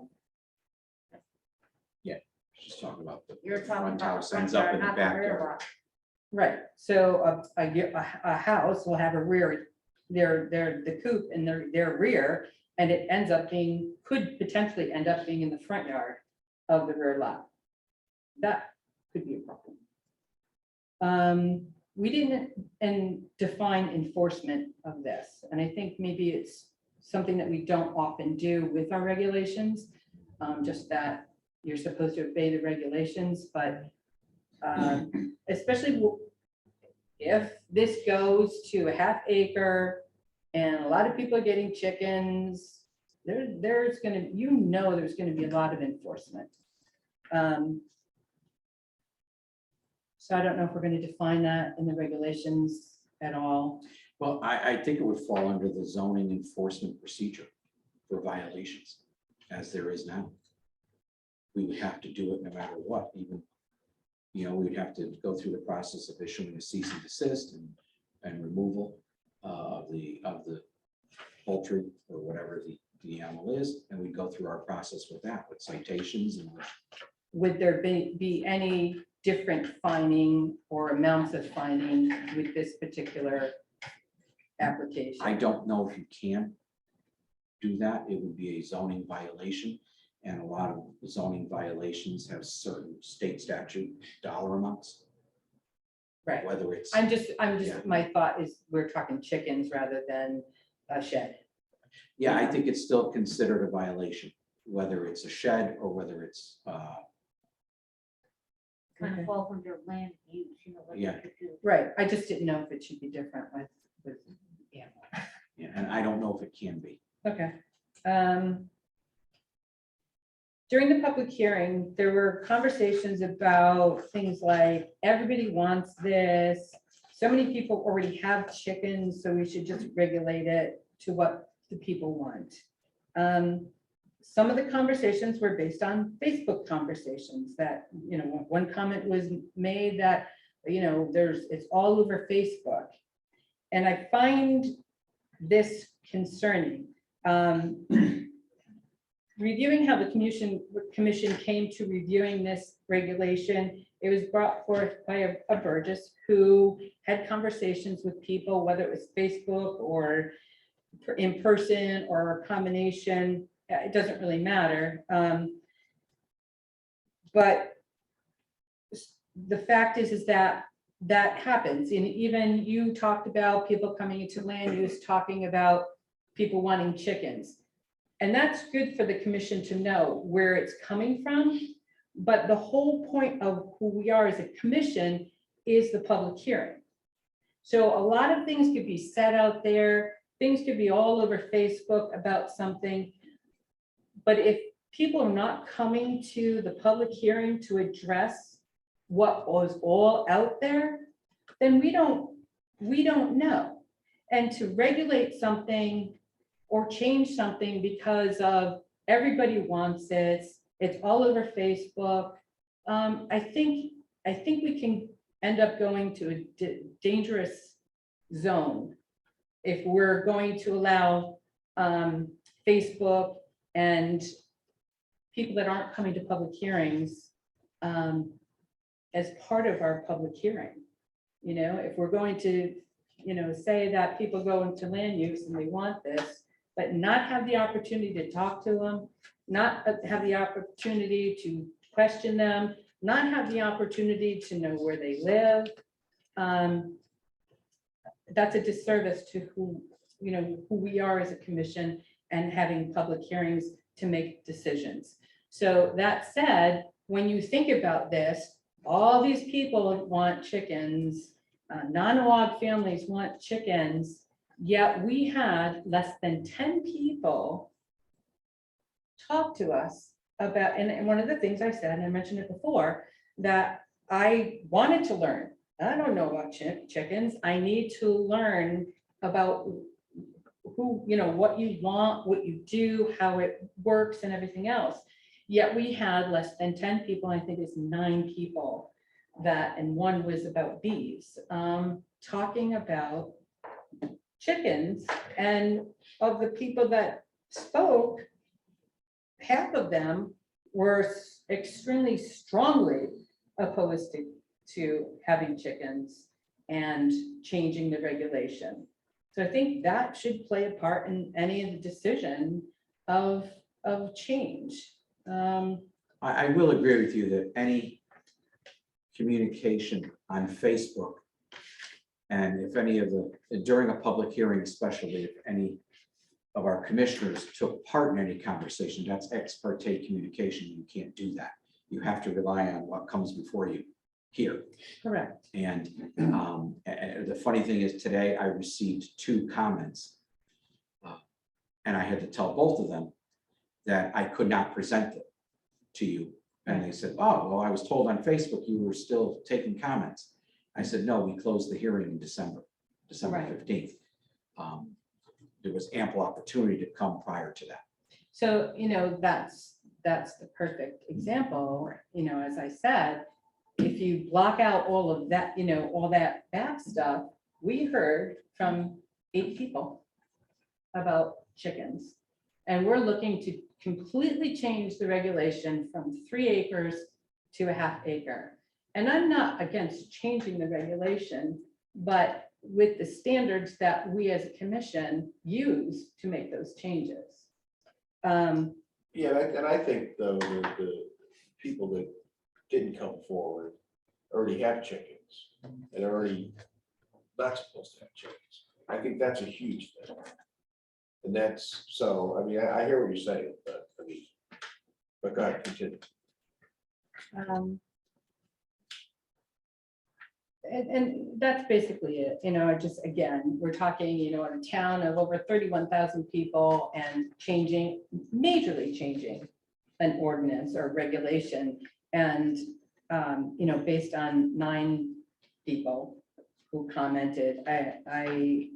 Just talking about the You're talking front about the house front ends up yard, in the not the rear backyard. lot. Right, so a house will have a rear, the coop in their rear, and it ends up being, could potentially end up being in the front yard of the rear lot. That could be a problem. We didn't define enforcement of this, and I think maybe it's something that we don't often do with our regulations, just that you're supposed to obey the regulations, but especially if this goes to a half acre and a lot of people are getting chickens, there's gonna, you know, there's gonna be a lot of enforcement. So I don't know if we're gonna define that in the regulations at all. Well, I think it would fall under the zoning enforcement procedure for violations, as there is now. We would have to do it no matter what, even, you know, we would have to go through the process of issuing a cease and desist and removal of the poultry or whatever the animal is, and we go through our process with that, with citations and. Would there be any different fining or amounts of fining with this particular application? I don't know if you can do that. It would be a zoning violation. And a lot of zoning violations have certain state statute dollar amounts. Right. Whether it's. I'm just, Yeah. my thought is we're talking chickens rather than a shed. Yeah, I think it's still considered a violation, whether it's a shed or whether it's, Kind Okay. of falls under land use, you know, like you Yeah. could do. Right, I just didn't know if it should be different with, yeah, yeah, and I don't know if it can be. okay. During the public hearing, there were conversations about things like, everybody wants this. So many people already have chickens, so we should just regulate it to what the people want. Some of the conversations were based on Facebook conversations that, you know, one comment was made that, you know, it's all over Facebook. And I find this concerning. Reviewing how the commission came to reviewing this regulation, it was brought forth by a Burgess who had conversations with people, whether it was Facebook or in person or a combination, it doesn't really matter. But the fact is that happens. And even you talked about people coming into land use, talking about people wanting chickens. And that's good for the commission to know where it's coming from. But the whole point of who we are as a commission is the public hearing. So a lot of things could be said out there, things could be all over Facebook about something. But if people are not coming to the public hearing to address what was all out there, then we don't know. And to regulate something or change something because of everybody wants it, it's all over Facebook. I think we can end up going to a dangerous zone if we're going to allow Facebook and people that aren't coming to public hearings as part of our public hearing. You know, if we're going to, you know, say that people go into land use and they want this, but not have the opportunity to talk to them, not have the opportunity to question them, not have the opportunity to know where they live. That's a disservice to who we are as a commission and having public hearings to make decisions. So that said, when you think about this, all these people want chickens, non-OAG families want chickens, yet we had less than 10 people talk to us about, and one of the things I said, and I mentioned it before, that I wanted to learn. I don't know about chickens. I need to learn about who, you know, what you want, what you do, how it works and everything else. Yet we had less than 10 people, I think it's 9 people that, and one was about bees, talking about chickens. And of the people that spoke, half of them were extremely strongly opposed to having chickens and changing the regulation. So I think that should play a part in any of the decision of change. I will agree with you that any communication on Facebook, and if any of during a public hearing, especially if any of our commissioners took part in any conversation, that's ex parte communication. You can't do that. You have to rely on what comes before you here. Correct. And the funny thing is today I received 2 comments and I had to tell both of them that I could not present it to you. And they said, oh, well, I was told on Facebook you were still taking comments. I said, no, we closed the hearing in December Right. 15th. There was ample opportunity to come prior to that. So, you know, that's the perfect example. You know, as I said, if you block out all of that, you know, all that bad stuff, we heard from 8 people about chickens. And we're looking to completely change the regulation from 3 acres to a ½ acre. And I'm not against changing the regulation, but with the standards that we as a commission use to make those changes. Yeah, and I think though, the people that didn't come forward already have chickens and are already not supposed to have chickens. I think that's a huge thing. And that's, so, I mean, I hear what you're saying, but, I mean, but go ahead, continue. And that's basically it, I just, again, we're talking, in a town of over 31,000 people and majorly changing an ordinance or regulation. And, based on 9 people who commented, I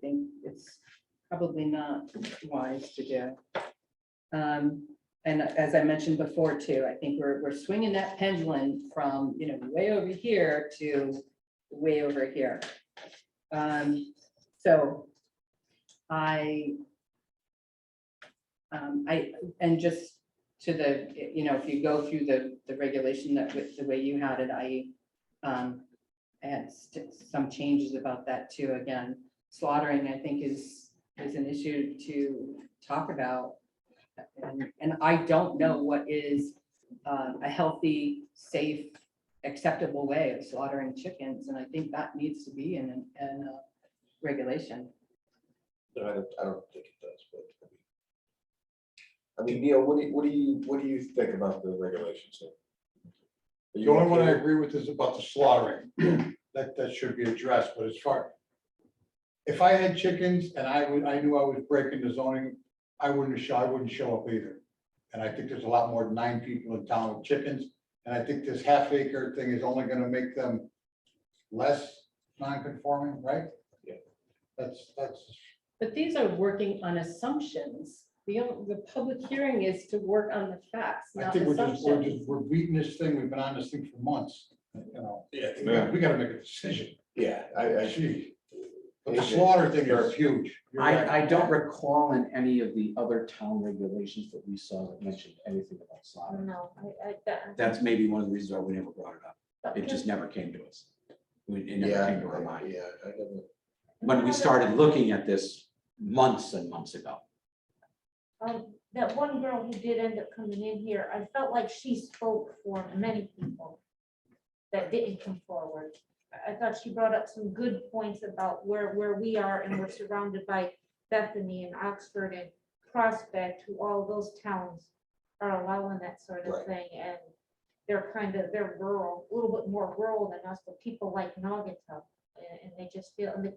think it's probably not wise to do. And as I mentioned before too, I think we're swinging that pendulum from, way over here to way over here. So and just to the, if you go through the regulation that with the way you had it, I had some changes about that too. Again, slaughtering, I think is an issue to talk about. And I don't know what is a healthy, safe, acceptable way of slaughtering chickens, and I think that needs to be in a regulation. No, I don't think it does, but. I mean, Neil, what do you think about the regulations? The only one I agree with is about the slaughtering. That should be addressed, but as far. If I had chickens and I knew I was breaking the zoning, I wouldn't show up either. And I think there's a lot more than 9 people in town with chickens. And I think this half-acre thing is only gonna make them less non-conforming, right? Yeah. That's. But these are working on assumptions. The public hearing is to work on the facts, I not think assumptions. we're beating this thing. We've been on this thing for months, Yeah. We gotta make a decision. Yeah, I Gee. But the slaughter thing is huge. You're right. I don't recall in any of the other town regulations that we saw that mentioned anything about I slaughter. don't know. That's maybe one of the reasons why we never brought it up. It just never came to us. It never came to our mind. Yeah, I never. When we started looking at this months and months ago. That one girl who did end up coming in here, I felt like she spoke for many people that didn't come forward. I thought she brought up some good points about where we are, and we're surrounded by Bethany and Oxford and Prospect, who all those towns are allowing that sort of Right. thing, and they're rural, a little bit more rural than us, but people like Naugatuck, and they just feel, and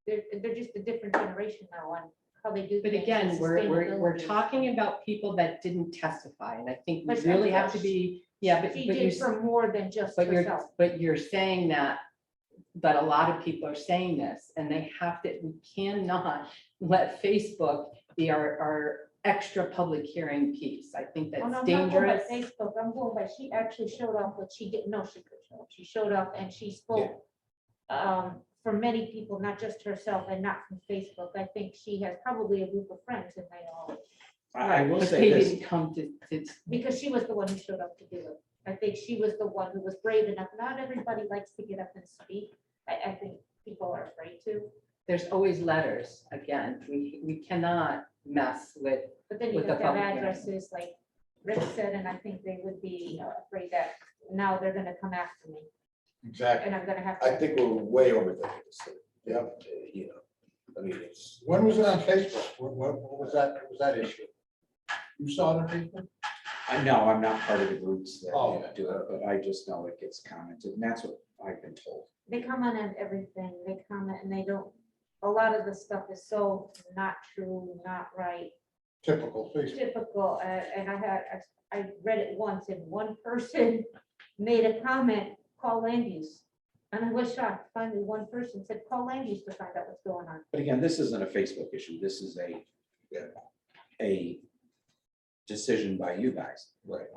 they're just a different generation now on how they do But things. again, and we're sustainability. talking about people that didn't testify, and I think we But really have to be, but She you did for more than just But herself. you're saying that a lot of people are saying this, and they have to, we cannot let Facebook be our extra public hearing piece. I think Oh, no, that's I'm not going by dangerous. Facebook, I'm going by, she actually showed up, but she didn't know she could show up. She showed up and she spoke for many people, not just herself, and not from Facebook. I think she has probably a group of friends, and they all, I will But say they this, didn't come to, because she was the one who showed up to do it. I think she was the one who was brave enough. Not everybody likes to get up and speak. I think people are afraid to, there's always letters, again, we cannot mess with, but then you With the have to have public hearing. addresses, like Rick said, and I think they would be afraid that now they're gonna come after me, Exactly. and I'm gonna have I to. think we're way overthinking this thing. Yep. I mean, it's. When was it on Facebook? What was that? What was that issue? You saw it on Facebook? I know I'm not part of the groups that Oh. do it, but I just know it gets commented, and that's what I've been told. They comment on everything. They comment and they don't, a lot of the stuff is so not true, not right, Typical Facebook. typical. And I read it once and one person made a comment, call land use. And I was shocked. Finally, one person said, call land use to find out what's going on. But again, this isn't a Facebook issue. This is a decision by you guys. Right.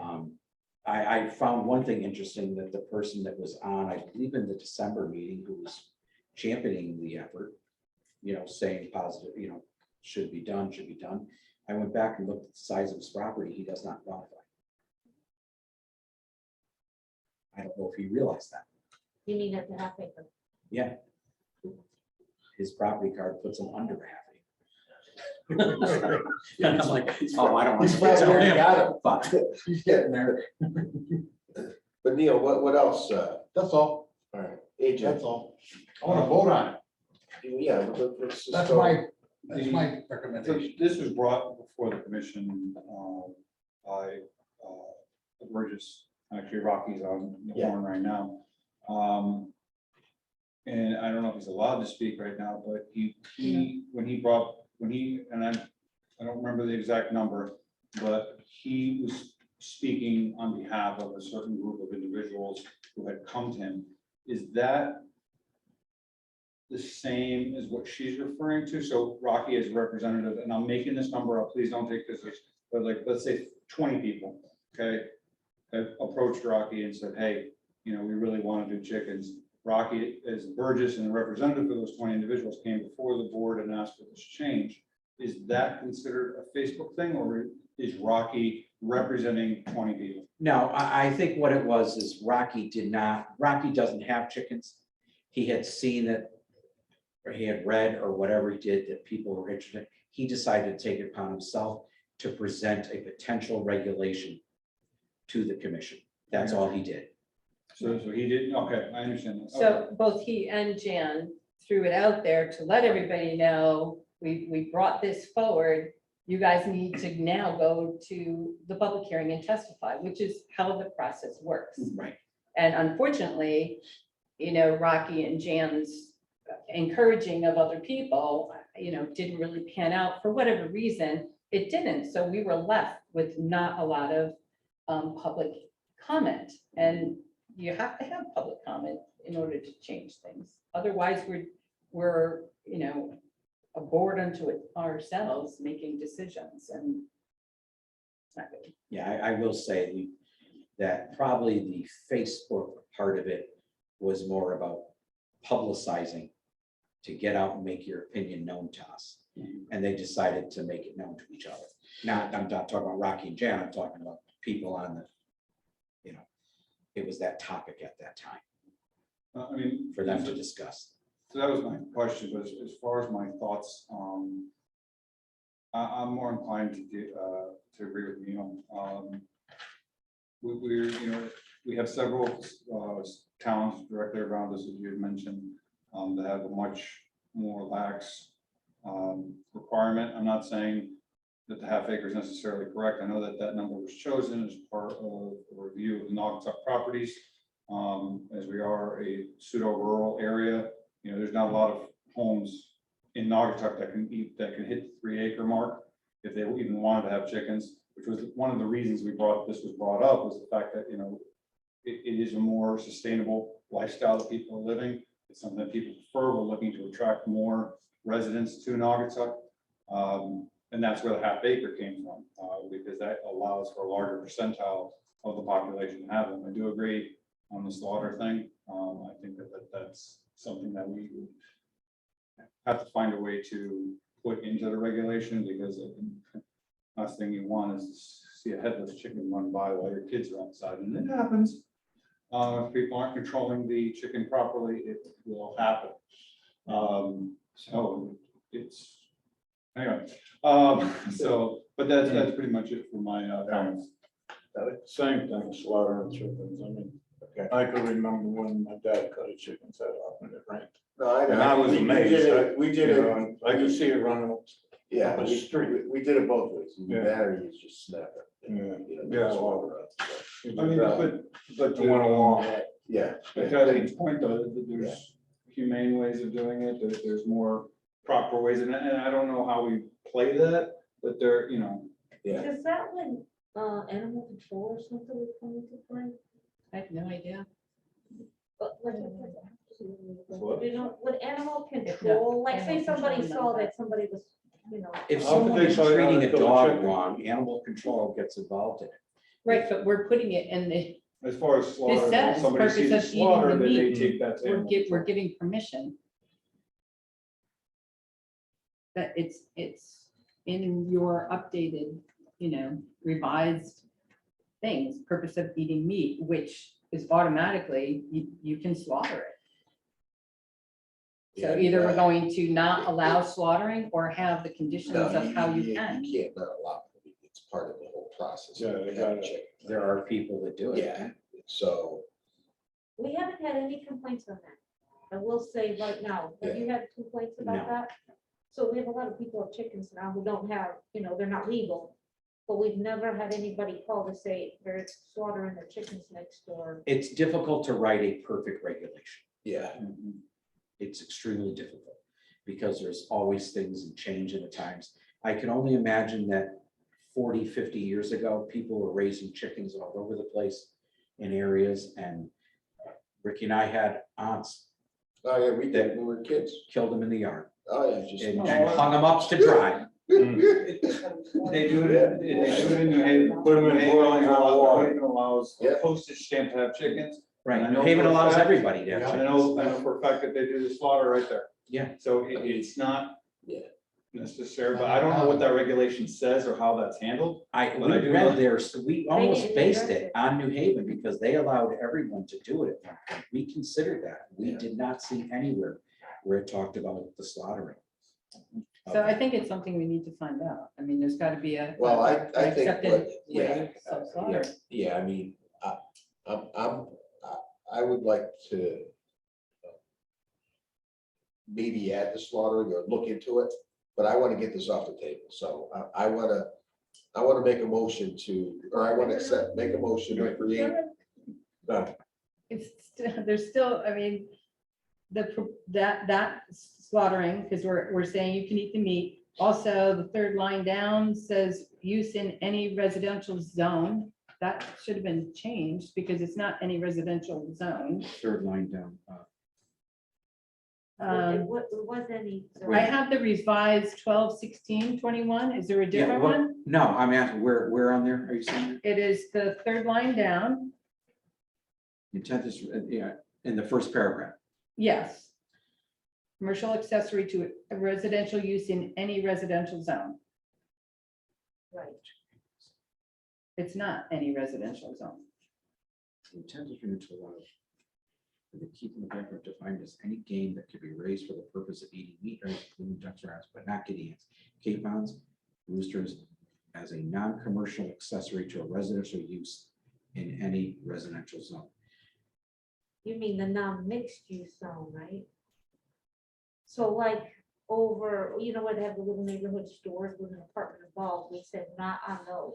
I found one thing interesting, that the person that was on, I believe in the December meeting, who was championing the effort, saying positive, should be done. I went back and looked at the size of his property. He does not qualify. I don't know if he realized that. You mean at the half acre? Yeah. His property card puts him under a half acre. And I'm like, oh, I don't want He's to probably tell already him, got it. but He's getting there. But Neil, what else? That's all. All right, AJ. That's all. I want to vote on it. Yeah, let's just That's go. That's my So recommendation. this was brought before the commission by Burgess, actually Rocky's on the horn right now. And I don't know if he's allowed to speak right now, but I don't remember the exact number, but he was speaking on behalf of a certain group of individuals who had come to him. Is that the same as what she's referring to? So Rocky is representative, and I'm making this number up, please don't take this as, but like, let's say 20 people, okay? Have approached Rocky and said, hey, we really want to do chickens. Rocky, as Burgess and the representative for those 20 individuals, came before the board and asked for this change. Is that considered a Facebook thing, or is Rocky representing 20 people? No, I think what it was is Rocky doesn't have chickens. He had seen it, or he had read, or whatever he did, that people were interested. He decided to take it upon himself to present a potential regulation to the commission. That's all he did. So he didn't, okay, I understand that. So both he and Jan threw it out there to let everybody know, we brought this forward. You guys need to now go to the public hearing and testify, which is how the process works. Right. And unfortunately, Rocky and Jan's encouraging of other people, didn't really pan out for whatever reason. It didn't. So we were left with not a lot of public comment. And you have to have public comment in order to change things. Otherwise, we're a board unto ourselves making decisions, and it's not good. Yeah, I will say that probably the Facebook part of it was more about publicizing to get out and make your opinion known to us. And they decided to make it known to each other. Now, I'm not talking about Rocky and Jan, I'm talking about people on the, it was that topic at that time I mean, for them to discuss. So that was my question, but as far as my thoughts, I'm more inclined to agree with Neil. We have several towns directly around us, as you had mentioned, that have a much more lax requirement. I'm not saying that the half acre is necessarily correct. I know that number was chosen as part of a review of the Naugatuck properties. As we are a pseudo rural area, there's not a lot of homes in Naugatuck that can hit the 3 acre mark if they even wanted to have chickens, which was one of the reasons this was brought up, was the fact that, it is a more sustainable lifestyle that people are living. It's something that people prefer. We're looking to attract more residents to Naugatuck. And that's where the half acre came from, because that allows for a larger percentile of the population to have them. I do agree on the slaughter thing. I think that's something that we would have to find a way to put into the regulation, because the last thing you want is to see a headless chicken run by while your kids are outside, and it happens. If people aren't controlling the chicken properly, it will happen. So it's, anyway, but that's pretty much it for my comments. Same thing, slaughtering chickens. I mean, I could remember when my dad cut a chicken's head off and it rained. No, I know. And I was We did amazed. it- We did You it. know, and I could see it running. Yeah, up the we street. we did it both ways. The Yeah. battery is just snap it. Yeah. Yeah. I mean, but It went along. Yeah. But to Eddie's point, though, that there's humane ways of doing it, that there's more proper ways, and I don't know how we play that, but there, Yeah. Is that when animal control or something would come into play? I have no idea. But like, What? with animal control, like say Animal somebody control, saw no. that somebody was, If I don't someone think is so, yeah, treating a kill a dog chicken. wrong, animal control gets involved in it. Right, but we're putting it in the, as far as slaughter, says if somebody sees a purpose of eating slaughter, the then they meat. take that to animal we're control. giving permission. That it's in your updated, revised things, purpose of eating meat, which is automatically, you can slaughter it. So Yeah, either we're right. going to not allow slaughtering or have the conditions No, of how you can. You can't not allow it. It's part of the whole process. Yeah, they got it. There are people that do it. Yeah, so, we haven't had any complaints on that. I will say right now, have you had complaints about No. that? So we have a lot of people with chickens now who don't have, they're not legal. But we've never had anybody call to say they're slaughtering their chickens next door. It's difficult to write a perfect regulation. Yeah, It's extremely difficult because there's always things and change in the times. I can only imagine that 40, 50 years ago, people were raising chickens all over the place in areas, and Ricky and I had aunts oh, yeah, we did, when we were kids. killed them in the yard Oh, yeah, just. and hung them up to dry. They do it, in New Haven. Put 'em in New Haven boiling hot allows- water. New Haven allows Yeah. postage stamp to have chickens. Right, And I know New Haven for a allows fact- everybody to have I chickens. know for a fact that they do the slaughter right there. Yeah. So it's not Yeah. necessary, but I don't know what that regulation says or how that's handled. We But I do read know- theirs, we almost didn't based address it it. on New Haven because they allowed everyone to do it. at one point. We considered that. We Yeah. did not see anywhere where it talked about the slaughtering. So I think it's something we need to find out. I mean, there's got to be a. Well, I an think, accepted what- way yeah, of slaughter. yeah, I mean, I would like to maybe add the slaughtering or look into it, but I want to get this off the table, so I want to make a motion to, or I want to make a motion to create. It's, there's still, I mean, that slaughtering, because we're saying you can eat the meat. Also, the third line down says use in any residential zone. That should have been changed because it's not any residential zone. Third line down. It was any. I have the revised 12/16/21. Is there a different one? No, I'm asking, where on there are you saying? It is the third line down. Intent is, yeah, in the first paragraph. Yes. Commercial accessory to a residential use in any residential zone. Right. It's not any residential zone. Intent is to allow for the keep in the background defined as any game that could be raised for the purpose of eating meat, or including ducks or rabbits, but not guinea hens, capons, roosters, as a non-commercial accessory to a residential use in any residential zone. You mean the non-mixed use zone, right? So like over, where they have the little neighborhood stores with an apartment involved, we said not on those.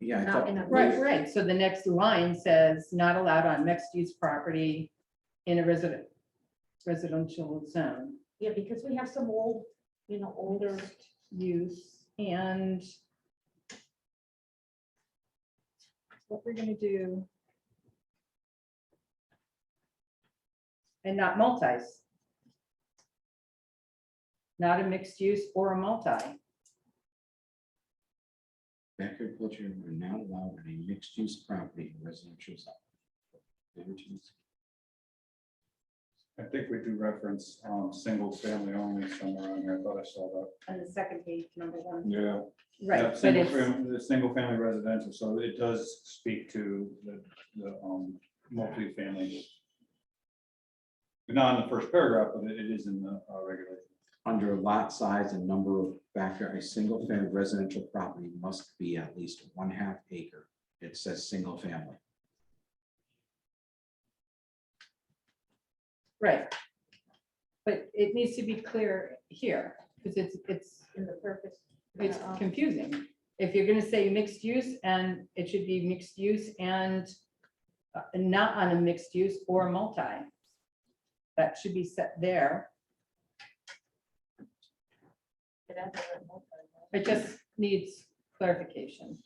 Yeah, I Not thought. in a. Right. So the next line says not allowed on mixed use property in a residential zone. Yeah, because we have some old, older. Use and what we're gonna do. And not multis. Not a mixed use or a multi. Backyard poultry are not allowed in a mixed use property in residential zone. I think we do reference, single family only somewhere on here. I thought I saw that. On the second page, number one. Yeah. Right, Yeah, but single it's, family, the single family residential, so it does speak to the multifamily. Not in the first paragraph, but it is in the regulation. Under lot size and number of backyard, a single family residential property must be at least 1/2 acre. It says single family. right. But it needs to be clear here, because it's In the purpose. It's confusing. If you're gonna say mixed use, and it should be mixed use and not on a mixed use or a multi. That should be set there. It just needs clarification.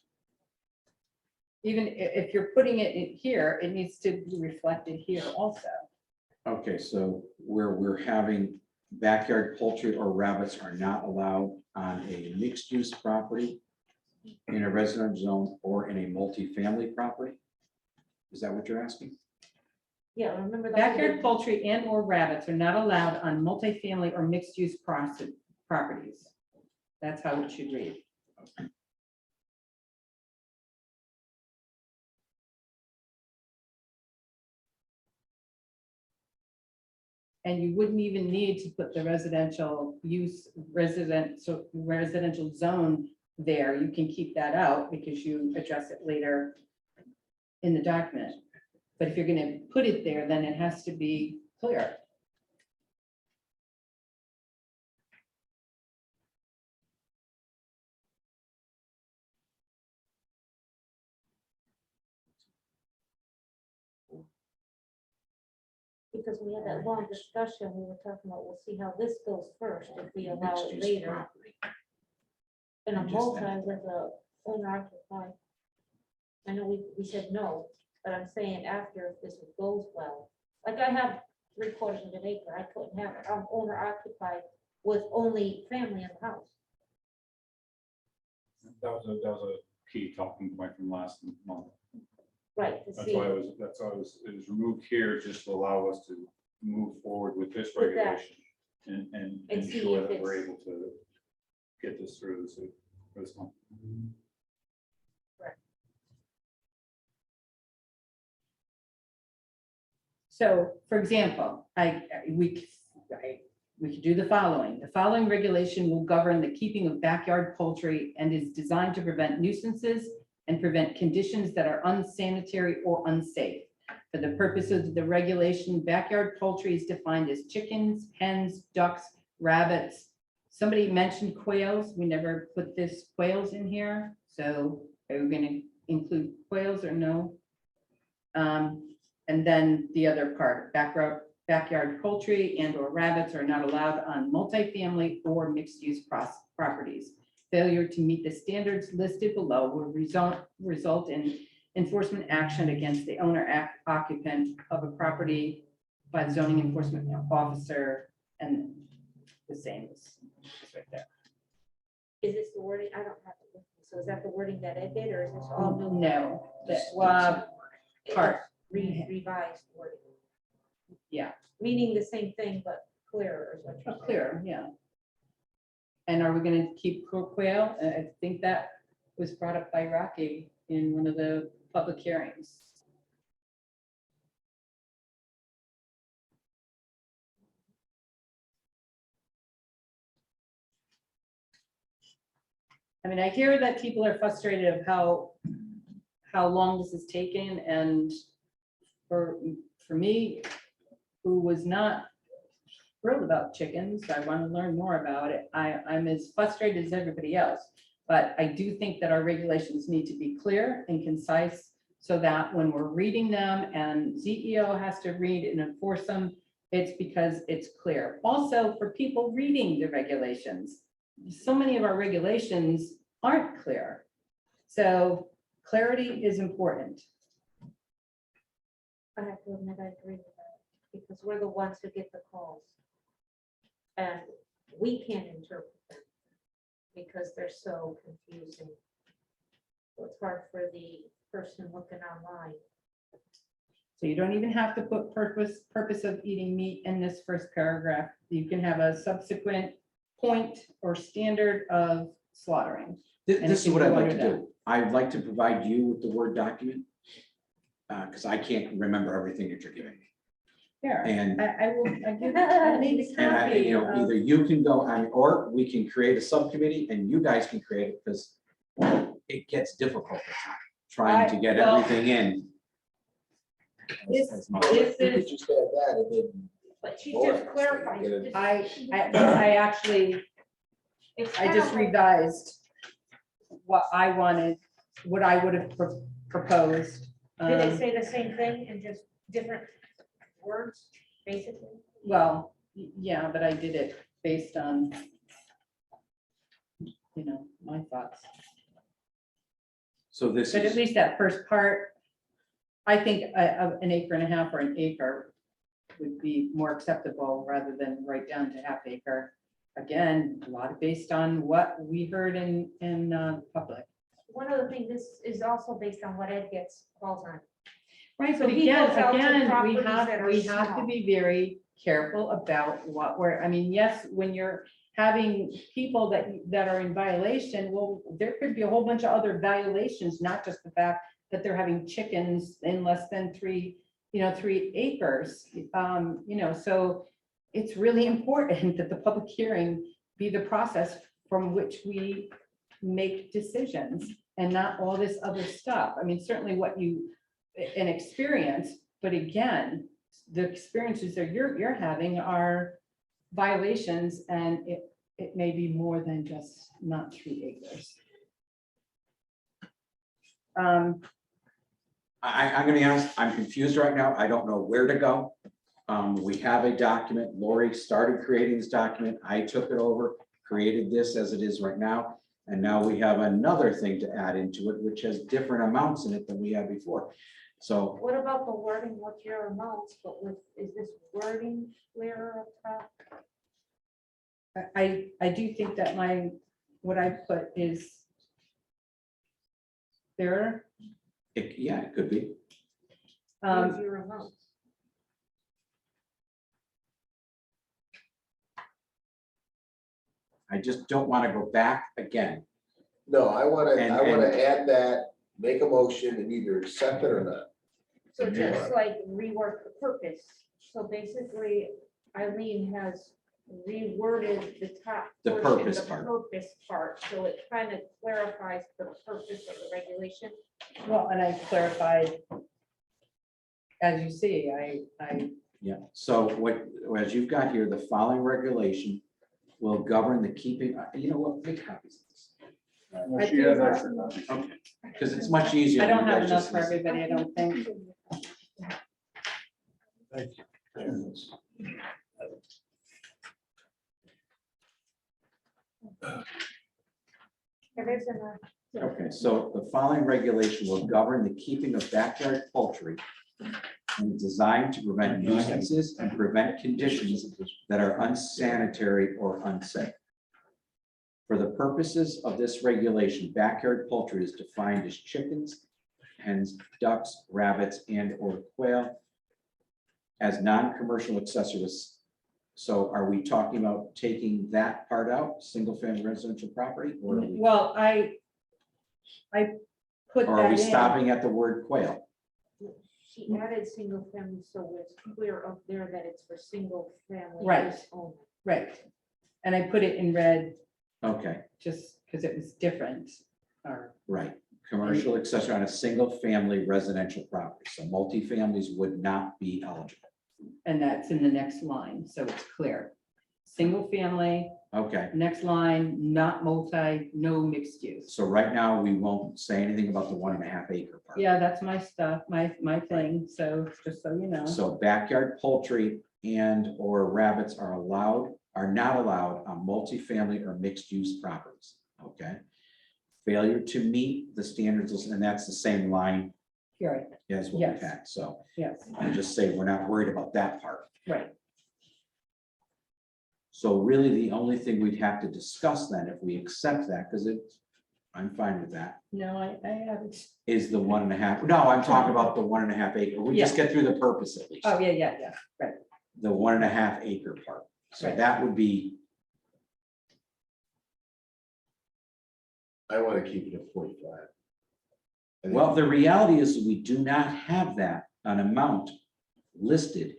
Even if you're putting it in here, it needs to be reflected here also. Okay, so where we're having backyard poultry or rabbits are not allowed on a mixed use property in a residential zone or in a multifamily property? Is that what you're asking? Yeah, remember. Backyard poultry and or rabbits are not allowed on multifamily or mixed use properties. That's how it should read. And you wouldn't even need to put the residential use, residential zone there. You can keep that out because you address it later in the document. But if you're gonna put it there, then it has to be clear. because we had that long discussion, we were talking about, we'll see how this goes first, if we allow it Mixed-use later. property. And a Just multi that. with a owner occupied. I know we said no, but I'm saying after if this goes well, like I have 3/4 of an acre, I couldn't have it, I'm owner occupied with only family in the house. That was a key talking point from last month. Right, to That's see, why it was removed here just to allow us to move forward with this With that. regulation and And see ensure if that we're it's- able to get this through this month. So, for example, we could do the following. The following regulation will govern the keeping of backyard poultry and is designed to prevent nuisances and prevent conditions that are unsanitary or unsafe. For the purposes of the regulation, backyard poultry is defined as chickens, hens, ducks, rabbits. Somebody mentioned quails. We never put this quails in here. So are we going to include quails or no? And then the other part, backyard poultry and or rabbits are not allowed on multifamily or mixed-use properties. Failure to meet the standards listed below will result in enforcement action against the owner occupant of a property by the zoning enforcement officer, and the same is right there. is this the wording? I don't have it with me. So is that the wording that Ed did, or is this all new? No, that, part. Revised wording. Yeah. Meaning the same thing, but clearer is what you're saying. Clear, yeah. And are we gonna keep quail? I think that was brought up by Rocky in one of the public hearings. I mean, I hear that people are frustrated of how long this is taking, and for me, who was not thrilled about chickens, I want to learn more about it. I'm as frustrated as everybody else, but I do think that our regulations need to be clear and concise so that when we're reading them and CEO has to read and enforce them, it's because it's clear. Also, for people reading the regulations, so many of our regulations aren't clear. So clarity is important. I have to admit, I agree with that, because we're the ones who get the calls. And we can't interpret them because they're so confusing. So it's hard for the person looking online. So you don't even have to put purpose of eating meat in this first paragraph. You can have a subsequent point or standard of slaughtering. And This it is can what I'd go like to under that. do. I'd like to provide you with the Word document. Because I can't remember everything that you're giving me. Here, And I need a And copy you know, of- either you can go, or we can create a subcommittee and you guys can create it, because it gets difficult at times, trying to get Well, everything in. This much. You is, could just add that and then. But she just clarified. Get it. I actually, It's I just kind of like- revised what I wanted, what I would have proposed. Did it say the same thing in just different words, basically? Well, yeah, but I did it based on, my thoughts. So this But at is, least that first part, I think an acre and a half or an acre would be more acceptable rather than right down to half acre. Again, a lot based on what we heard in public. One other thing, this is also based on what Ed gets calls on. Right, So but he again, goes out to we properties have, that are we have to small. be very careful about what we're, I mean, yes, when you're having people that are in violation, well, there could be a whole bunch of other violations, not just the fact that they're having chickens in less than 3 acres. So it's really important that the public hearing be the process from which we make decisions and not all this other stuff. I mean, certainly an experience, but again, the experiences that you're having are violations, and it may be more than just not 3 acres. I'm gonna be honest, I'm confused right now. I don't know where to go. We have a document. Lori started creating this document. I took it over, created this as it is right now. And now we have another thing to add into it, which has different amounts in it than we had before. So What about the wording? What's your amounts, but with, is this wording clearer up top? I do think that what I put is there. yeah, it could be. Where's your amounts? I just don't want to go back again. No, I wanna And- add that, make a motion and either accept it or not. So just like rework the purpose. So basically Eileen has reworded the top. The portion, purpose the part. Purpose part, so it kind of clarifies the purpose of the regulation. Well, and I clarified, as you see, Yeah, so what, as you've got here, the following regulation will govern the keeping, you know what, make copies of this. Well, she has extra copies. Okay, because it's much easier. I when don't you have guys enough just for listen. everybody, I don't think. Thank you. It is in the. Okay, so the following regulation will govern the keeping of backyard poultry and is designed to prevent nuisances and prevent conditions that are unsanitary or unsafe. For the purposes of this regulation, backyard poultry is defined as chickens, hens, ducks, rabbits, and or quail as non-commercial accessories. So are we talking about taking that part out, single-family residential property, or are we? Well, I put Or are we that in. stopping at the word quail? She added single family, so it's clear up there that it's for single family. Right. use only. Right. And I put it in red Okay, just because it was different. Or, right. Commercial accessory on a single family residential property. So multifamilies would not be eligible. and that's in the next line, so it's clear. Single family, Okay, next line, not multi, no mixed use. so right now we won't say anything about the 1.5 acre part. Yeah, that's my stuff, my thing, so just so you know. So backyard poultry and or rabbits are not allowed on multifamily or mixed use properties. Okay. Failure to meet the standards, and that's the same line Right, as what Yes. we've had. So yes, I just say we're not worried about that part. right. So really, the only thing we'd have to discuss then, if we accept that, because I'm fine with that, No, I have it. is the 1.5. No, I'm talking about the 1.5 acre. We just get through the purpose at least. Oh, yeah, right. The 1.5 acre part. So Right. that would be, I want to keep it at 45. I think- well, the reality is we do not have that, an amount listed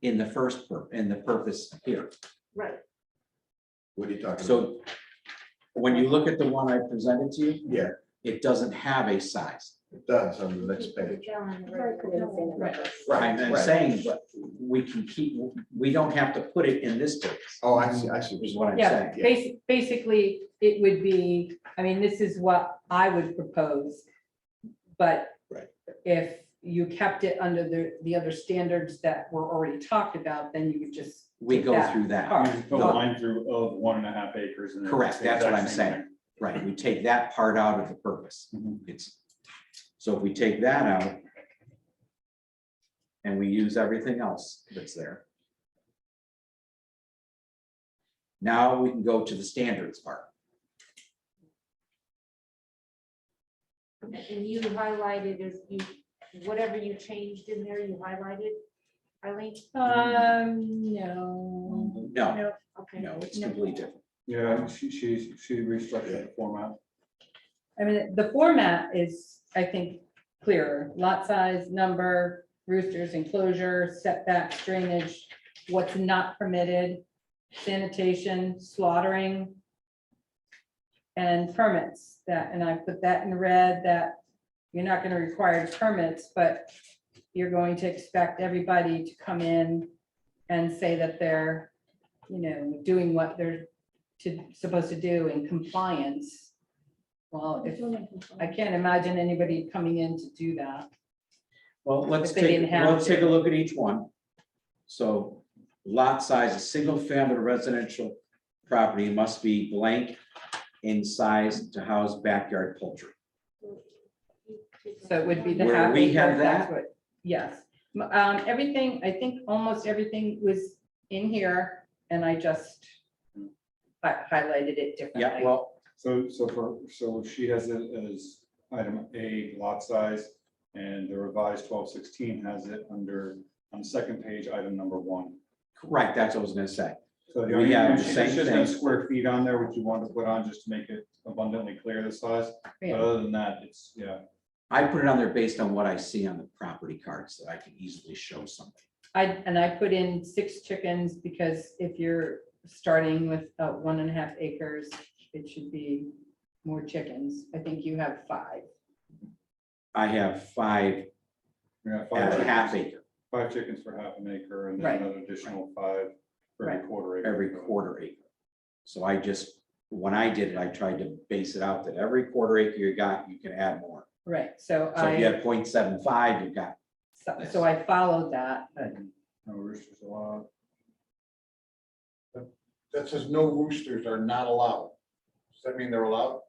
in the in the purpose here. Right. What are you talking about? So when you look at the one I presented to you, Yeah, it doesn't have a size. it does on the next page. Right. I'm saying, but we can keep, we don't have to put it in this case, Oh, I see, what is you're what I'm Yeah, saying. basically, it would be, I mean, this is what I would propose. But Right. if you kept it under the other standards that were already talked about, then you would just. We take go that through that. part. You just put a line through of 1.5 acres. and then Correct, it's the that's what exact I'm same saying. thing. Right, we take that part out of the purpose. Mhm. It's, so if we take that out and we use everything else that's there. Now we can go to the standards part. And you highlighted as you, whatever you changed in there, you highlighted, Eileen? No. No, Okay. no, it's No. completely different. Yeah, she restructured the format. I mean, the format is, I think, clearer. Lot size, number, roosters, enclosure, setbacks, drainage, what's not permitted, sanitation, slaughtering, and permits that, and I put that in red, that you're not going to require permits, but you're going to expect everybody to come in and say that they're, doing what they're supposed to do in compliance. Well, if, I can't imagine anybody coming in to do that. Well, If they didn't have let's take a to. look at each one. So lot size, a single family residential property must be blank in size to house backyard poultry. So it would be the Where half we have acre, that's that? what, yes. Everything, I think almost everything was in here, and I just highlighted it differently. Yeah, well, So she has it as item A, lot size, and the revised 1216 has it under, on the second page, item number 1. right, that's what I was gonna say. So We have the she same just has thing. square feet on there, which you want to put on just to make it abundantly clear the size. But Yeah. other than that, it's, yeah. I put it on there based on what I see on the property cards that I can easily show somebody. I put in 6 chickens because if you're starting with 1.5 acres, it should be more chickens. I think you have 5. I have 5 Yeah, at a half chickens, acre, 5 chickens for half an acre, and Right. then an additional 5 for every Right. quarter acre. every quarter acre. So I just, when I did it, I tried to base it out that every quarter acre you got, you can add more. Right, so So if you I, had 0.75, you've got, so I followed that, but No roosters allowed. That says no roosters are not allowed. Does that mean they're allowed?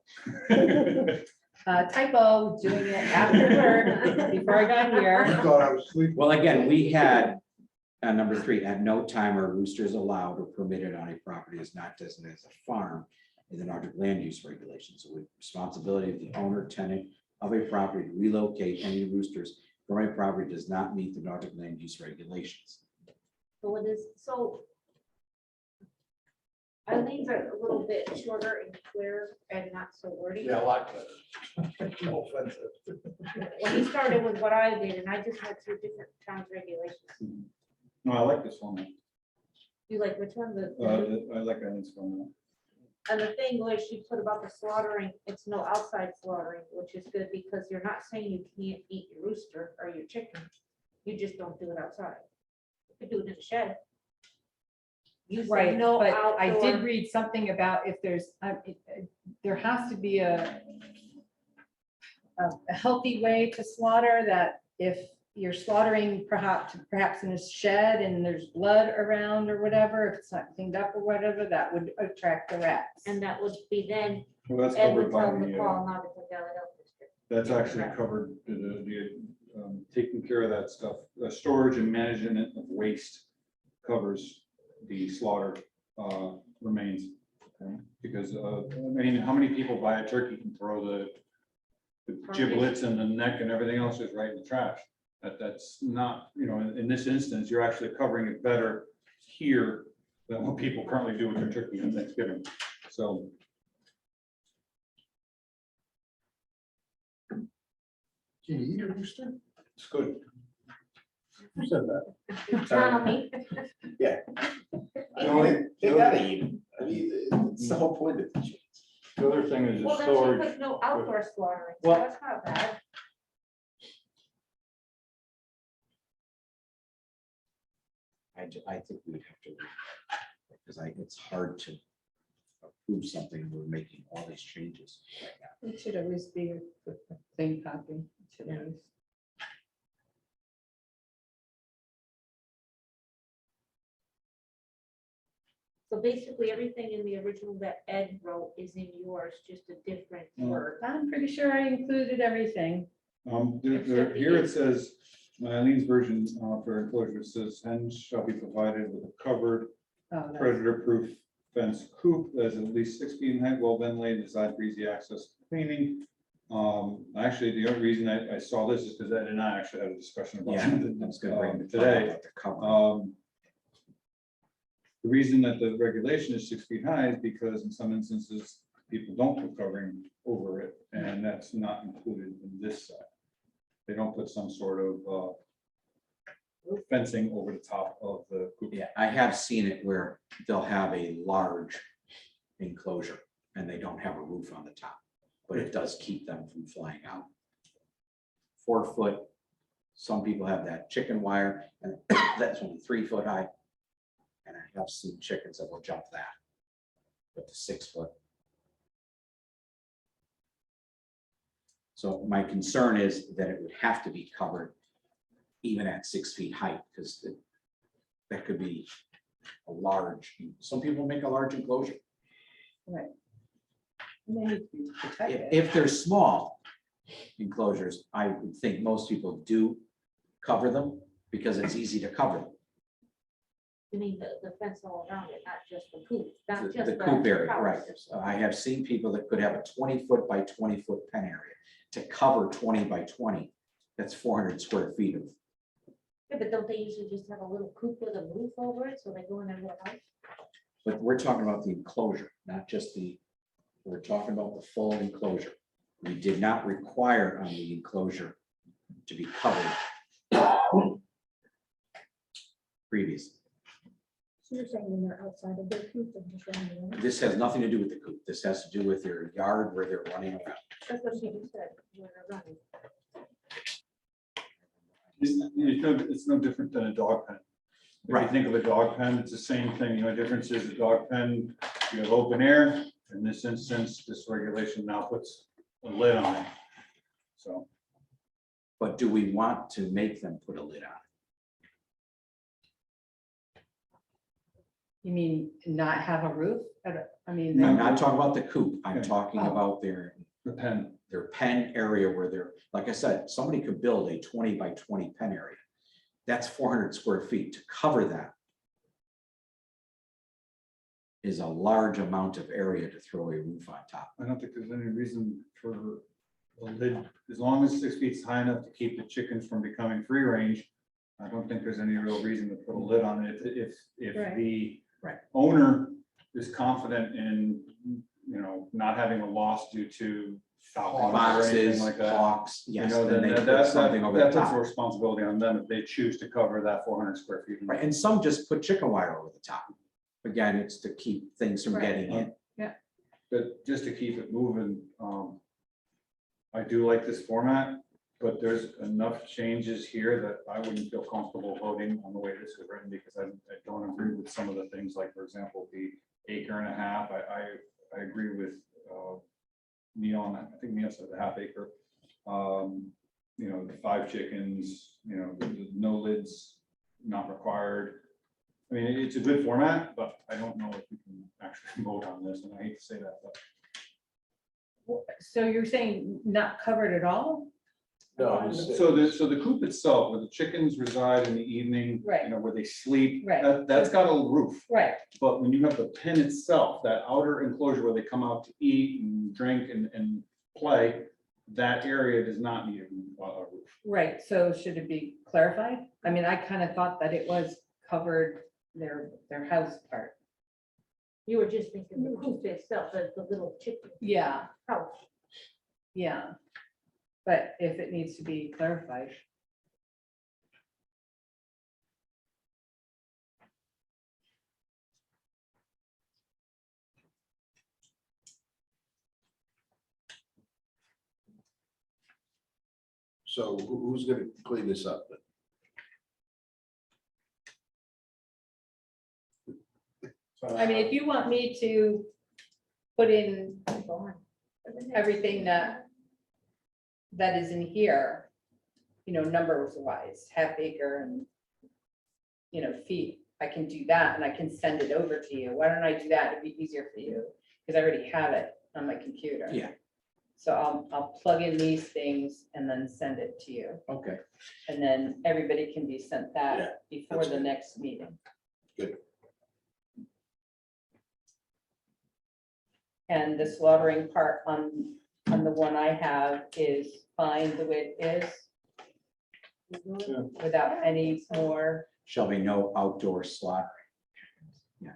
typo, doing it after work, before I got I here. thought I was sleeping. well, again, we had, number 3, at no time are roosters allowed or permitted on a property is not designated as a farm in the Norfolk land use regulations. So with responsibility of the owner, tenant of a property to relocate any roosters from a property does not meet the Norfolk land use regulations. So it is, so. Eileen's are a little bit shorter and clearer and not so wordy. Yeah, a lot better. No offensive. When he started with what I did, and I just went through different towns regulations. No, I like this one. You like which one? I like that one. And the thing was, she put about the slaughtering, it's no outside slaughtering, which is good because you're not saying you can't eat your rooster or your chicken. You just don't do it outside. You could do it in a shed. You say Right, no but I did outdoor. read something about if there's, there has to be a healthy way to slaughter, that if you're slaughtering perhaps in a shed and there's blood around or whatever, if it's not cleaned up or whatever, that would attract the rats. And that would be then, Well, that's Ed would covered by tell them to the, call now to the Valley Health District. that's actually covered, taking care of that stuff. Storage and management of waste covers the slaughter remains. Okay? Because, I mean, how many people buy a turkey and throw the giblets and the neck and everything else is right in the trash? That's not, you know, in this instance, you're actually covering it better here than what people currently do with their turkey on Thanksgiving. So. Can you eat a rooster? It's good. Who said that? Tommy. They gotta eat them. I mean, it's the whole point of the chickens. The other thing is the Well, then she storage. put no outdoor slaughtering, so Well- that's not bad. I think we'd have to, because it's hard to approve something, we're making all these changes right now. It should always be a clean copy. It should always. So basically, everything in the original that Ed wrote is in yours, just a different word. I'm pretty sure I included everything. Here it says, Eileen's version for enclosure says, hens shall be provided with a covered Oh, that's- predator-proof fence coop that is at least 6 feet in height, well ventilated, designed for easy access to cleaning. Actually, the only reason I saw this is because Ed and I actually had a discussion about Yeah, it that's gonna bring the today. cover. The reason that the regulation is 6 feet high is because in some instances, people don't put covering over it, and that's not included in this set. They don't put some sort of fencing over the top of the coop. Yeah, I have seen it where they'll have a large enclosure and they don't have a roof on the top, but it does keep them from flying out. 4 foot, some people have that chicken wire and that's only 3 foot high. And I have seen chickens that will jump that. But the 6 foot. So my concern is that it would have to be covered even at 6 feet height, because that could be a large, some people make a large enclosure. Right. And they need to be protected. If they're small enclosures, I would think most people do cover them because it's easy to cover them. You mean the fence all around it, not just the coop, not The just the coop area, power right. system. I have seen people that could have a 20-foot by 20-foot pen area to cover 20 by 20. That's 400 square feet of, Yeah, but don't they usually just have a little coop with a roof over it, so they go in their little house? but we're talking about the enclosure, not just we're talking about the full enclosure. We did not require on the enclosure to be covered previously. So you're saying when they're outside of their coop and just running around? This has nothing to do with the coop. This has to do with their yard where they're running around. That's what she said, when they're running. It's no different than a dog pen. If Right. you think of a dog pen, it's the same thing. The only difference is a dog pen, you have open air. In this instance, this regulation now puts a lid on it. So, But do we want to make them put a lid on it? You mean not have a roof? I mean, I'm they- not talking about the coop. I'm Okay. talking Oh. about their the pen, pen area where they're, like I said, somebody could build a 20 by 20 pen area. That's 400 square feet. To cover that is a large amount of area to throw a roof on top. I don't think there's any reason for a lid, as long as 6 feet is high enough to keep the chickens from becoming free range. I don't think there's any real reason to put a lid on it if Right. the Right. owner is confident in, not having a loss due to falcons or Boxes, anything like that. hawks, yes, Then then they put that something over the puts the top. responsibility on them if they choose to cover that 400 square feet. Right, and some just put chicken wire over the top. Again, it's to keep things from Right. getting in. But just to keep it moving, I do like this format, but there's enough changes here that I wouldn't feel comfortable voting on the way this is written, because I don't agree with some of the things, like, for example, the acre and a half. I agree with Neil, on that. I think Neil said the half acre. The 5 chickens, the no lids not required. I mean, it's a good format, but I don't know if we can actually vote on this, and I hate to say that, but. So you're saying not covered at all? No, So the coop itself, where the chickens reside in the evening, Right. where they sleep, Right. that's got a roof. Right, But when you have the pen itself, that outer enclosure where they come out to eat and drink and play, that area does not need a roof. right. So should it be clarified? I mean, I kind of thought that it was covered their house part. You were just thinking the coop itself, the little chicken Yeah, house. yeah. But if it needs to be clarified. So who's gonna clean this up then? I mean, if you want me to put in everything that is in here, numbers wise, half acre and, feet, I can do that and I can send it over to you. Why don't I do that? It'd be easier for you, because I already have it on my computer. Yeah. So I'll plug in these things and then send it to you. Okay. And then everybody can be sent Yeah, that before that's the good. next meeting. Good. And the slaughtering part on the one I have is fine the way it is. Without any more, Shall be no outdoor slaughtering. Yeah,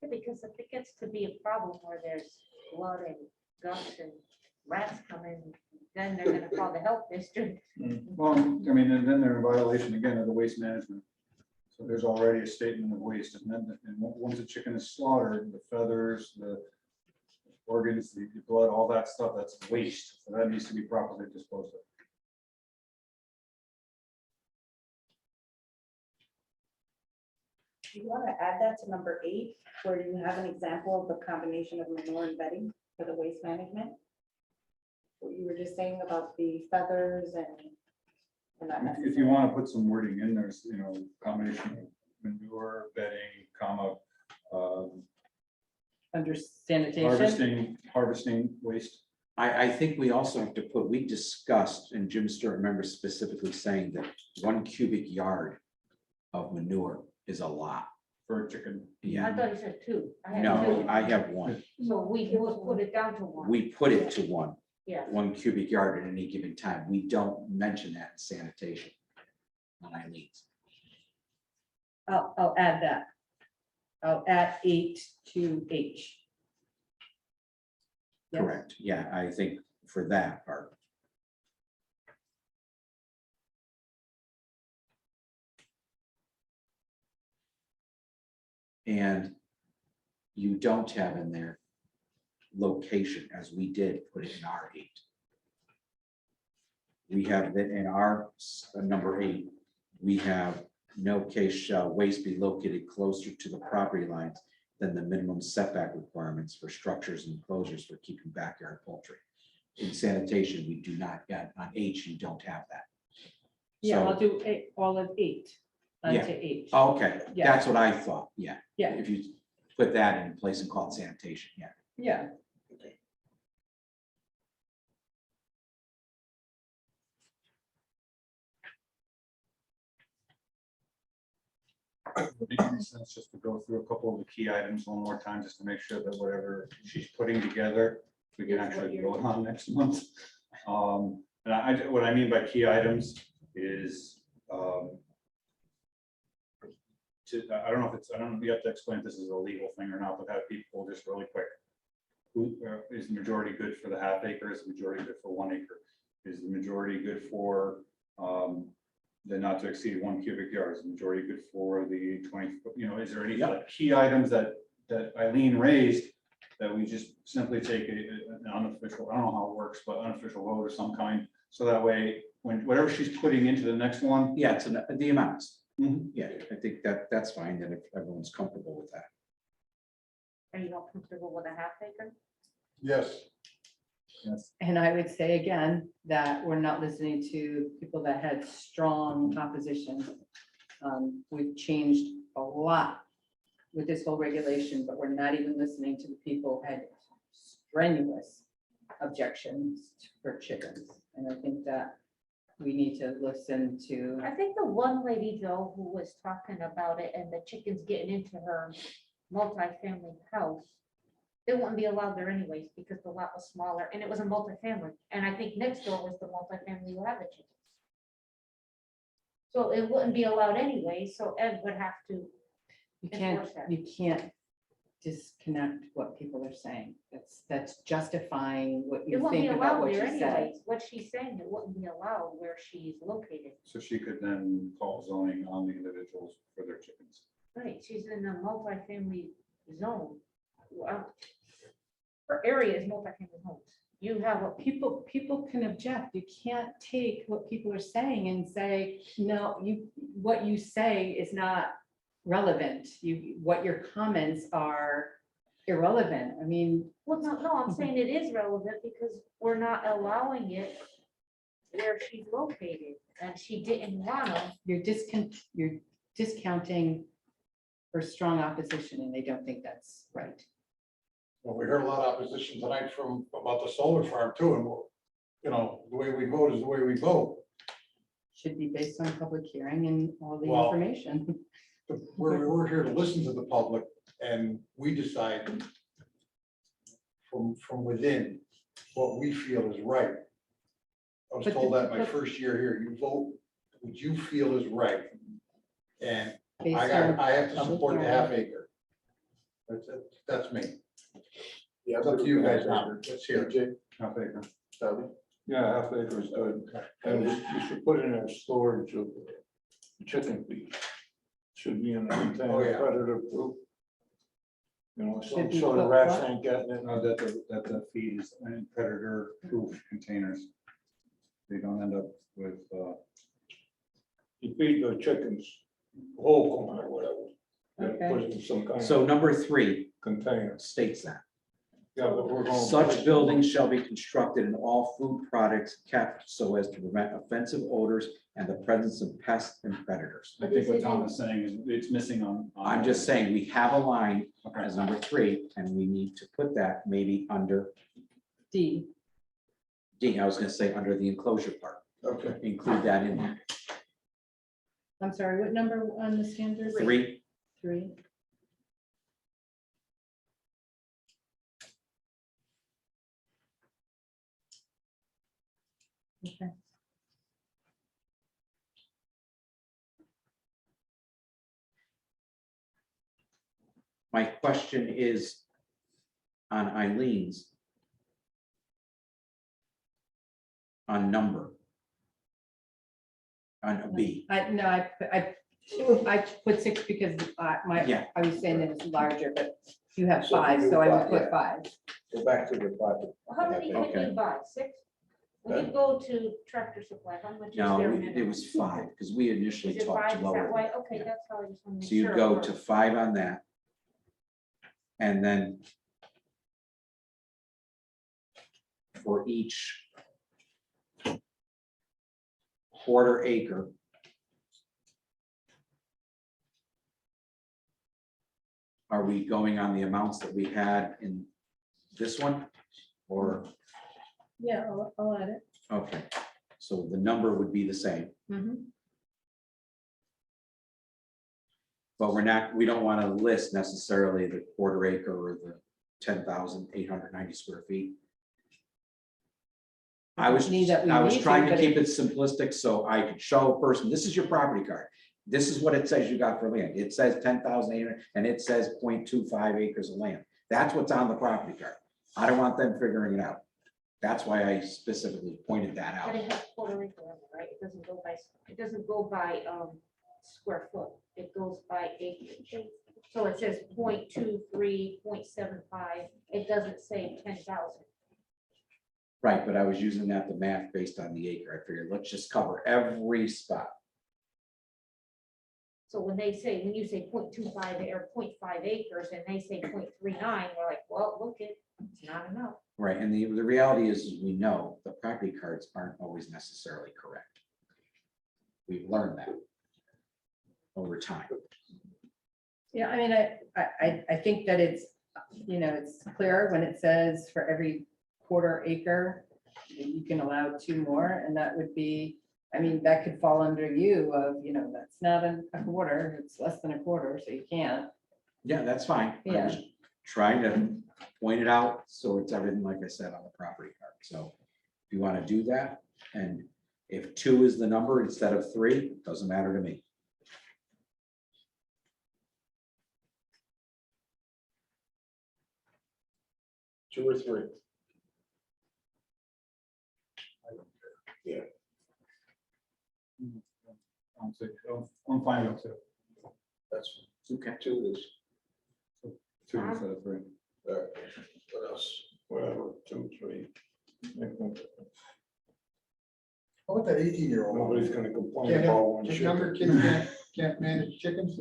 because if it gets to be a problem where there's blood and guts and rats come in, then they're gonna call the health district. Well, I mean, and then they're in violation again of the waste management. So there's already a statement of waste, and then, once a chicken is slaughtered, the feathers, the organs, the blood, all that stuff, that's waste. So that needs to be properly disposed of. Do you want to add that to number 8, where you have an example of the combination of manure and bedding for the waste management? What you were just saying about the feathers and that. If you want to put some wording in there, combination of manure, bedding, comma, Under sanitation. harvesting waste. I think we also have to put, we discussed, and Jim Stewart remembers specifically saying that 1 cubic yard of manure is a lot. For chicken. I Yeah, thought you said 2. I had no, 2. I have 1. So we would put it down to 1. We put it to 1, Yeah. 1 cubic yard at any given time. We don't mention that in sanitation on Eileen's. I'll add that. I'll add 8 to H. Yes. Correct. Yeah, I think for that part. And you don't have in there location, as we did put it in R8. We have that in our number 8, we have no case shall waste be located closer to the property lines than the minimum setback requirements for structures and enclosures for keeping backyard poultry. In sanitation, we do not, yet on H, you don't have that. Yeah, So- I'll do all of 8 onto Yeah. H. Okay, Yeah. that's what I thought, yeah. Yeah. If you put that in place and call it sanitation, yeah. Yeah, Would it make any sense just to go through a couple of the key items one more time, just to make sure that whatever she's putting together, we can actually vote on next month? And what I mean by key items is, I don't know if it's, I don't know if you have to explain if this is a legal thing or not, but have people just really quick. Who is the majority good for the half acre? Is the majority good for 1 acre? Is the majority good for the not to exceed 1 cubic yard? Is the majority good for the 20, is there any like key items that Eileen raised that we just simply take an unofficial, I don't know how it works, but unofficial vote of some kind, so that way, when whatever she's putting into the next one. Yeah, it's the amounts. Mhm. Yeah, I think that's fine, then if everyone's comfortable with that. Are you not comfortable with a half acre? Yes, Yes. and I would say again that we're not listening to people that had strong opposition. We've changed a lot with this whole regulation, but we're not even listening to the people who had strenuous objections for chickens. And I think that we need to listen to, I think the one lady though, who was talking about it and the chickens getting into her multi-family house, they wouldn't be allowed there anyways because the lot was smaller and it was a multi-family. And I think next door was the multi-family who had the chickens. So it wouldn't be allowed anyway, so Ed would have to, enforce that. you can't disconnect what people are saying. That's justifying what it you wouldn't be think about allowed what there she said. anyways. What she's saying, it wouldn't be allowed where she's located. So she could then call zoning on the individuals for their chickens. Right, she's in a multi-family zone. Well, her area is multi-family homes. You have a People can object. You can't take what people are saying and say, no, what you say is not relevant. What your comments are irrelevant. I mean, well, no, I'm saying it is relevant because we're not allowing it where she's located and she didn't want to. you're discounting her strong opposition and they don't think that's right. well, we heard a lot of opposition tonight about the solar farm too, and the way we vote is the way we vote. Should be based on public hearing and all the Well, information. We're here to listen to the public, and we decide from within what we feel is right. I was But told that my but- first year here, you vote what you feel is right. And Based I on have to public support the hearing. half acre. That's me. Yeah, It's up to you guys now. Let's hear it. Half acre. Yeah, half acre is good, and we should put in a storage of chicken feed. Should be in the Oh, container, yeah. predator proof. Should Some be sort of put rats what? ain't getting it. That the feed is in predator proof containers. They don't end up with, You feed the chickens whole corn or whatever. And Okay. put it in some kind So of number 3 container. states that. Yeah, but we're going. Such buildings shall be constructed and all food products kept so as to prevent offensive odors and the presence of pests and predators. I think what Tom is saying is it's missing on. I'm just saying, we have a line Okay. as number 3, and we need to put that maybe under D. D. I was gonna say under the enclosure part, Okay. include that in there. I'm sorry, what number on the standard? 3, 3. Okay. my question is on Eileen's on number. On a B. I put 6 because Yeah. I was saying that it's larger, but you have So 5, you so I would five, put yeah. 5. Go back to the project. How many can Okay. you buy? 6? When you go to Tractor Supply, how much is No, their it minimum? was 5, because we initially Is it talked 5? Is that lower. why? Okay, that's how I just want to make So you sure. go it to works. 5 on that. And then for each quarter acre, are we going on the amounts that we had in this one? Or, Yeah, I'll add it. okay, so the number would be the same, Mhm. but we don't want to list necessarily the quarter acre or the 10,890 square feet. I was Need that we I was need to, trying to but keep it simplistic so I could show a person, this is your property card. This is what it says you got for land. It says 10,800 and it says 0.25 acres of land. That's what's on the property card. I don't want them figuring it out. That's why I specifically pointed that But out. it has quarter acre, on it, right? It doesn't go by square foot. It goes by acre. So it says 0.23, 0.75. It doesn't say 10,000. Right, but I was using that, the math based on the acre. I figured, let's just cover every spot. So when you say 0.25 or 0.5 acres and they say 0.39, we're like, well, look, it's not enough. Right, and the reality is we know the property cards aren't always necessarily correct. We've learned that over time. Yeah, I mean, I think that it's, it's clear when it says for every quarter acre, you can allow 2 more, and that would be, I mean, that could fall under you of, that's not a quarter, it's less than a quarter, so you can't. Yeah, that's fine. I Yeah. was trying to point it out, so it's everything, like I said, on the property card. So if you want to do that, and if 2 is the number instead of 3, it doesn't matter to me. Two or 3. I'm fine with it. That's Okay. 2 is, 2 instead of 3. what else? Whatever, 2, 3. Make no difference. How about that 18-year-old? Nobody's gonna complain Can't about have, one just younger chicken. kids can't manage chickens.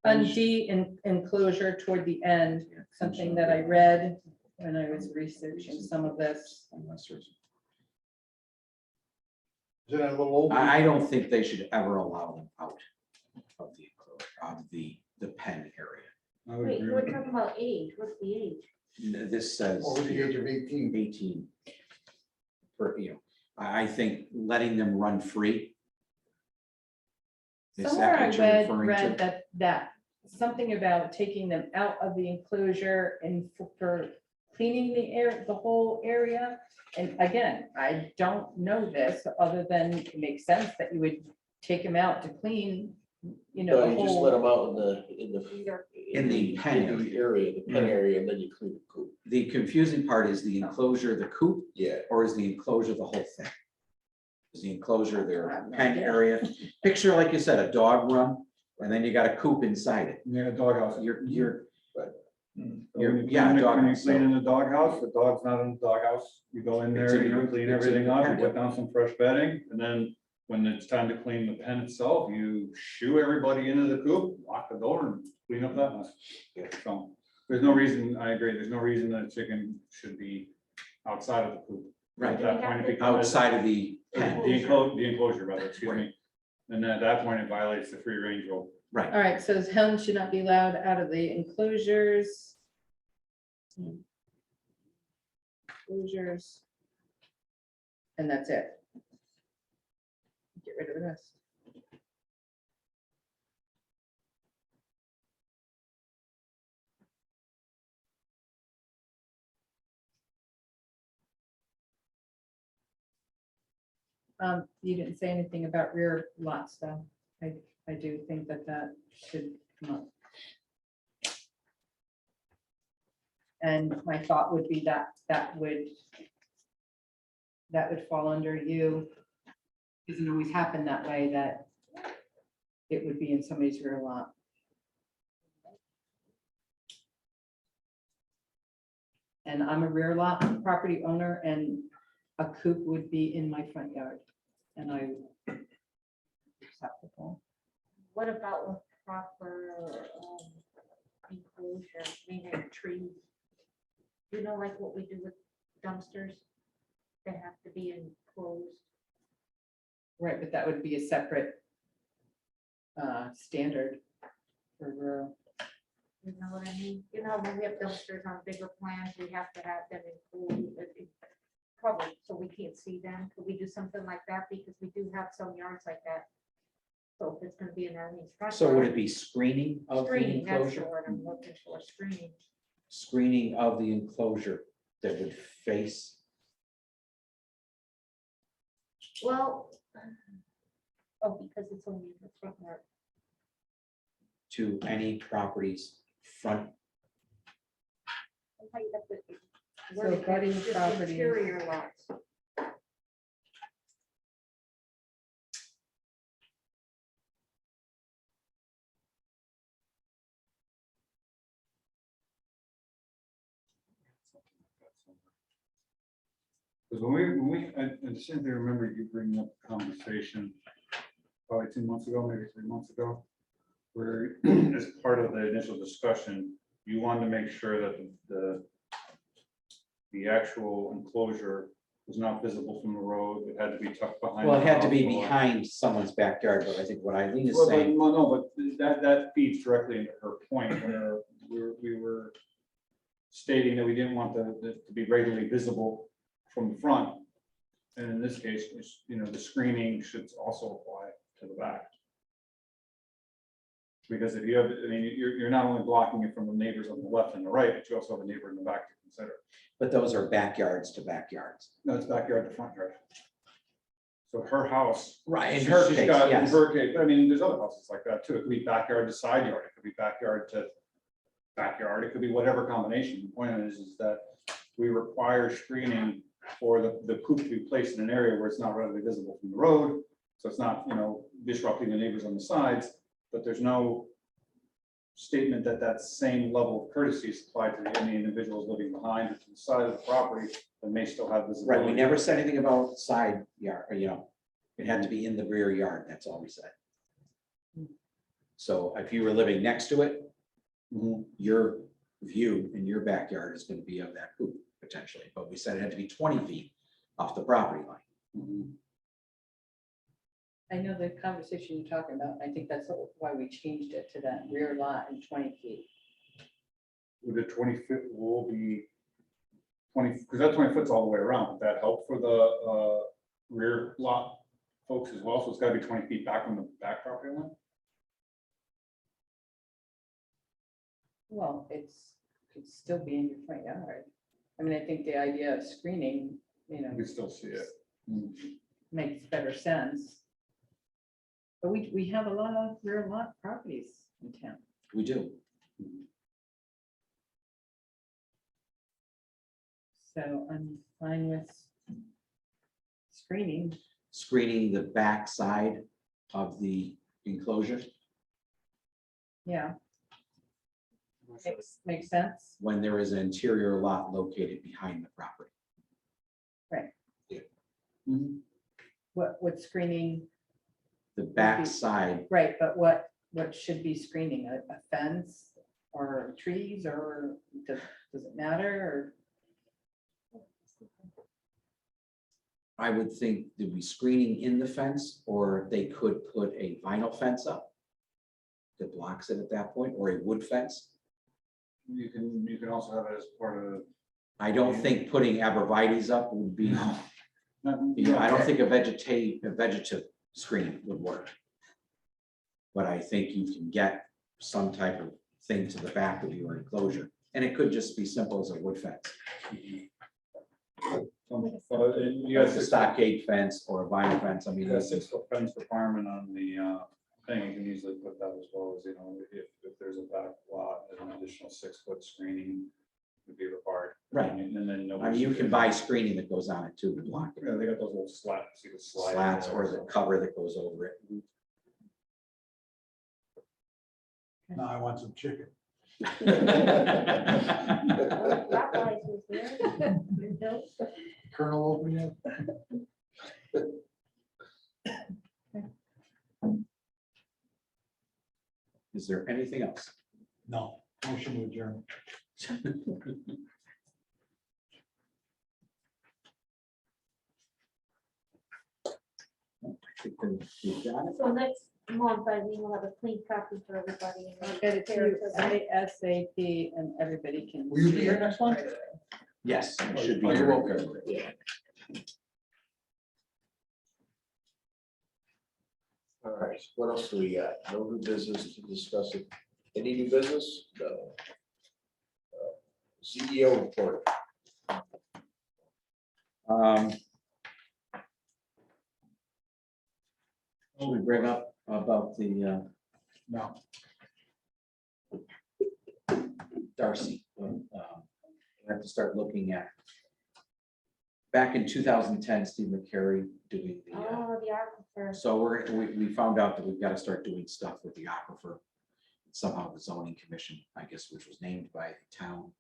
On D, enclosure toward the end, something that I read when I was researching some of this. Unless there's- Is it a little old? I don't think they should ever allow them out of the enclosure, of the pen area. I would Wait, agree we're with talking about age. What's the age? This says Over the age of 18. 18. I think letting them run free. Is Somewhere I that what you're read referring to? that something about taking them out of the enclosure and for cleaning the whole area. And again, I don't know this, other than it makes sense that you would take them out to clean, the No, you just let whole. them out in the pen area, the pen area, and then you clean the coop. The confusing part is the enclosure, the coop, Yeah. or is the enclosure the whole thing? Is the enclosure I their have no pen idea. area? Picture, like you said, a dog run, and then you got a coop inside it. Yeah, doghouse. You're, When yeah, you doghouse, clean so- in the doghouse, the dog's not in the doghouse. You go in It's there, in you your- clean it's in everything your up, you pen, put yeah. down some fresh bedding, and then when it's time to clean the pen itself, you shoo everybody into the coop, lock the door and clean up that mess. So There's no reason, I agree, there's no reason that a chicken should be outside of the coop. Right. At that point, it becomes. Outside of the The pen. enclosure, rather, excuse me. And at that point, it violates the free range rule. Right. All right, so hens should not be allowed out of the enclosures. Enclosures. And that's it. Get rid of the rest. You didn't say anything about rear lots, though. I do think that that should come up. And my thought would be that that would fall under you. Doesn't always happen that way, that it would be in somebody's rear lot. And I'm a rear lot property owner, and a coop would be in my front yard, and I acceptable. What about with proper enclosure, meaning trees? You know, like what we do with dumpsters? They have to be enclosed. Right, but that would be a separate standard for rural. You know what I mean? You know, when we have dumpsters on bigger plans, we have to have them included, covered, so we can't see them. Could we do something like that? Because we do have some yards like that. So if it's gonna be in Arlene's front. So would yard, it be screening of the Screening, that's the enclosure? word I'm looking for, screening. Screening of the enclosure that would face, Well, oh, because it's only in the front yard. to any property's front. How you have to- So word it, abutting just properties. Interior lots. Because I distinctly remember you bringing up a conversation probably 2 months ago, maybe 3 months ago, where as part of the initial discussion, you wanted to make sure that the actual enclosure was not visible from the road. It had to be tucked behind. Well, it the had to be house or- behind someone's backyard, but I think what Eileen is Well, but, saying, no, but that feeds directly into her point, where we were stating that we didn't want to be regularly visible from the front. And in this case, it's, you know, the screening should also apply to the back. Because if you have, I mean, you're not only blocking it from the neighbors on the left and the right, but you also have a neighbor in the back to consider. but those are backyards to backyards. No, it's backyard to front yard. So her house. Right, in she's- her she's case, got- in yes. her case, I mean, there's other houses like that too. It could be backyard to side yard, it could be backyard to backyard, it could be whatever combination. The point is that we require screening for the coop to be placed in an area where it's not readily visible from the road. So it's not, you know, disrupting the neighbors on the sides, but there's no statement that that same level of courtesy is applied to any individuals living behind or to the side of the property that may still have visibility. Right, we never said anything about side yard, or, you know, it had to be in the rear yard, that's all we said. So if you were living next to it, your view in your backyard is gonna be of that coop potentially, but we said it had to be 20 feet off the property line. I know the conversation you're talking about. I think that's why we changed it to that rear lot and 20 feet. Would the 20-foot rule be 20, because that 20 foot's all the way around, would that help for the rear lot folks as well? So it's gotta be 20 feet back from the back property line? Well, could still be in your front yard. I mean, I think the idea of screening, you know, You can still see it. makes better sense. But we have a lot of rear lot properties in town. We do. So I'm fine with screening. Screening the back side of the enclosure Yeah. Makes sense. when there is an interior lot located behind the property. What screening, The back side, right, but what should be screening? A fence? or trees, or does it matter, I would think there'd be screening in the fence, or they could put a vinyl fence up that blocks it at that point, or a wood fence. You can also have it as part of. I don't think putting abrevieties up would be, I don't think a vegetative screen would work. But I think you can get some type of thing to the back of your enclosure, and it could just be simple as a wood fence. You As a stockade fence or a vinyl fence, I mean, got 6-foot fence requirement on the thing, you can easily put that as well as, if there's a back lot, an additional 6-foot screening would be required. Right. And then. I mean, you can buy screening that goes on it too to block it. Yeah, they got those little slats, you can slide. in Slats there, or so. the cover that goes over it. Now I want some chicken. Colonel open yet? Is there anything else? No, motion to adjourn. I think we've got it. So next month, I think we'll have a clean copy for everybody. I'll get it to you ASAP, and everybody can. Will you see be it. here next one? Yes, it should be. Are you here. okay? Yeah. All right, what else do we got? No new business to discuss. Any new business? No. CEO report. Should we bring up about the No. Darcy? We have to start looking at. Back in 2010, Steve McCary doing the. Oh, the aquifer. So we found out that we've got to start doing stuff with the aquifer. Somehow the zoning commission, I guess, which was named by the town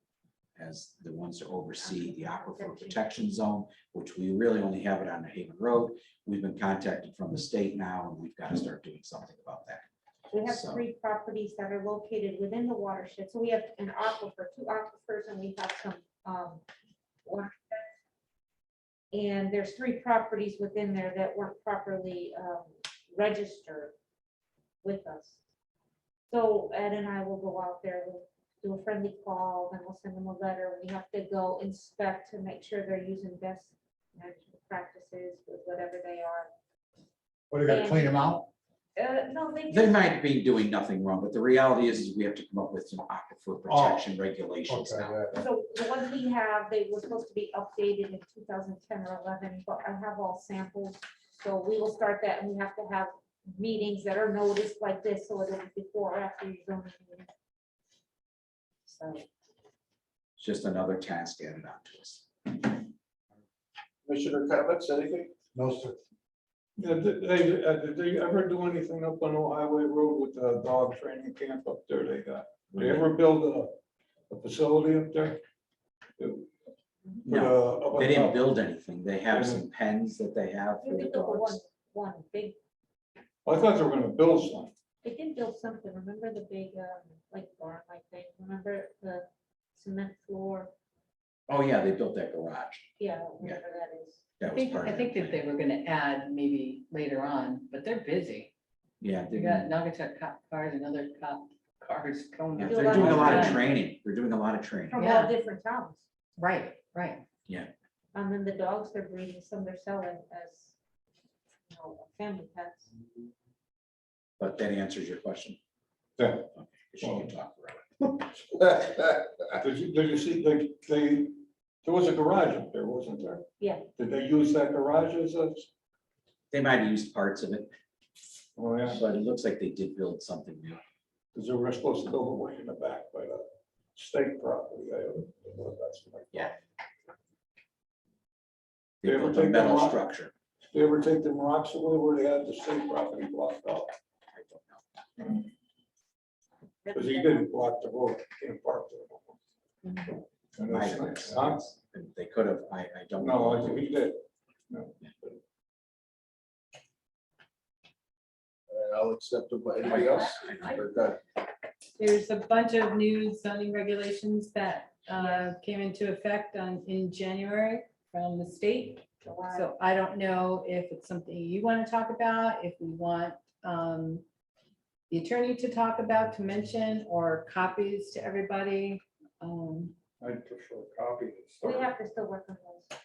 as the ones to oversee the aquifer protection zone, which we really only have it on the Haven Road. We've been contacted from the state now, and we've got to start doing something about that. We have So- 3 properties that are located within the watershed. So we have an aquifer, 2 aquifers, and we have some watersheds. And there's 3 properties within there that weren't properly registered with us. So Ed and I will go out there, we'll do a friendly call, then we'll send them a letter. We have to go inspect to make sure they're using best management practices with whatever they are. What, do you gotta clean them out? No, they. They might be doing nothing wrong, but the reality is we have to come up with some aquifer protection regulations Okay, now. yeah. So the ones we have, they were supposed to be updated in 2010 or 11, but I have all samples. So we will start that, and we have to have meetings that are noticed like this, so it'll be before or after your zoning meeting. So, It's just another task added on to us. Commissioner comments, anything? No, sir. Yeah, did they ever do anything up on Old Highway Road with the dog training camp up there they got? They ever build a facility up there? No, Up on they didn't top? build anything. They have some pens that they have for they the built dogs. one big, I thought they were gonna build some. they did build something, remember the big, like barn, like thing, remember the cement floor? Oh, yeah, they built that garage. Yeah, whatever that is. That was part I of think it. that they were gonna add maybe later on, but they're busy. Yeah, They got Naugatuck cop cars and other cop cars going. yeah, up. they're doing a lot of Yeah. training. They're doing a lot of training. From Yeah. all different towns. Right. And then the dogs they're breeding, some they're selling as, family pets. But that answers your question. Yeah. Okay, 'cause she can talk forever. Did you see, there was a garage up there, wasn't there? Yeah. Did they use that garage as a? They might have used parts of it, Oh, yeah, but it looks like they did build something new. because they were supposed to build a way in the back by the state property. That's what I thought. Yeah. They They ever built a take them metal out? structure. Did they ever take them rocks away where they had the state property blocked out? I don't know. Because he didn't block the road, he can't park there. And Might that's have, nice, huh? They could have, I don't No, I know. think he did. No. I'll accept them, but anybody else? We're done. there's a bunch of new zoning regulations that came into effect in January from the state. July. So I don't know if it's something you want to talk about, if we want the attorney to talk about, to mention, or copies to everybody. I'd prefer a copy to We start. have to still work on those.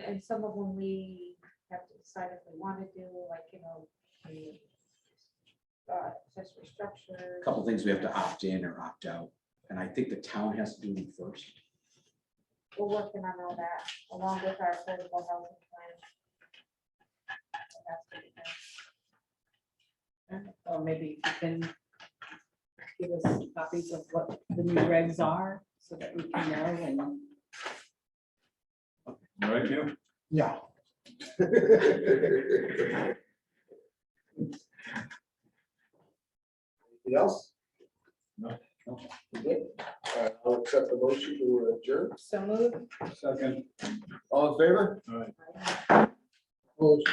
And some of them we have to decide if we want to do, like, you know, the accessory structure. A couple things we have to opt in or opt out, and I think the town has to do them first. We're working on all that, along with our affordable housing plan. It has to be done. Or maybe you can give us copies of what the new regs are, so that we can know. And All right, you? Yeah. Anything else? No. Okay. I'll accept the motion to adjourn. so move. Second. All in favor? All right. Opposed?